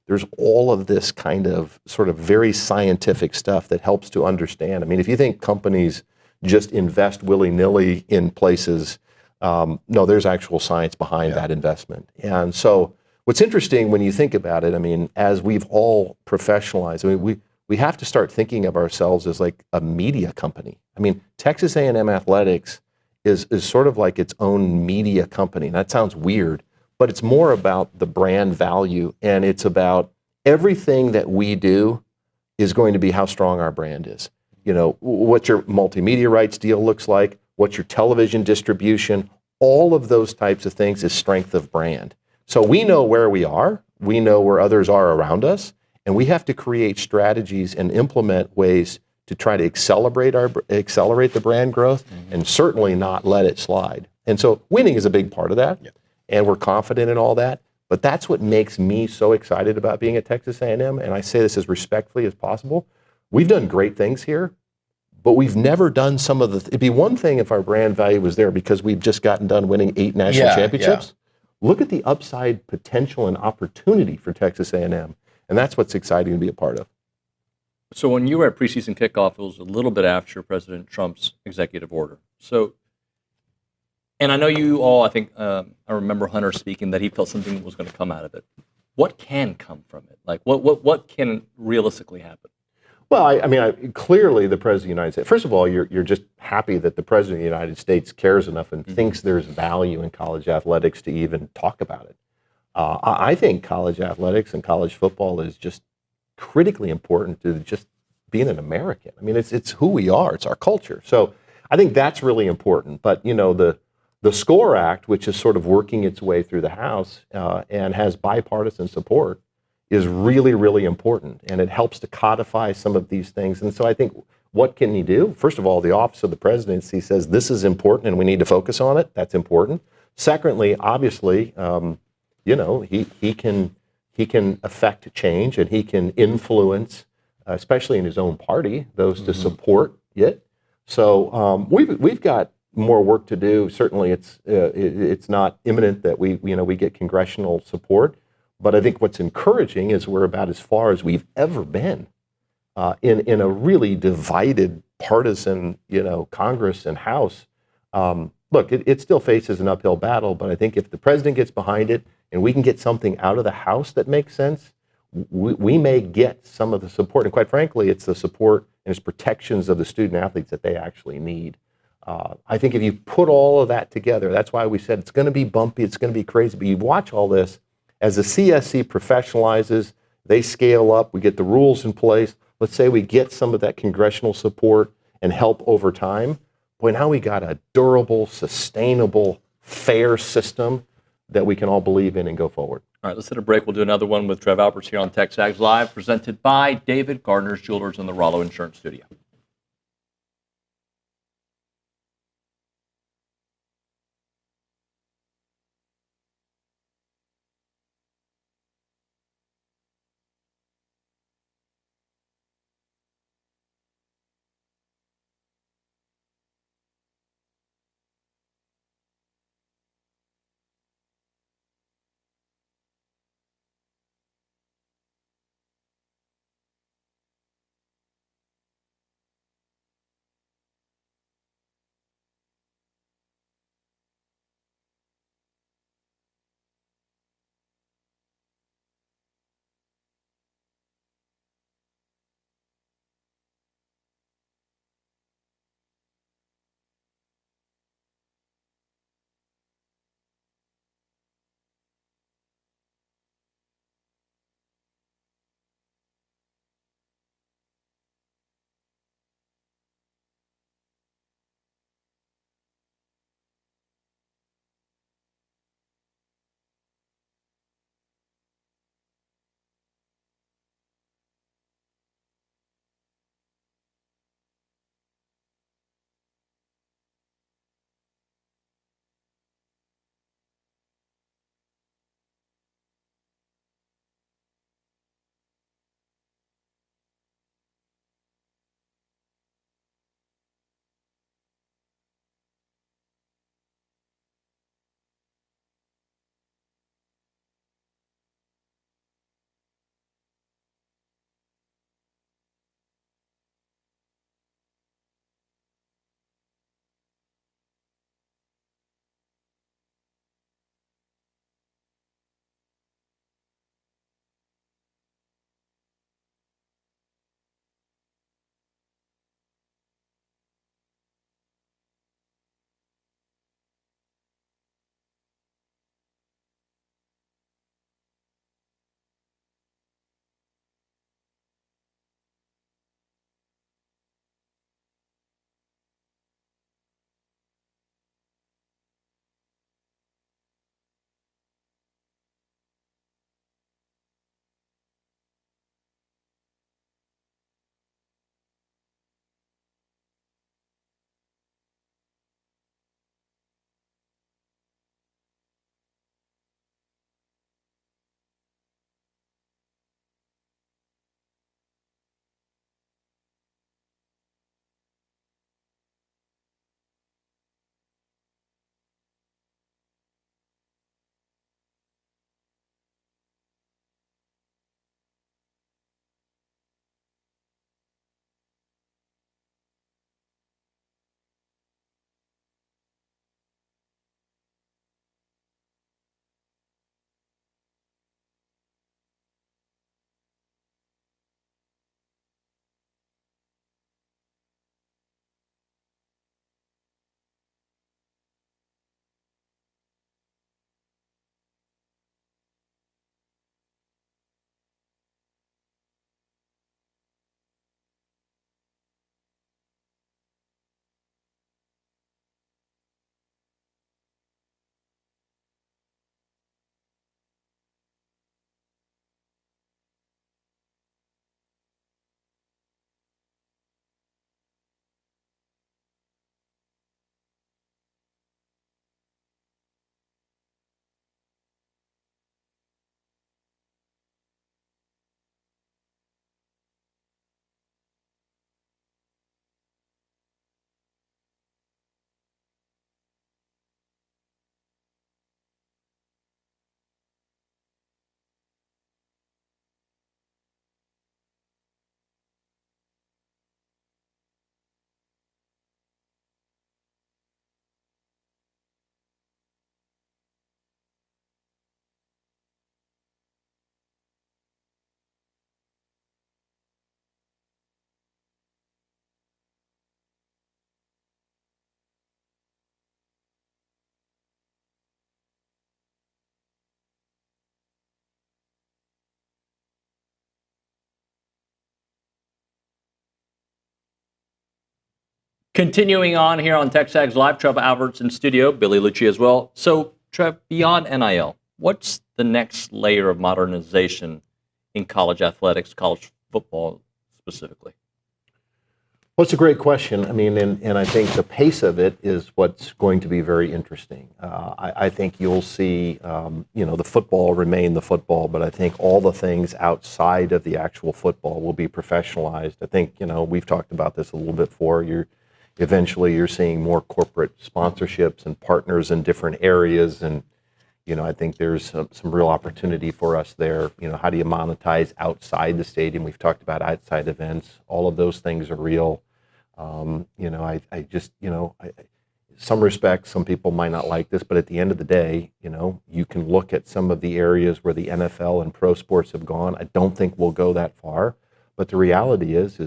there's all of this kind of sort of very scientific stuff that helps to understand. I mean, if you think companies just invest willy-nilly in places, no, there's actual science behind that investment. And so what's interesting when you think about it, I mean, as we've all professionalized, I mean, we have to start thinking of ourselves as like a media company. I mean, Texas A&M Athletics is sort of like its own media company. And that sounds weird, but it's more about the brand value, and it's about everything that we do is going to be how strong our brand is. What your multimedia rights deal looks like, what your television distribution, all of those types of things is strength of brand. So we know where we are, we know where others are around us, and we have to create strategies and implement ways to try to accelerate the brand growth, and certainly not let it slide. And so winning is a big part of that. And we're confident in all that. But that's what makes me so excited about being at Texas A&M. And I say this as respectfully as possible. We've done great things here, but we've never done some of the. It'd be one thing if our brand value was there because we've just gotten done winning 8 national championships. Look at the upside potential and opportunity for Texas A&M. And that's what's exciting to be a part of. So when you were at preseason kickoff, it was a little bit after President Trump's executive order. So. And I know you all, I think, I remember Hunter speaking that he felt something was going to come out of it. What can come from it? Like, what can realistically happen? Well, I mean, clearly the President of the United States, first of all, you're just happy that the President of the United States cares enough and thinks there's value in college athletics to even talk about it. I think college athletics and college football is just critically important to just being an American. I mean, it's who we are. It's our culture. So I think that's really important. But, you know, the SCORE Act, which is sort of working its way through the House and has bipartisan support, is really, really important. And it helps to codify some of these things. And so I think, what can you do? First of all, the Office of the Presidency says this is important and we need to focus on it. That's important. Secondly, obviously, you know, he can affect change and he can influence, especially in his own party, those to support it. So we've got more work to do. Certainly, it's not imminent that we get congressional support. But I think what's encouraging is we're about as far as we've ever been in a really divided partisan, Congress and House. Look, it still faces an uphill battle, but I think if the president gets behind it and we can get something out of the House that makes sense, we may get some of the support. And quite frankly, it's the support and it's protections of the student athletes that they actually need. I think if you put all of that together, that's why we said it's going to be bumpy, it's going to be crazy, but you watch all this. As the CSC professionalizes, they scale up, we get the rules in place. Let's say we get some of that congressional support and help over time. Boy, now we got a durable, sustainable, fair system that we can all believe in and go forward. All right, let's hit a break. We'll do another one with Trev Alberts here on TexAgs Live, presented by David Gardner's Jewelers in the Rollo Insurance Studio. Continuing on here on TexAgs Live, Trev Alberts in studio, Billy Lucci as well. So, Trev, beyond NIL, what's the next layer of modernization in college athletics, college football specifically? Well, it's a great question. I mean, and I think the pace of it is what's going to be very interesting. I think you'll see, the football remain the football, but I think all the things outside of the actual football will be professionalized. I think, we've talked about this a little bit before. Eventually you're seeing more corporate sponsorships and partners in different areas, and I think there's some real opportunity for us there. How do you monetize outside the stadium? We've talked about outside events. All of those things are real. Some respects, some people might not like this, but at the end of the day, you can look at some of the areas where the NFL and pro sports have gone. I don't think we'll go that far, but the reality is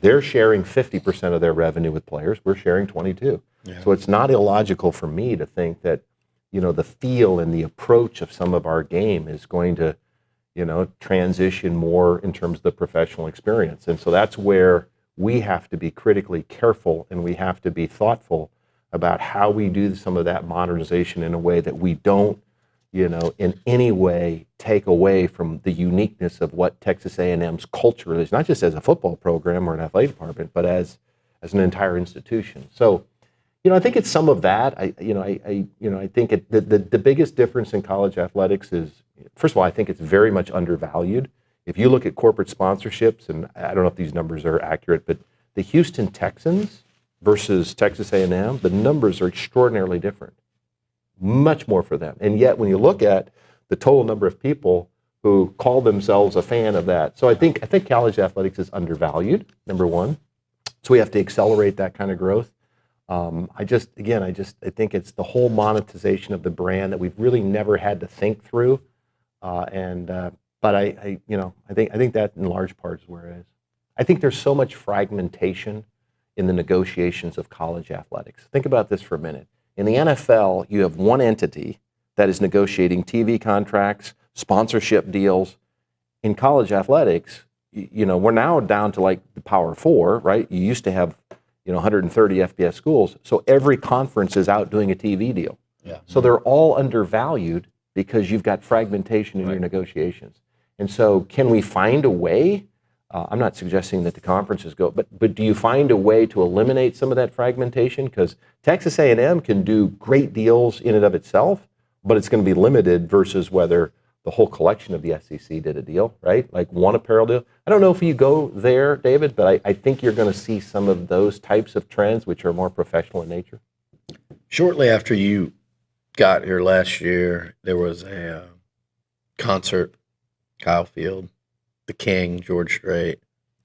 they're sharing 50% of their revenue with players. We're sharing 22. Yeah. So it's not illogical for me to think that the feel and the approach of some of our game is going to, transition more in terms of the professional experience. And so that's where we have to be critically careful, and we have to be thoughtful about how we do some of that modernization in a way that we don't, in any way take away from the uniqueness of what Texas A&M's culture is, not just as a football program or an athletic department, but as an entire institution. So, I think it's some of that. I think the biggest difference in college athletics is, first of all, I think it's very much undervalued. If you look at corporate sponsorships, and I don't know if these numbers are accurate, but the Houston Texans versus Texas A&M, the numbers are extraordinarily different. Much more for them. And yet, when you look at the total number of people who call themselves a fan of that, so I think college athletics is undervalued, number one. So we have to accelerate that kind of growth. I think it's the whole monetization of the brand that we've really never had to think through. But I think that in large part is where it is. I think there's so much fragmentation in the negotiations of college athletics. Think about this for a minute. In the NFL, you have one entity that is negotiating TV contracts, sponsorship deals. In college athletics, we're now down to like the Power Four, right? You used to have 130 FBS schools, so every conference is out doing a TV deal. Yeah. So they're all undervalued because you've got fragmentation in your negotiations. And so can we find a way? I'm not suggesting that the conferences go, but do you find a way to eliminate some of that fragmentation? Because Texas A&M can do great deals in and of itself, but it's going to be limited versus whether the whole collection of the SEC did a deal, right? Like one apparel deal. I don't know if you go there, David, but I think you're going to see some of those types of trends which are more professional in nature. Shortly after you got here last year, there was a concert, Kyle Field, the King, George Strait.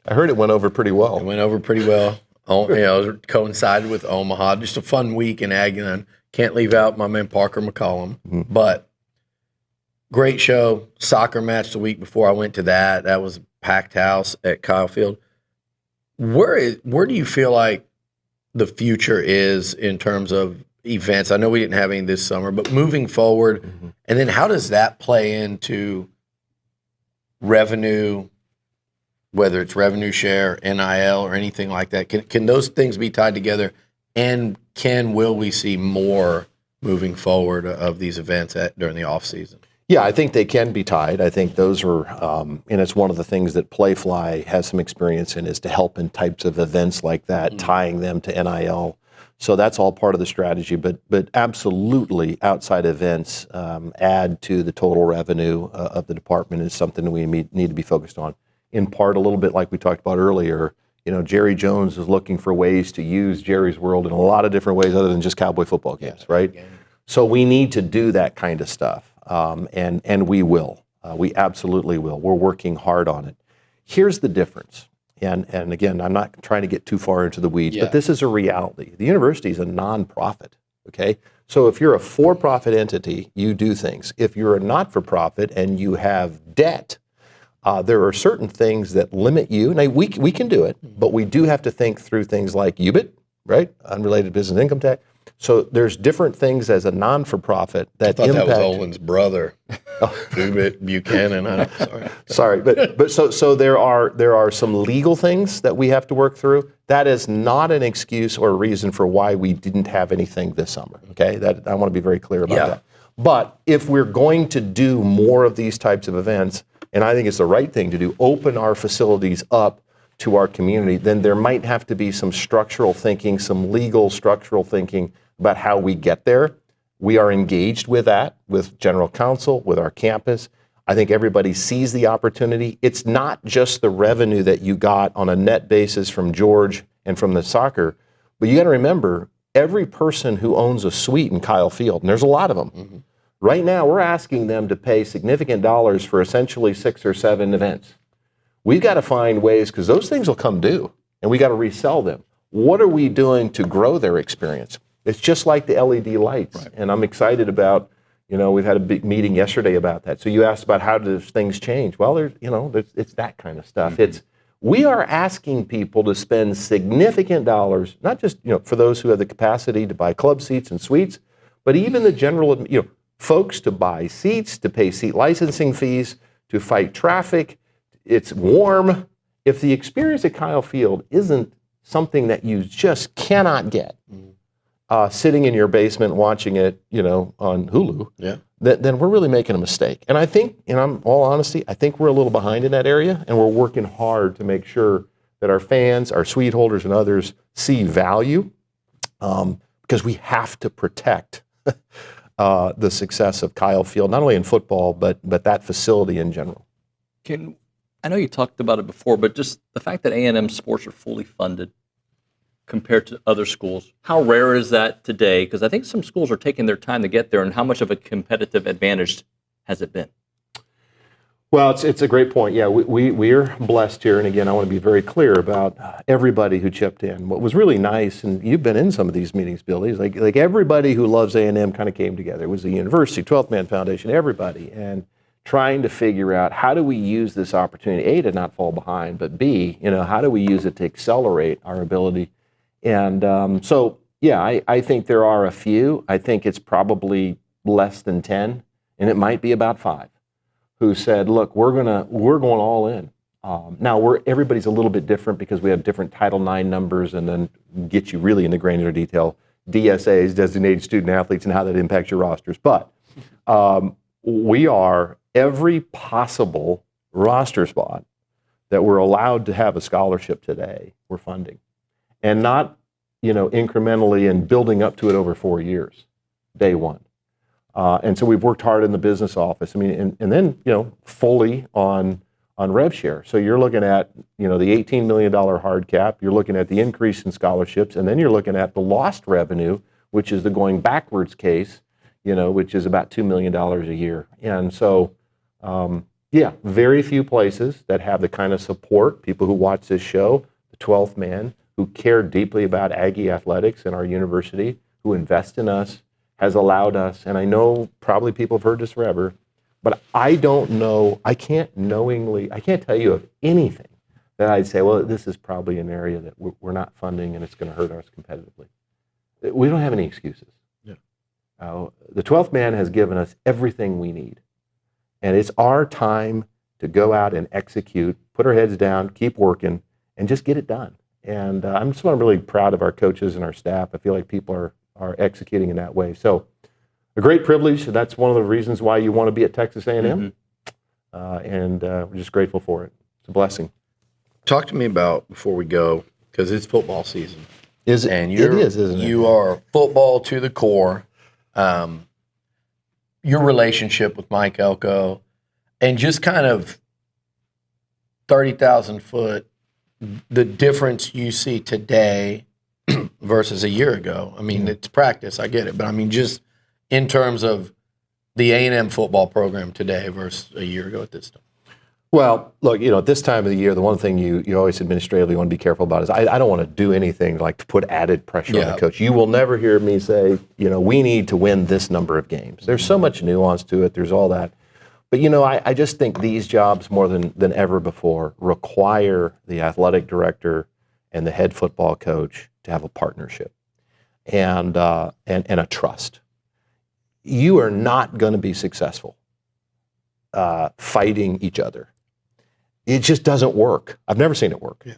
I heard it went over pretty well. It went over pretty well. It coincided with Omaha. Just a fun week in Aggie. And can't leave out my man Parker McCollum. Mm-hmm. But great show. Soccer match the week before I went to that. That was a packed house at Kyle Field. Where do you feel like the future is in terms of events? I know we didn't have any this summer, but moving forward, mm-hmm. And then how does that play into revenue, whether it's revenue share, NIL, or anything like that? Can those things be tied together? And will we see more moving forward of these events during the off season? Yeah, I think they can be tied. I think those are, and it's one of the things that Playfly has some experience in, is to help in types of events like that, mm-hmm. tying them to NIL. So that's all part of the strategy. But absolutely, outside events add to the total revenue of the department is something we need to be focused on. In part, a little bit like we talked about earlier, Jerry Jones is looking for ways to use Jerry's World in a lot of different ways other than just Cowboy football games, right? Yeah. So we need to do that kind of stuff. And we will. We absolutely will. We're working hard on it. Here's the difference. And again, I'm not trying to get too far into the weeds, but this is a reality. The university is a nonprofit, okay? So if you're a for-profit entity, you do things. If you're a not-for-profit and you have debt, there are certain things that limit you. Now, we can do it, but we do have to think through things like UBIT, right? Unrelated business income tax. So there's different things as a non-for-profit that I thought impact. that was Olin's brother, Buchanan. I'm sorry. Sorry, but so there are some legal things that we have to work through. That is not an excuse or a reason for why we didn't have anything this summer. Okay, that I want to be very clear about that. But if we're going to do more of these types of events, and I think it's the right thing to do, open our facilities up to our community, then there might have to be some structural thinking, some legal structural thinking about how we get there. We are engaged with that, with general counsel, with our campus. I think everybody sees the opportunity. It's not just the revenue that you got on a net basis from George and from the soccer, but you got to remember, every person who owns a suite in Kyle Field, and there's a lot of them, right now we're asking them to pay significant dollars for essentially 6 or 7 events. We've got to find ways, because those things will come due, and we got to resell them. What are we doing to grow their experience? It's just like the LED lights, and I'm excited about, we've had a big meeting yesterday about that. So you asked about how does things change? Well, it's that kind of stuff. We are asking people to spend significant dollars, not just, for those who have the capacity to buy club seats and suites, but even the general, folks to buy seats, to pay seat licensing fees, to fight traffic. It's warm. If the experience at Kyle Field isn't something that you just cannot get, sitting in your basement watching it, on Hulu, then we're really making a mistake. And I think, in all honesty, I think we're a little behind in that area, and we're working hard to make sure that our fans, our suite holders, and others see value, because we have to protect the success of Kyle Field, not only in football, but that facility in general. I know you talked about it before, but just the fact that A&M sports are fully funded compared to other schools, how rare is that today? Because I think some schools are taking their time to get there, and how much of a competitive advantage has it been? Well, it's a great point. Yeah, we're blessed here, and again, I want to be very clear about everybody who chipped in. What was really nice, and you've been in some of these meetings, Billy, is like everybody who loves A&M kind of came together. It was the university, 12th Man Foundation, everybody, and trying to figure out how do we use this opportunity, A, to not fall behind, but B, how do we use it to accelerate our ability? And I think there are a few. I think it's probably less than 10, and it might be about 5, who said, look, we're going all in. Now, everybody's a little bit different because we have different Title IX numbers, and then get you really into granular detail, DSAs, designated student athletes, and how that impacts your rosters. But we are every possible roster spot that we're allowed to have a scholarship today, we're funding. And not, incrementally and building up to it over 4 years, day one. And so we've worked hard in the business office. And then, fully on rev share. So you're looking at, the $18 million hard cap, you're looking at the increase in scholarships, and then you're looking at the lost revenue, which is the going backwards case, which is about $2 million a year. And so, very few places that have the kind of support, people who watch this show, the 12th Man, who care deeply about Aggie athletics and our university, who invest in us, has allowed us, and I know probably people have heard this forever, but I don't know, I can't tell you of anything that I'd say, well, this is probably an area that we're not funding and it's going to hurt us competitively. We don't have any excuses. The 12th Man has given us everything we need. And it's our time to go out and execute, put our heads down, keep working, and just get it done. And I'm really proud of our coaches and our staff. I feel like people are executing in that way. So a great privilege. That's one of the reasons why you want to be at Texas A&M. And we're just grateful for it. It's a blessing. Talk to me about, before we go, because it's football season. Is it? And It is, isn't it? You are football to the core. Your relationship with Mike Elko, and just kind of 30,000 foot, the difference you see today versus a year ago. It's practice, I get it, but just in terms of the A&M football program today versus a year ago at this time. Well, look, at this time of the year, the one thing you always administratively want to be careful about is I don't want to do anything like to put added pressure on the coach. You will never hear me say, we need to win this number of games. There's so much nuance to it. There's all that. But, I just think these jobs more than ever before require the athletic director and the head football coach to have a partnership. and a trust. You are not going to be successful fighting each other. It just doesn't work. I've never seen it work. Yeah.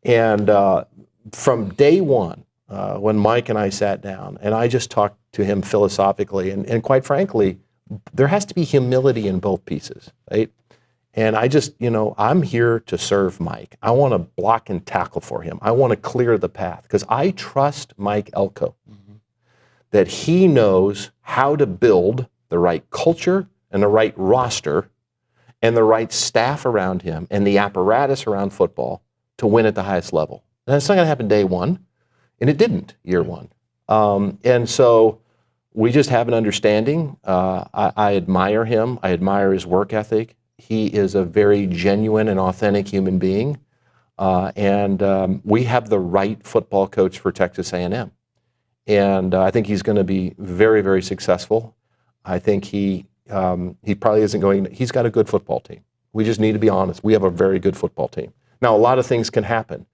And from day one, when Mike and I sat down, and I just talked to him philosophically, and quite frankly, there has to be humility in both pieces, right? And I just, I'm here to serve Mike. I want to block and tackle for him. I want to clear the path because I trust Mike Elko, that he knows how to build the right culture and the right roster and the right staff around him and the apparatus around football to win at the highest level. And it's not going to happen day one, and it didn't year one. And so we just have an understanding. I admire him. I admire his work ethic. He is a very genuine and authentic human being. And we have the right football coach for Texas A&M. And I think he's going to be very, very successful. I think he probably isn't going. He's got a good football team. We just need to be honest. We have a very good football team. Now, a lot of things can happen.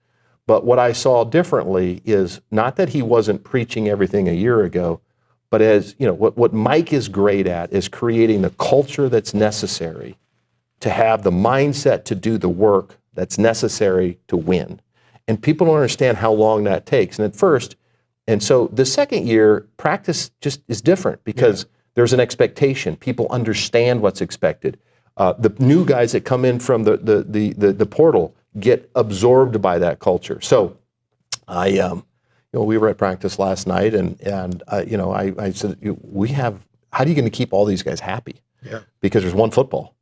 But what I saw differently is not that he wasn't preaching everything a year ago, but as what Mike is great at is creating the culture that's necessary to have the mindset to do the work that's necessary to win. And people don't understand how long that takes. And at first, and so the second year, practice just is different because there's an expectation. People understand what's expected. The new guys that come in from the portal get absorbed by that culture. So we were at practice last night, and I said, how are you going to keep all these guys happy? Yeah. Because there's one football.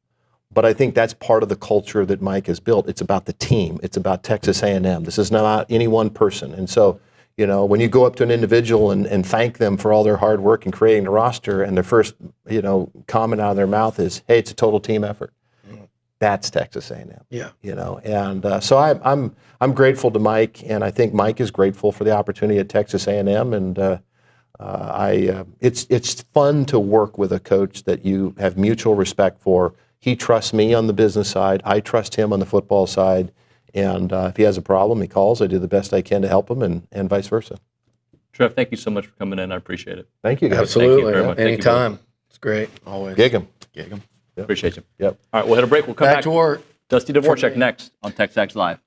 But I think that's part of the culture that Mike has built. It's about the team. It's about Texas A&M. This is not about any one person. And so, when you go up to an individual and thank them for all their hard work in creating the roster, and their first, comment out of their mouth is, "Hey, it's a total team effort." That's Texas A&M. Yeah. And so I'm grateful to Mike, and I think Mike is grateful for the opportunity at Texas A&M. And it's fun to work with a coach that you have mutual respect for. He trusts me on the business side. I trust him on the football side. And if he has a problem, he calls. I do the best I can to help him, and vice versa. Trev, thank you so much for coming in. I appreciate it. Thank you, guys. Absolutely. Thank you very much. Anytime. It's great. Always. Gig 'em. Gig 'em. Yep. Appreciate you. Yep. All right, we'll hit a break. We'll come back to work. Dusty Dvoracek next on TexAgs Live.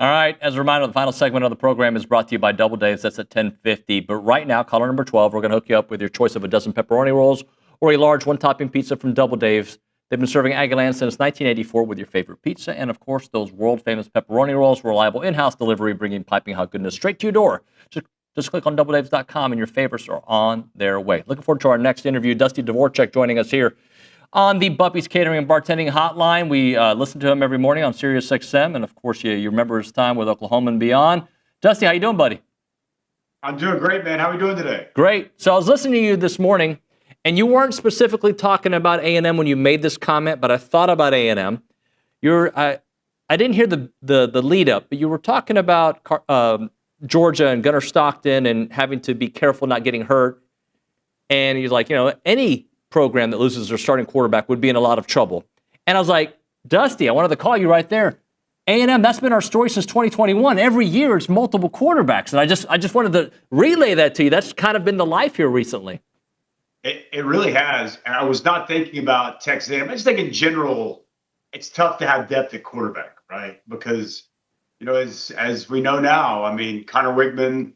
All right. As a reminder, the final segment of the program is brought to you by Double Dave's. That's at 10:50. But right now, caller number 12, we're going to hook you up with your choice of a dozen pepperoni rolls or a large one-topping pizza from Double Dave's. They've been serving Aggie Land since 1984 with your favorite pizza and, of course, those world-famous pepperoni rolls. Reliable in-house delivery, bringing piping hot goodness straight to your door. Just click on doubledaves.com and your favorites are on their way. Looking forward to our next interview. Dusty Dvoracek joining us here on the Buppy's Catering and Bartending Hotline. We listen to him every morning on Sirius XM, and of course, you remember his time with Oklahoma and beyond. Dusty, how you doing, buddy? I'm doing great, man. How are we doing today? Great. So I was listening to you this morning, and you weren't specifically talking about A&M when you made this comment, but I thought about A&M. I didn't hear the lead up, but you were talking about Georgia and Gunnar Stockton and having to be careful not getting hurt. And he's like, any program that loses their starting quarterback would be in a lot of trouble. And I was like, Dusty, I wanted to call you right there. A&M, that's been our story since 2021. Every year it's multiple quarterbacks. And I just wanted to relay that to you. That's kind of been the life here recently. It really has. And I was not thinking about Texas A&M. I just think in general, it's tough to have depth at quarterback, right? Because, as we know now, Connor Wigman,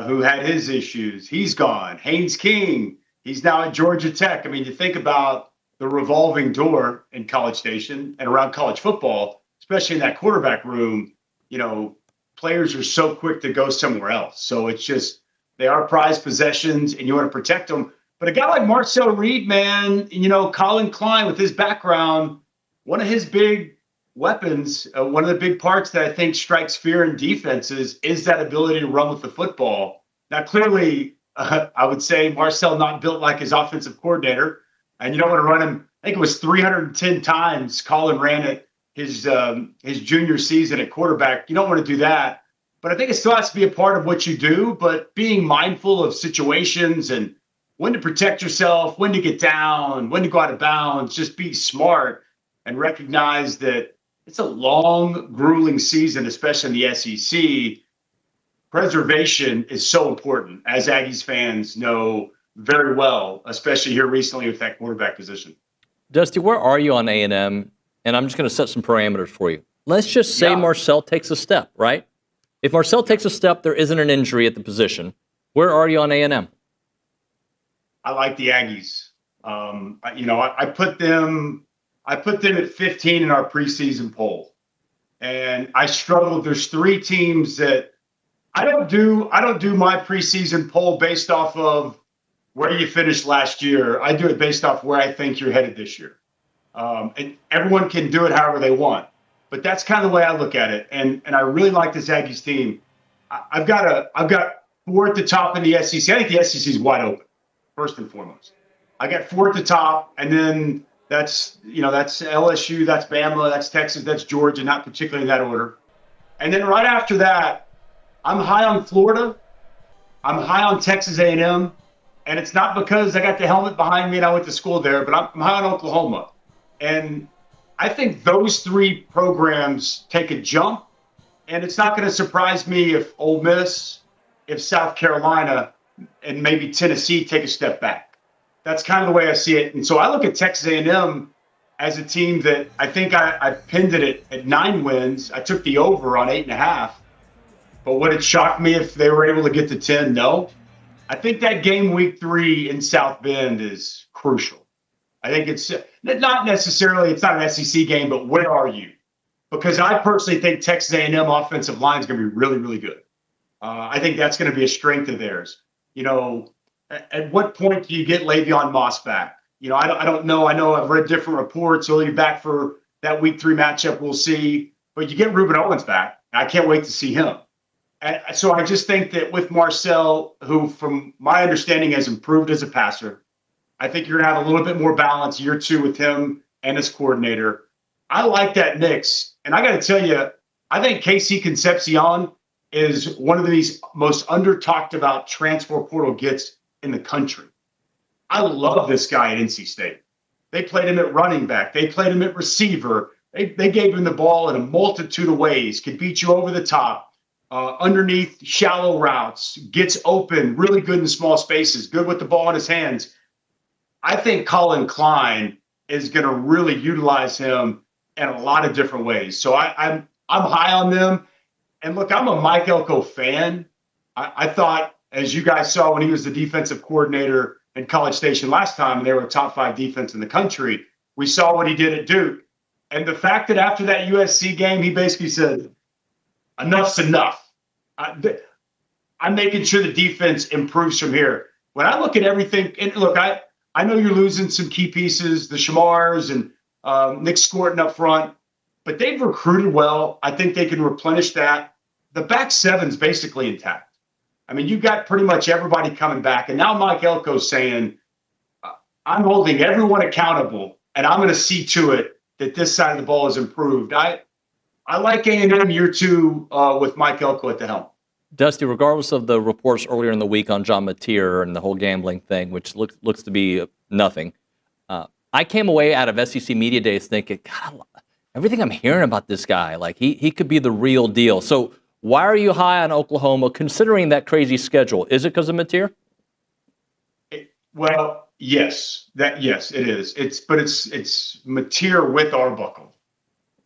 who had his issues, he's gone. Haynes King, he's now at Georgia Tech. You think about the revolving door in College Station and around college football, especially in that quarterback room, players are so quick to go somewhere else. So it's just, they are prized possessions and you want to protect them. But a guy like Marcel Reed, man, Colin Klein with his background, one of his big weapons, one of the big parts that I think strikes fear in defenses is that ability to run with the football. Now, clearly, I would say Marcel not built like his offensive coordinator, and you don't want to run him. I think it was 310 times Colin ran it his junior season at quarterback. You don't want to do that, but I think it still has to be a part of what you do. But being mindful of situations and when to protect yourself, when to get down, when to go out of bounds, just be smart and recognize that it's a long, grueling season, especially in the SEC. Preservation is so important, as Aggies fans know very well, especially here recently with that quarterback position. Dusty, where are you on A&M? And I'm just going to set some parameters for you. Let's just say Marcel takes a step, right? If Marcel takes a step, there isn't an injury at the position. Where are you on A&M? I like the Aggies. I put them at 15 in our preseason poll, and I struggled. There's three teams that I don't do my preseason poll based off of where you finished last year. I do it based off where I think you're headed this year. And everyone can do it however they want, but that's kind of the way I look at it. And I really like this Aggies team. I've got four at the top in the SEC. I think the SEC is wide open, first and foremost. I got four at the top, and then that's LSU, that's Bama, that's Texas, that's Georgia, not particularly in that order. And then right after that, I'm high on Florida. I'm high on Texas A&M. And it's not because I got the helmet behind me and I went to school there, but I'm high on Oklahoma. And I think those three programs take a jump. And it's not going to surprise me if Ole Miss, if South Carolina, and maybe Tennessee take a step back. That's kind of the way I see it. And so I look at Texas A&M as a team that I think I pinned it at 9 wins. I took the over on 8.5. But would it shock me if they were able to get to 10? No. I think that game week 3 in South Bend is crucial. I think it's not necessarily, it's not an SEC game, but where are you? Because I personally think Texas A&M offensive line is going to be really, really good. I think that's going to be a strength of theirs. At what point do you get Le'Veon Moss back? I don't know. I know I've read different reports. He'll be back for that week 3 matchup. We'll see. But you get Reuben Owens back. I can't wait to see him. And so I just think that with Marcel, who from my understanding has improved as a passer, I think you're going to have a little bit more balance year 2 with him and his coordinator. I like that mix. And I got to tell you, I think KC Concepcion is one of these most under-talked about transfer portal gets in the country. I love this guy at NC State. They played him at running back. They played him at receiver. They gave him the ball in a multitude of ways, could beat you over the top. Underneath shallow routes, gets open, really good in small spaces, good with the ball in his hands. I think Colin Klein is going to really utilize him in a lot of different ways. So I'm high on them. And look, I'm a Mike Elko fan. I thought, as you guys saw when he was the defensive coordinator in College Station last time, and they were a top 5 defense in the country, we saw what he did at Duke. And the fact that after that USC game, he basically said, enough's enough. I'm making sure the defense improves from here. When I look at everything, and look, I know you're losing some key pieces, the Shamars and Nick Scorton up front, but they've recruited well. I think they can replenish that. The back seven's basically intact. I mean, you've got pretty much everybody coming back. And now Mike Elko's saying, I'm holding everyone accountable, and I'm going to see to it that this side of the ball is improved. I like A&M year 2 with Mike Elko at the helm. Dusty, regardless of the reports earlier in the week on John Mateer and the whole gambling thing, which looks to be nothing, I came away out of SEC Media Days thinking, God, everything I'm hearing about this guy, like he could be the real deal. So why are you high on Oklahoma considering that crazy schedule? Is it because of Mateer? Well, yes, it is. It's Mateer with Arbuckle,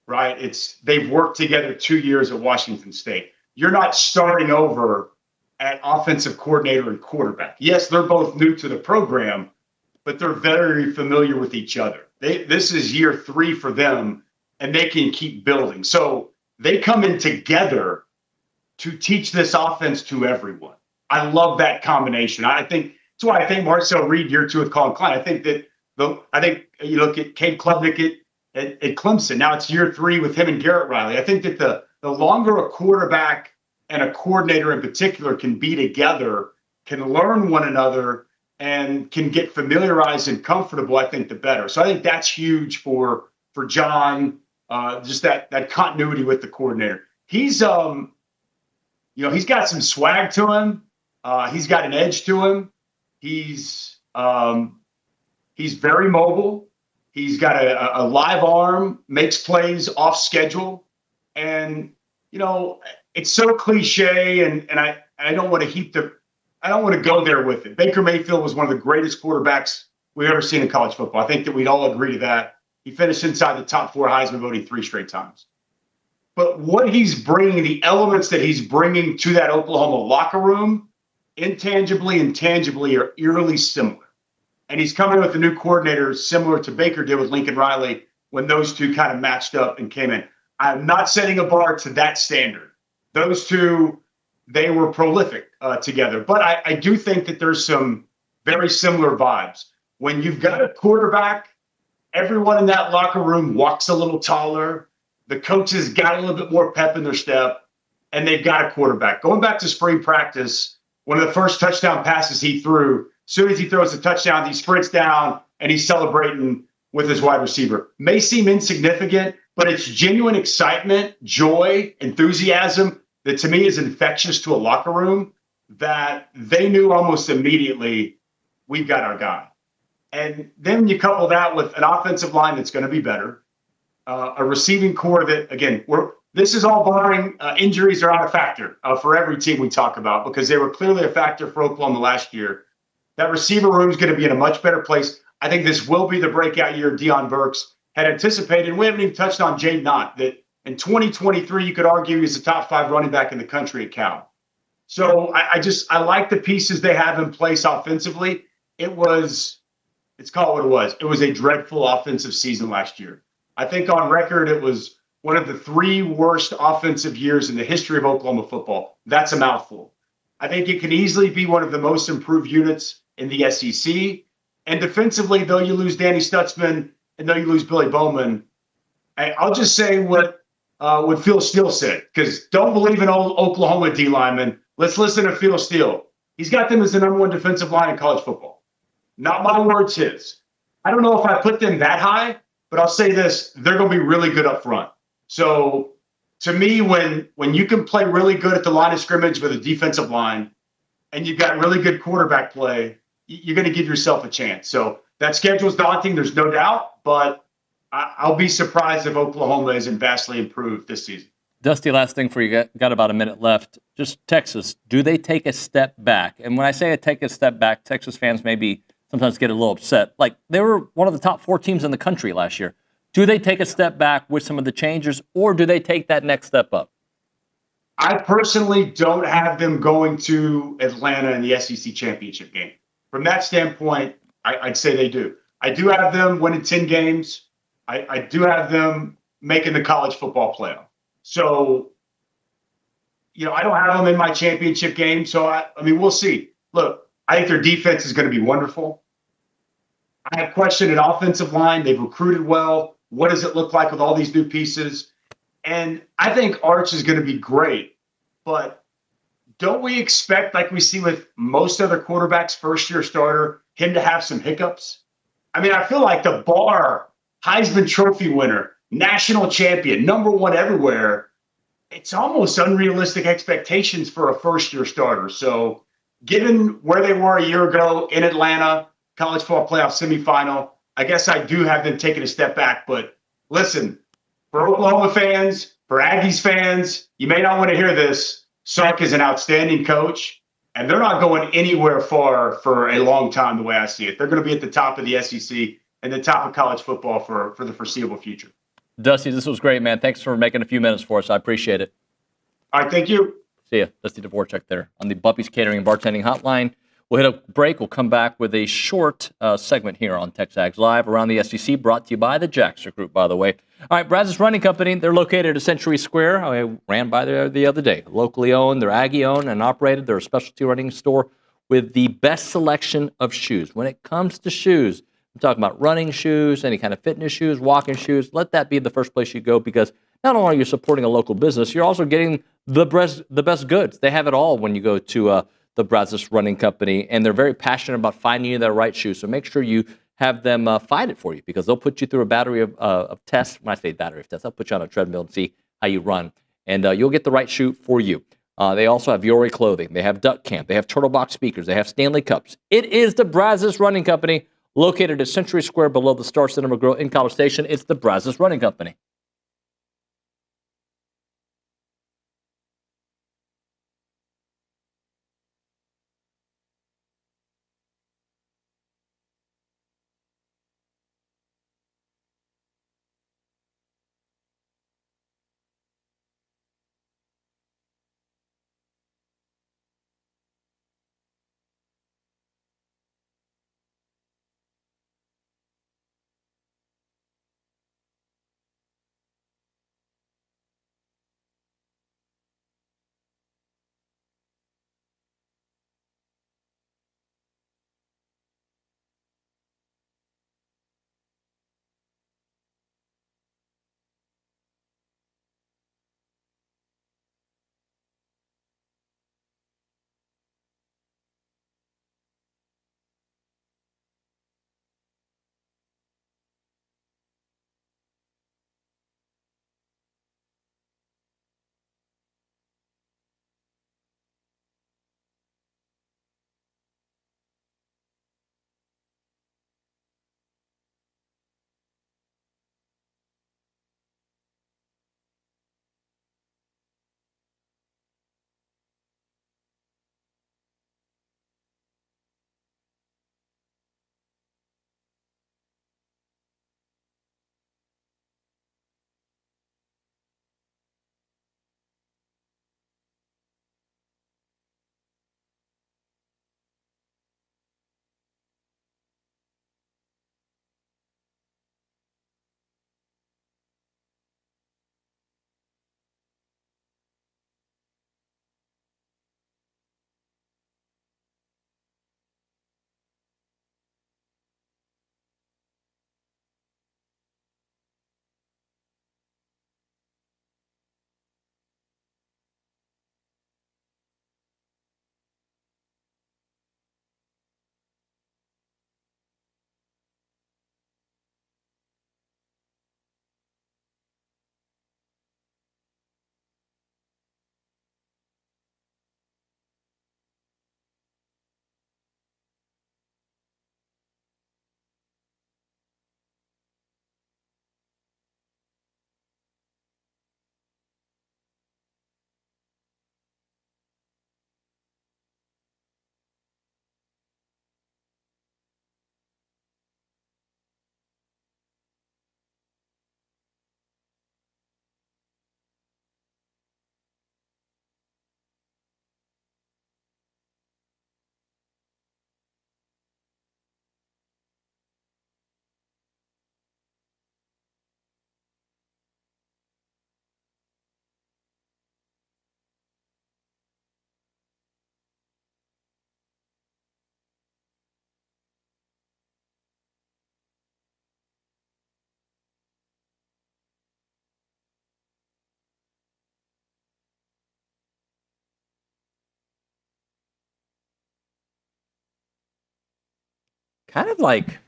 right? They've worked together 2 years at Washington State. You're not starting over at offensive coordinator and quarterback. Yes, they're both new to the program, but they're very familiar with each other. This is year 3 for them, and they can keep building. So they come in together to teach this offense to everyone. I love that combination. That's why I think Marcel Reed year 2 with Colin Klein. I think you look at Cade Klubnik at Clemson. Now it's year 3 with him and Garrett Riley. I think that the longer a quarterback and a coordinator in particular can be together, can learn one another, and can get familiarized and comfortable, I think the better. So I think that's huge for John, just that continuity with the coordinator. He's he's got some swag to him. He's got an edge to him. He's very mobile. He's got a live arm, makes plays off schedule. And, it's so cliche, and I don't want to go there with it. Baker Mayfield was one of the greatest quarterbacks we've ever seen in college football. I think that we'd all agree to that. He finished inside the top 4 Heisman voting 3 straight times. But what he's bringing, the elements that he's bringing to that Oklahoma locker room, intangibly and tangibly are eerily similar. And he's coming with a new coordinator similar to Baker did with Lincoln Riley when those two kind of matched up and came in. I'm not setting a bar to that standard. Those two, they were prolific together. But I do think that there's some very similar vibes. When you've got a quarterback, everyone in that locker room walks a little taller. The coaches got a little bit more pep in their step, and they've got a quarterback. Going back to spring practice, one of the first touchdown passes he threw, as soon as he throws the touchdown, he sprints down and he's celebrating with his wide receiver. May seem insignificant, but it's genuine excitement, joy, enthusiasm that to me is infectious to a locker room that they knew almost immediately, we've got our guy. And then you couple that with an offensive line that's going to be better, a receiving core that, again, this is all barring injuries are not a factor for every team we talk about because they were clearly a factor for Oklahoma last year. That receiver room is going to be in a much better place. I think this will be the breakout year Deion Burks had anticipated. And we haven't even touched on Jade Knott, that in 2023, you could argue he's the top 5 running back in the country at Cal. So I like the pieces they have in place offensively. Let's call it what it was. It was a dreadful offensive season last year. I think on record, it was one of the 3 worst offensive years in the history of Oklahoma football. That's a mouthful. I think it can easily be one of the most improved units in the SEC. And defensively, though you lose Danny Stutzman and though you lose Billy Bowman, I'll just say what Phil Steele said, because don't believe in old Oklahoma D lineman. Let's listen to Phil Steele. He's got them as the number 1 defensive line in college football. Not my words, his. I don't know if I put them that high, but I'll say this, they're going to be really good up front. So to me, when you can play really good at the line of scrimmage with a defensive line and you've got really good quarterback play, you're going to give yourself a chance. So that schedule's daunting, there's no doubt, but I'll be surprised if Oklahoma isn't vastly improved this season. Dusty, last thing for you. Got about a minute left. Just Texas, do they take a step back? And when I say take a step back, Texas fans maybe sometimes get a little upset. Like, they were one of the top 4 teams in the country last year. Do they take a step back with some of the changes, or do they take that next step up? I personally don't have them going to Atlanta in the SEC championship game. From that standpoint, I'd say they do. I do have them winning 10 games. I do have them making the college football playoff. So, I don't have them in my championship game. So, I mean, we'll see. Look, I think their defense is going to be wonderful. I have questioned an offensive line. They've recruited well. What does it look like with all these new pieces? And I think Arch is going to be great. But don't we expect, like we see with most other quarterbacks, first-year starter, him to have some hiccups? I mean, I feel like the bar, Heisman Trophy winner, national champion, number one everywhere, it's almost unrealistic expectations for a first-year starter. So given where they were a year ago in Atlanta, college football playoff semifinal, I guess I do have them taking a step back. But listen, for Oklahoma fans, for Aggies fans, you may not want to hear this. Sark is an outstanding coach, and they're not going anywhere far for a long time the way I see it. They're going to be at the top of the SEC and the top of college football for the foreseeable future. Dusty, this was great, man. Thanks for making a few minutes for us. I appreciate it. All right, thank you. See ya. Dusty Dvoracek there on the Buppy's Catering and Bartending Hotline. We'll hit a break. We'll come back with a short segment here on TexAgs Live around the SEC, brought to you by the Jackson Group, by the way. All right, Brazos Running Company, they're located at Century Square. I ran by there the other day. Locally owned, they're Aggie-owned and operated. They're a specialty running store with the best selection of shoes. When it comes to shoes, I'm talking about running shoes, any kind of fitness shoes, walking shoes. Let that be the first place you go, because not only are you supporting a local business, you're also getting the best goods. They have it all when you go to the Brazos Running Company, and they're very passionate about finding you the right shoe. So make sure you have them find it for you, because they'll put you through a battery of tests. When I say battery of tests, they'll put you on a treadmill and see how you run, and you'll get the right shoe for you. They also have Yori clothing. They have Duck Camp. They have Turtle Box speakers. They have Stanley Cups. It is the Brazos Running Company, located at Century Square below the Star Cinema Grill in College Station. It's the Brazos Running Company. kind of like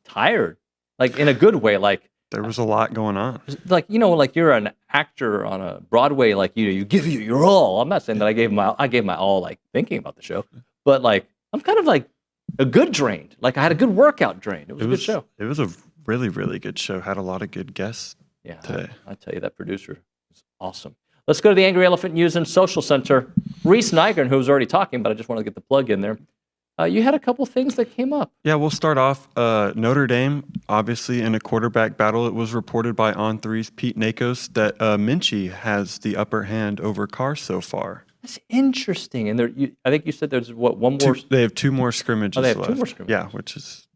tired, like in a good way. Like there was a lot going on. Like like you're an actor on a Broadway. Like you give your all. I'm not saying that I gave my all like thinking about the show, but like I'm kind of like a good drained. Like I had a good workout drained. It was a good show. It was a really, really good show. Had a lot of good guests today. I tell you, that producer is awesome. Let's go to the Angry Elephant News and Social Center. Reese Nygren, who was already talking, but I just want to get the plug in there. You had a couple things that came up. Yeah, we'll start off. Notre Dame, obviously, in a quarterback battle. It was reported by On3's Pete Nakos that Minchie has the upper hand over Carr so far. That's interesting. And I think you said there's one more? They have 2 more scrimmages left. left. 2 more scrimmages. Yeah, which is...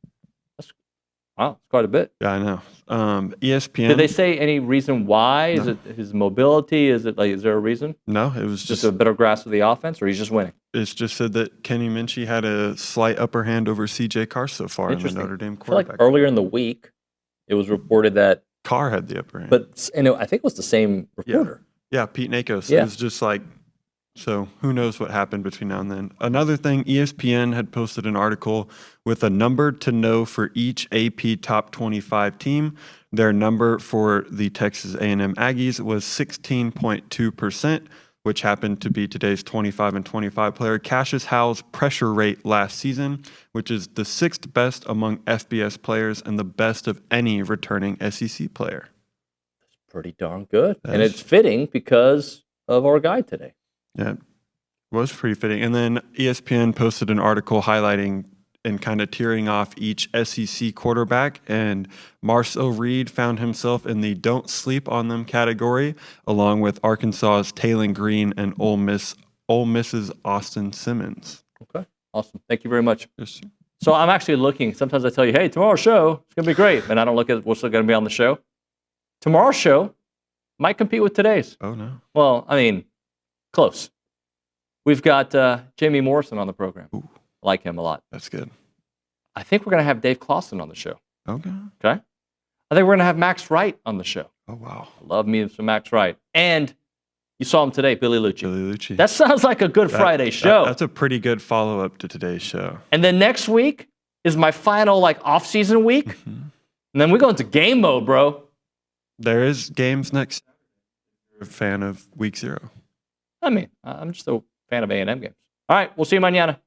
Wow, it's quite a bit. Yeah, I know. ESPN. Did they say any reason why? No. Is it his mobility? Is there a reason? No, it was just a better grasp of the offense, or he's just winning? It's just said that Kenny Minchie had a slight upper hand over CJ Carr so far in the Notre Dame I feel like quarterback. earlier in the week, it was reported that Carr had the upper hand. But I think it was the same reporter. Yeah, Pete Nakos. Yeah. It was just like, so who knows what happened between now and then. Another thing, ESPN had posted an article with a number to know for each AP Top 25 team. Their number for the Texas A&M Aggies was 16.2%, which happened to be today's 25 and 25 player Cassius Howell's pressure rate last season, which is the 6th best among FBS players and the best of any returning SEC player. That's pretty darn good. And it's fitting because of our guy today. Yeah, it was pretty fitting. And then ESPN posted an article highlighting and kind of tearing off each SEC quarterback. And Marcel Reed found himself in the don't sleep on them category, along with Arkansas's Taylon Green and Ole Miss's Austin Simmons. Okay, awesome. Thank you very much. Yes, sir. So I'm actually looking. Sometimes I tell you, hey, tomorrow's show, it's going to be great. And I don't look at what's going to be on the show. Tomorrow's show might compete with today's. Oh, no. Well, I mean, close. We've got Jamie Morrison on the program. Ooh. I like him a lot. That's good. I think we're going to have Dave Clawson on the show. Okay. Okay. I think we're going to have Max Wright on the show. Oh, wow. I love me some Max Wright. And you saw him today, Billy Lucci. Billy Lucci. That sounds like a good Friday show. That's a pretty good follow-up to today's show. And then next week is my final off-season week. Mm-hmm. And then we go into game mode, bro. There is games next. You're a fan of week 0. I mean, I'm just a fan of A&M games. All right, we'll see you mañana.